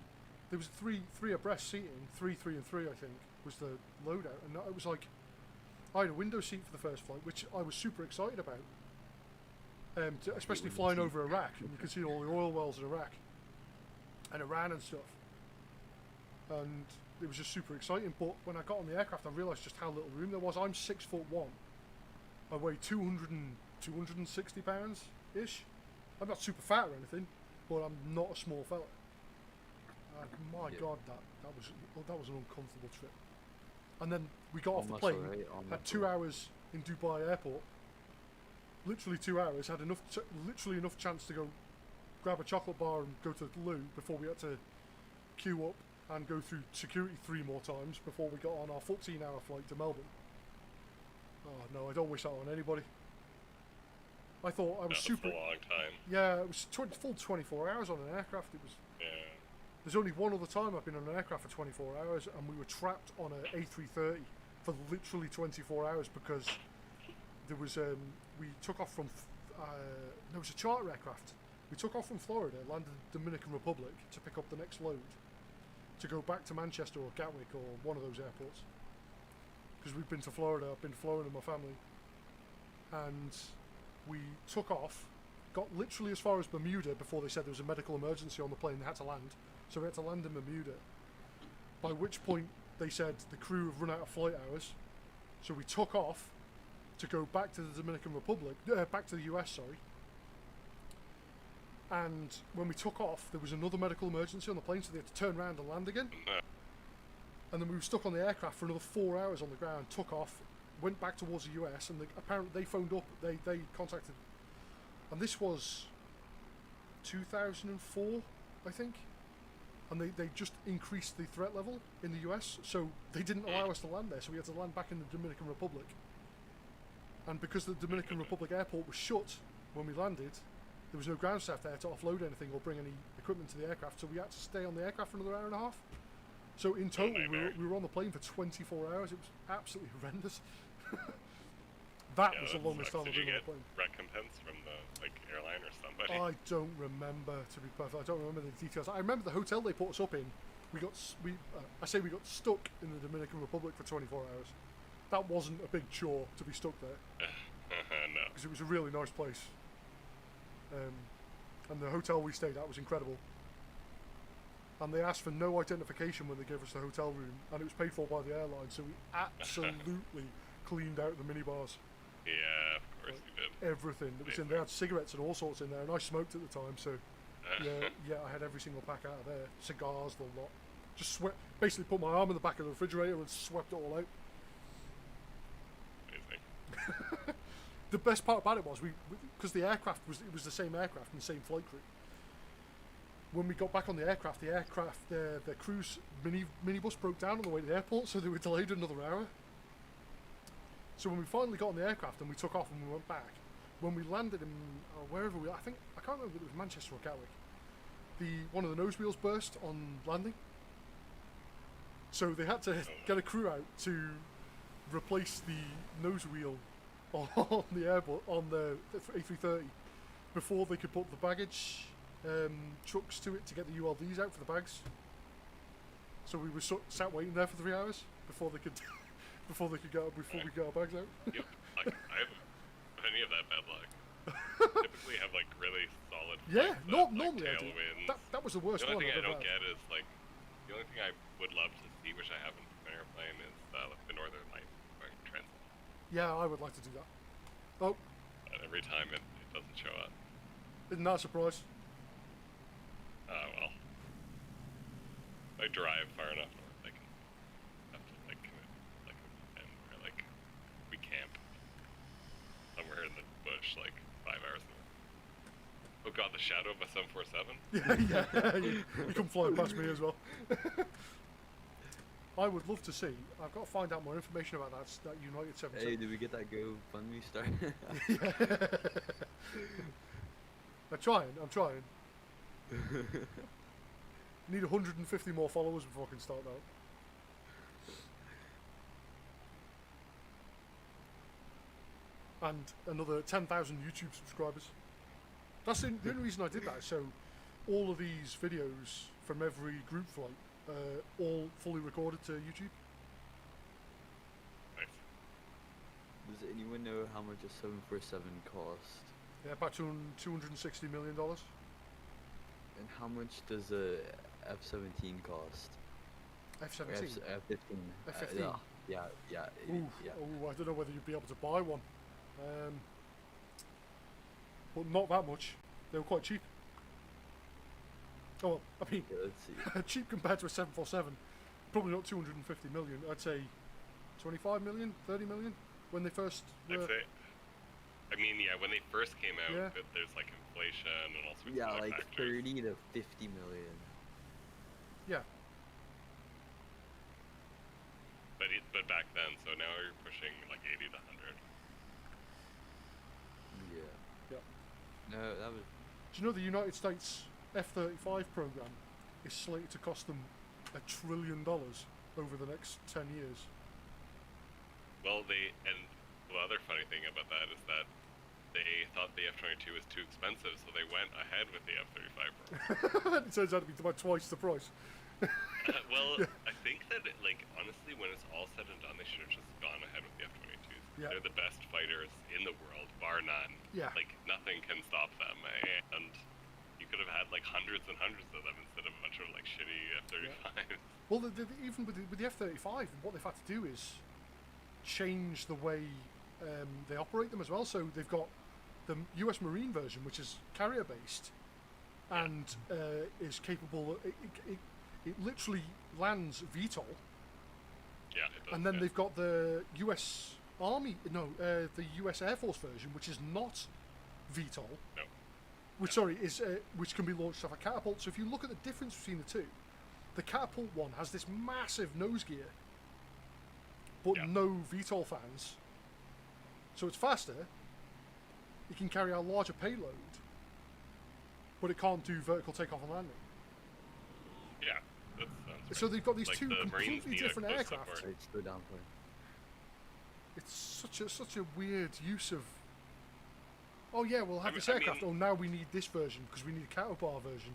there was three abreast seating, three and three, I think, was the loadout, and it was like I had a window seat for the first flight, which I was super excited about. Especially flying over Iraq, and you could see all the oil wells in Iraq and Iran and stuff. And it was just super exciting. But when I got on the aircraft, I realised just how little room there was. I'm 6'1". I weigh 260 pounds ish. I'm not super fat or anything, but I'm not a small fella. And my God, that was an uncomfortable trip. And then we got off the plane, had 2 hours in Dubai airport. Literally 2 hours. Had literally enough chance to go grab a chocolate bar and go to the loo before we had to queue up and go through security 3 more times before we got on our 14-hour flight to Melbourne. Oh no, I don't wish that on anybody. I thought I was super. That's a long time. Yeah, it was full 24 hours on an aircraft. It was. Yeah. There's only one other time I've been on an aircraft for 24 hours, and we were trapped on an A330 for literally 24 hours because there was we took off from there was a charter aircraft. We took off from Florida, landed in the Dominican Republic to pick up the next load to go back to Manchester or Gatwick or one of those airports. Because we've been to Florida, I've been to Florida with my family, and we took off, got literally as far as Bermuda before they said there was a medical emergency on the plane. They had to land, so we had to land in Bermuda. By which point they said the crew have run out of flight hours, so we took off to go back to the Dominican Republic, back to the US, sorry. And when we took off, there was another medical emergency on the plane, so they had to turn around and land again. And then we were stuck on the aircraft for another 4 hours on the ground, took off, went back towards the US, and apparently they phoned up, they contacted, and this was 2004, I think, and they just increased the threat level in the US, so they didn't allow us to land there, so we had to land back in the Dominican Republic. And because the Dominican Republic airport was shut when we landed, there was no ground staff there to offload anything or bring any equipment to the aircraft, so we had to stay on the aircraft for another hour and a half. So in total, we were on the plane for 24 hours. It was absolutely horrendous. That was the longest time I've been on the plane. Recompense from the airline or somebody? I don't remember, to be perfect. I don't remember the details. I remember the hotel they put us up in. We got we got stuck in the Dominican Republic for 24 hours. That wasn't a big chore to be stuck there. No. Because it was a really nice place. And the hotel we stayed at was incredible. And they asked for no identification when they gave us the hotel room, and it was paid for by the airline, so we absolutely cleaned out the minibars. Yeah, of course you did. Everything that was in there. They had cigarettes and all sorts in there, and I smoked at the time, so yeah, I had every single pack out of there. Cigars, the lot. Just basically put my arm in the back of the refrigerator and swept it all out. Amazing. The best part about it was because the aircraft was the same aircraft and the same flight crew. When we got back on the crew's minibus broke down on the way to the airport, so they were delayed another hour. So when we finally got on the aircraft and we took off and we went back, when we landed in wherever I can't remember if it was Manchester or Gatwick. One of the nose wheels burst on landing, so they had to get a crew out to replace the nose wheel on the A330 before they could put the baggage trucks to it to get the ULDs out for the bags. So we were sat waiting there for 3 hours before we get our bags out. Yep, I haven't any of that bad luck. Typically have really solid. Yeah, normally I do. Tailwinds. That was the worst one. The only thing I don't get is the only thing I would love to see, which I haven't in an airplane, is the Northern Lights transit. Yeah, I would like to do that. Oh. But every time it doesn't show up. Isn't that a surprise? Well, if I drive far enough north, I can have to commit a weekend where we camp somewhere in the bush 5 hours north. Oh god, the shadow of a 747? Yeah, you come flying past me as well. I would love to see. I've got to find out more information about that United 777. Hey, did we get that GoFundMe started? I'm trying. Need 150 more followers before I can start that. And another 10,000 YouTube subscribers. That's the only reason I did that. So all of these videos from every group flight, all fully recorded to YouTube. Nice. Does anyone know how much a 747 cost? Yeah, about $260 million. And how much does a F-17 cost? F-17? F-15. F-15? Yeah. Ooh, I don't know whether you'd be able to buy one. But not that much. They were quite cheap. Oh, well, I mean, let's see. Cheap compared to a 747. Probably not 250 million. I'd say 25 million, 30 million when they first were. I'd say, when they first came out, there's inflation and all sorts of other factors. 30 to 50 million. Yeah. but back then, so now you're pushing like 80 to 100. Yeah. Yep. No, that was. Do you know the United States F-35 program is slated to cost them $1 trillion over the next 10 years? Well, the other funny thing about that is that they thought the F-22 was too expensive, so they went ahead with the F-35 program. It turns out to be about twice the price. Well, Yeah. I think that, like, honestly, when it's all said and done, they should have just gone ahead with the F-22s. Yeah. They're the best fighters in the world, bar none. Yeah. Like, nothing can stop them, and you could have had, like, hundreds and hundreds of them instead of a bunch of, like, shitty F-35s. Well, even with the F-35, what they've had to do is change the way they operate them as well. So they've got the US Marine version, which is carrier-based, and is capable. It literally lands VTOL. Yeah, it does. And then yeah. they've got the US Army, the US Air Force version, which is not VTOL. No. Which can be launched off a catapult. So if you look at the difference between the two, the catapult one has this massive nose gear, but no VTOL fans. So it's faster. It can carry a larger payload, but it can't do vertical takeoff and landing. Yeah, that sounds So they've got these like two the Marines completely need a different close aircraft. support. Let's go down for it. It's such a weird use of. Oh yeah, we'll have I this mean- aircraft. Oh, now we need this version because we need a cattle bar version.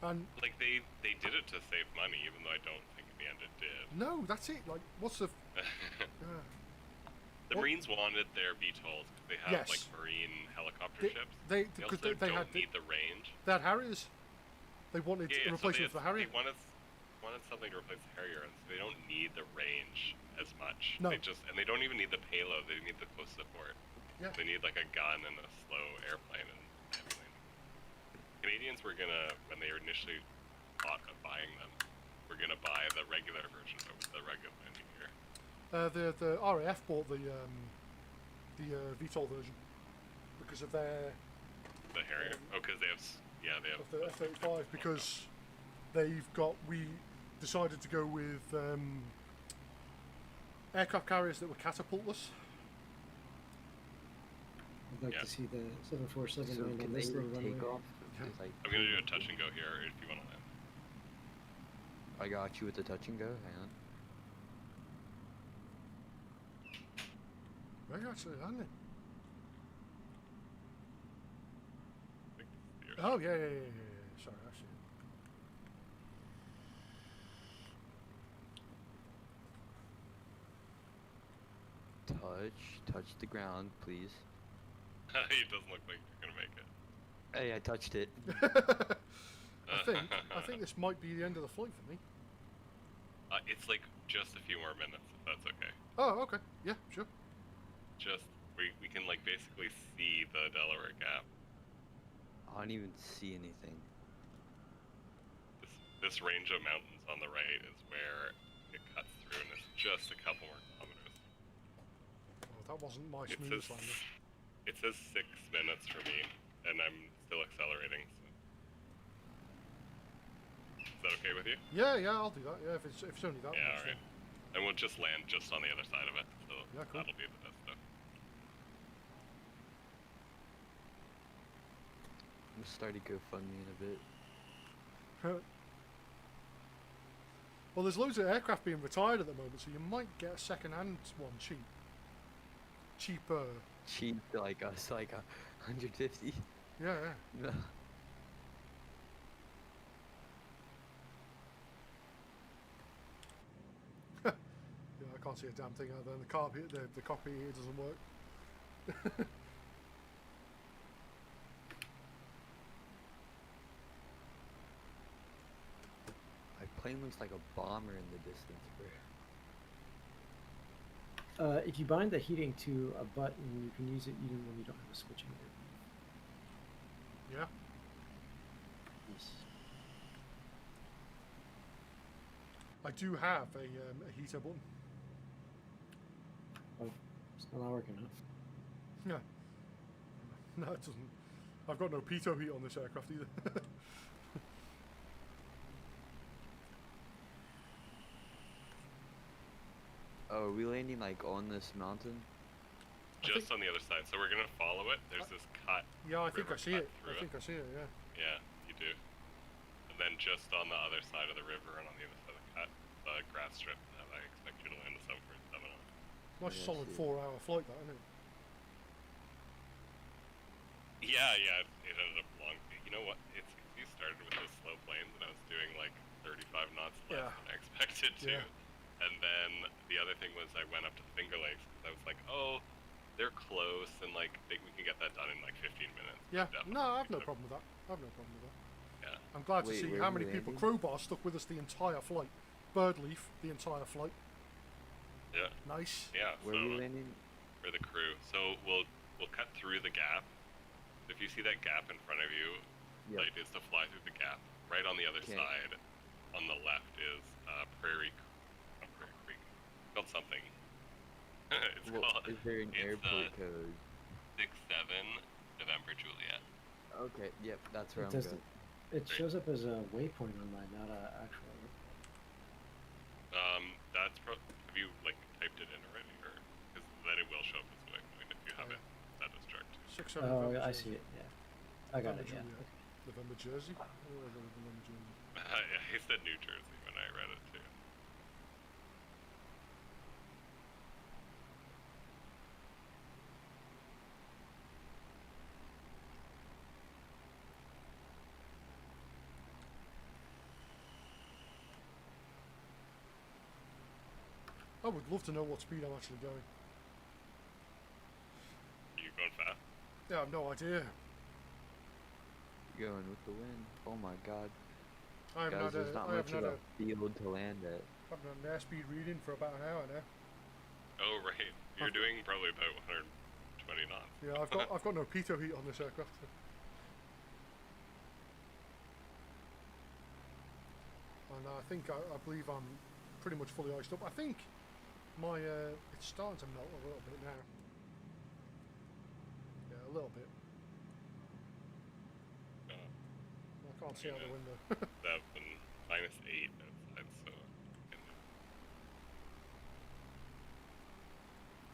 And Like, they did it to save money, even though I don't think in the end it did. no, that's it. Like, what's the? The What- Marines wanted their VTOLs because they have, Yes. like, Marine helicopter They- ships. they- They because also they don't had the- need the range. They had Harriers. They wanted a So replacement for the Harrier. They wanted something to replace the Harrier, and so they don't need the range as much. No. They don't even need the payload. They need the close support. Yeah. They need like a gun and a slow airplane and everything. Canadians were gonna, when they initially thought of buying them, were gonna buy the regular version over the regular landing gear. The RAF bought the VTOL version because of their The Harrier. Oh, because they have. They have. of the F-35 because we decided to go with aircraft carriers that were catapultless. I'd like Yeah. to see the 747 So land can on they this little runway. take off? Yeah. It's like, I'm gonna do a touch and go here if you want to land. I got you with the touch and go. Hang on. Where are you actually landing? Oh yeah. Sorry, I see Touch the ground, please. It doesn't look like you're gonna make it. Hey, I touched it. it. I think this might be the end of the flight for me. It's like just a few more minutes, if that's okay. Oh, okay. Yeah, sure. Just we can like basically see the Delaware Gap. I don't even see anything. This range of mountains on the right is where it cuts through, and it's just a couple more kilometers. Oh, that wasn't my It smoothest says landing. it says 6 minutes for me, and I'm still accelerating. So. Is that okay with you? Yeah, I'll do that. Yeah, if it's only that. Yeah, much, alright. And we'll just land just on the other side of it, so Yeah, cool. that'll be the best stuff. I'm starting GoFundMe in a bit. then. Well, there's loads of aircraft being retired at the moment, so you might get a second-hand one cheap. Cheaper. Cheap like us, like 150. Yeah. No. Yeah, I can't see a damn thing out there. The cockpit here doesn't work. My plane looks like a bomber in the distance, bro. If you bind the heating to a button, you can use it even when you don't have a switch in it. Yeah. Yes. I do have a heater button. Oh, it's not working, huh? Yeah. No, it doesn't. I've got no pitot heat on this aircraft either. Oh, are we landing like on this mountain? Just on the other side. So we're gonna follow it. There's this cut. Yeah, I think I river see cut it. through I think I see it. Yeah. Yeah, you do. And then just on the other side of the river and on the other side of the cut, the grass strip that I expect you to land a 747 on. Nice Yeah, I solid see it. 4-hour flight, that, isn't it? Yeah, it ended up long. You know what? You started with those slow planes, and I was doing like 35 knots less Yeah. than I expected to. Yeah. And then the other thing was I went up to the Finger Lakes because I was like, oh, they're close, and like we can get that done in like 15 minutes. Yeah. Definitely. No, I have no problem with that. I have no problem with that. Yeah. I'm glad to Wait, see where how are we many people. landing? Crowbar stuck with us the entire flight. Birdleaf, the entire flight. Yeah. Nice. Yeah. Where are we landing? For the crew. So we'll cut through the gap. If you see that gap in front of you, Yep. the idea is to fly through the gap. Right on the other Okay. side, on the left is Prairie Creek. It's called something. It's Well, called. is there an it's, airport code? 67 November Juliet. Okay, yep, that's where It I'm does. going. It shows up as a waypoint on mine, not a actual. That's have you like typed it in already, or because then it will show up as a waypoint if you have it set as chart. 6-7 Oh, November I Jersey. see it. Yeah, I got November it. Yeah. Juliet. November Jersey. Oh, November Jersey. I said New Jersey when I read it too. I would love to know what speed I'm actually going. Are you going fast? Yeah, I have no idea. Going with the wind. Oh my god. I haven't Guys, had there's not I much haven't of had a field to land at. haven't had an airspeed reading for about an hour now. Oh right, you're doing probably about 120 knots. Yeah, I've got no pitot heat on this aircraft. And I think I believe I'm pretty much fully iced up. I think my it's starting to melt a little bit now. Yeah, a little bit. I can't see out the window. 7, -8 outside, so.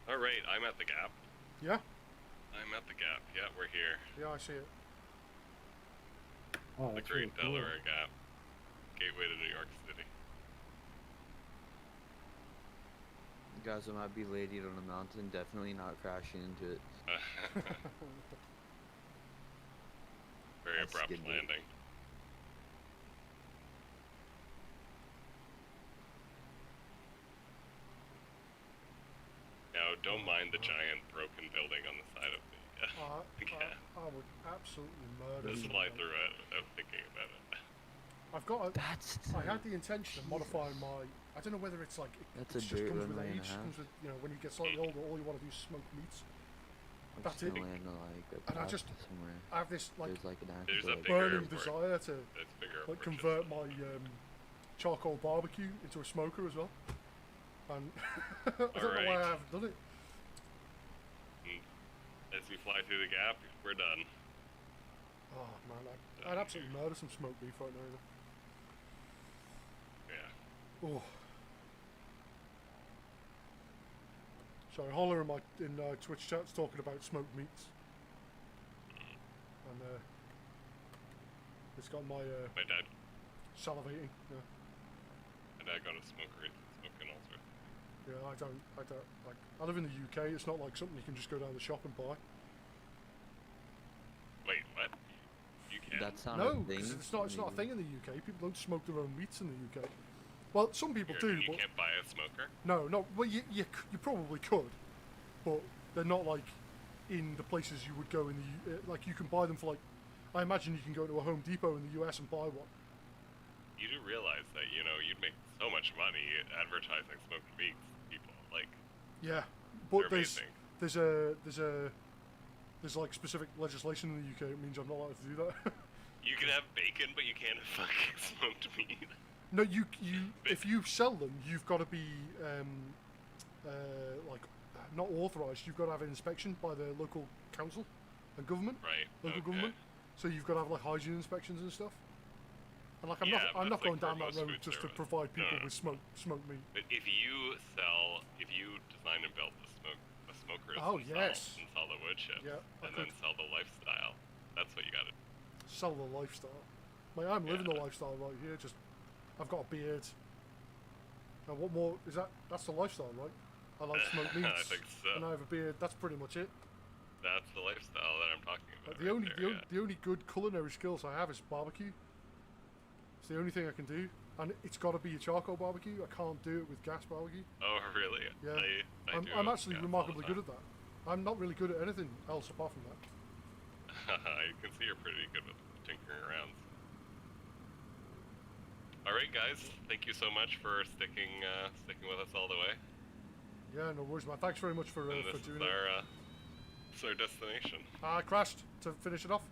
All right, I'm at the gap. Yeah, I'm at the gap. Yeah, we're here. yeah, I see it. Oh, The that's Great really cool. Delaware Gap, gateway to New York City. Guys, I might be landing on a mountain, definitely not crashing into it. Very That's abrupt good news. landing. Now, don't mind the giant broken building on the side of the gap. I would absolutely murder. Just something fly like that. through it without thinking about it. I've got. That's. I had the intention of modifying my. I don't know whether it's like That's it a just dirt comes with runway and a age. half. Comes with when you get slightly older, all you want to do is smoke meats. I'm That's just it. gonna land on like a And I path just somewhere. I have this like There's like an There's actual a like, bigger burning airport. desire to That's bigger. like approaches. convert my charcoal barbecue into a smoker as well. And I don't know why Alright. I haven't done it. As we fly through the gap, we're done. Oh man, I'd absolutely murder some smoked beef right now. Yeah. Oh. Sorry, Holler in Twitch chat's talking about smoked meats. And it's got my My dad salivating. Yeah. got a smoker. He's smoking all sorts. Yeah, I don't like. I live in the UK. It's not like something you can just go down the shop and buy. Wait, what? You can? That's not No, a thing. because it's not a Maybe. thing in the UK. People don't smoke their own meats in the UK. Well, some people do, You but can't buy a smoker? no. Well, you probably could, but they're not like in the places you would go in the like you can buy them for like. I imagine you can go to a Home Depot in the US and buy one. You do realize that, you'd make so much money advertising smoked meats to people. Like, Yeah, but they're there's amazing. there's like specific legislation in the UK. It means I'm not allowed to do that. You can have bacon, but you can't have fucking smoked meat. No, you if you sell them, you've got to be like not authorized. You've got to have an inspection by the local council and government, Right. local okay. government. So you've got to have like hygiene inspections and stuff. And like I'm Yeah, but not that's, going like, for down that most road food just to service. provide people No. with smoked meat. But if you you design and build the smokers Oh, themselves yes. and sell the wood chips, Yeah, I and then could. sell the lifestyle. That's what you got to. Sell the lifestyle. Mate, I'm living the lifestyle right here. Just, I've got a beard. Now, what more is that? That's the lifestyle, right? I like smoked meats. I think so. And I have a beard. That's pretty much it. That's the lifestyle that I'm talking about. The only good culinary skills I have is barbecue. It's the only thing I can do, and it's got to be a charcoal barbecue. I can't do it with gas barbecue. Oh, really? Yeah. I do I'm actually gas remarkably all the good at that. I'm not really good at anything else apart from that. I can see you're pretty good with tinkering around. All right, guys. Thank you so much for sticking with us all the way. Yeah, no worries, man. Thanks very much for doing it. This is our destination. I crashed to finish it off.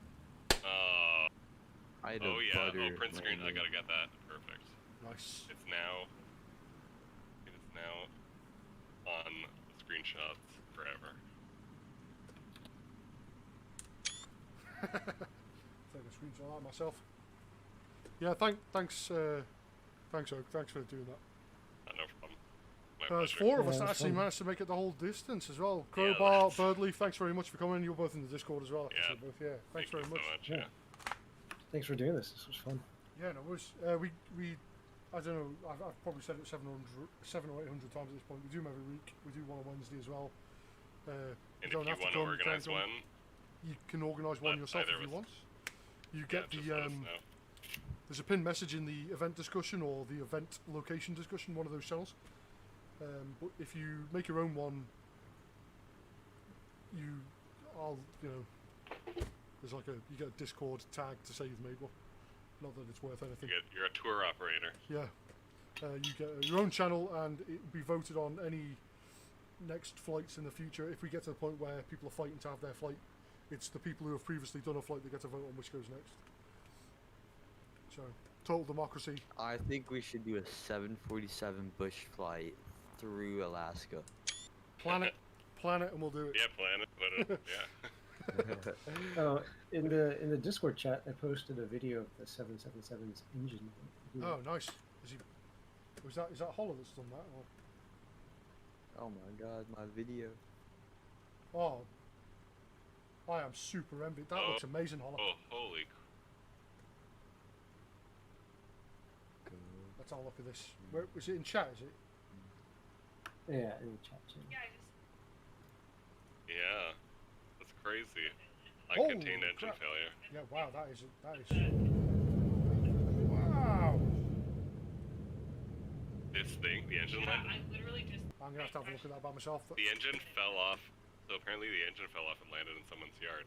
I had oh yeah. butter Oh, print screen. I landing. gotta get that. Perfect. Nice. It is now on the screenshots forever. Take a screenshot of that myself. Yeah, thanks, Oak. Thanks for doing that. No problem. My There's pleasure. four of us Yeah, that that's actually fun. managed to make it the whole distance as well. Yeah, Crowbar, that's- Birdley, thanks very much for coming. You're both in the Discord as well. I can Yeah. see both. Yeah, thanks very Thank much. you so much. Yeah. Thanks for doing this. This was fun. Yeah, no worries. We, I don't know. I've probably said it 7 or 800 times at this point. We do them every week. We do one on Wednesday as well. And you if don't you have to want to come, organize you can come. one, You can organise one Let yourself either if you of want. us- You get just the let us know. there's a pinned message in the event discussion or the event location discussion, one of those channels. But if you make your own one, there's like you get a Discord tag to say you've made one. Not that it's worth anything. you're a tour operator. Yeah. You get your own channel and it will be voted on any next flights in the future. If we get to the point where people are fighting to have their flight, it's the people who have previously done a flight that get to vote on which goes next. So, total democracy. I think we should do a 747 bush flight through Alaska. Planet, and we'll do it. Yeah, planet, but yeah. Oh, in the Discord chat, I posted a video of the 777's engine. Oh, nice. Is that Holler that's done that? Or? Oh my god, my video. Oh, I am super envious. That looks amazing, Holler. Oh, holy. Let's have a look at this. Where was it in chat? Is it? Yeah, in the chat. Yeah. That's crazy. Holy Uncontained engine crap. failure. Yeah. Wow. That is. Wow. This thing, the engine landed. I'm gonna have to have a look at that by myself. The engine fell off. So apparently the engine fell off and landed in someone's yard.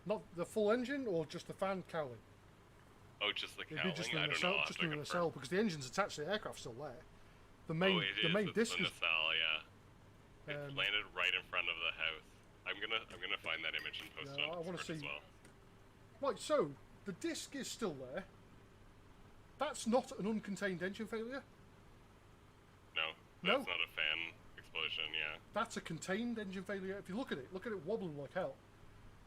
Not the full engine or just the fan cowling? Oh, just the It'd cowling? be just I in the don't know. nacelle, I'll just have in to the confirm. nacelle because the engine's attached to the aircraft still there. The main Oh, the main it's disc the is. nacelle, yeah. It Um, landed right in front of the house. I'm gonna find that image and post Yeah, it I on wanna Discord as see- well. Right, so the disc is still there. That's not an uncontained engine failure. No, No? that's not a fan explosion. Yeah. That's a contained engine failure. If you look at it wobbling like hell.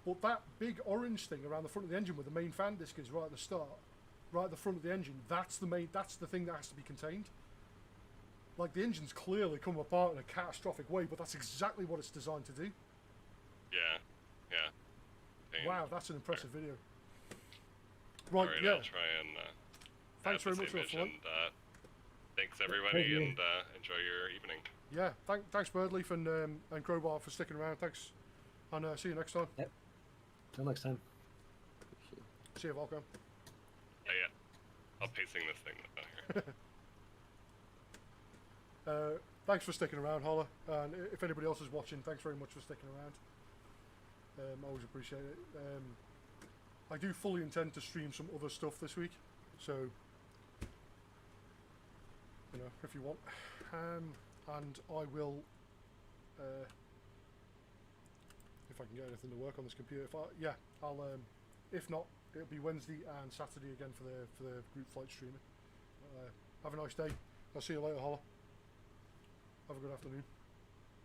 But that big orange thing around the front of the engine where the main fan disc is right at the start, right at the front of the engine, that's the thing that has to be contained. Like the engine's clearly come apart in a catastrophic way, but that's exactly what it's designed to do. Yeah. Yeah. Dang. Wow, that's an impressive video. Right, Alright, yeah. I'll try and Thanks add very this much for the image flight. and thanks everybody you. and enjoy your evening. Yeah, thanks Birdleaf and Crowbar for sticking around. Thanks, and see you next time. Till next time. See you, Volcom. Oh, yeah. I'm pacing this thing down here. Thanks for sticking around, Holler. And if anybody else is watching, thanks very much for sticking around. Always appreciate it. I do fully intend to stream some other stuff this week, so you know if you want, and I will. If I can get anything to work on this computer, I'll. If not, it'll be Wednesday and Saturday again for the group flight streaming. Have a nice day. I'll see you later, Holler. Have a good afternoon.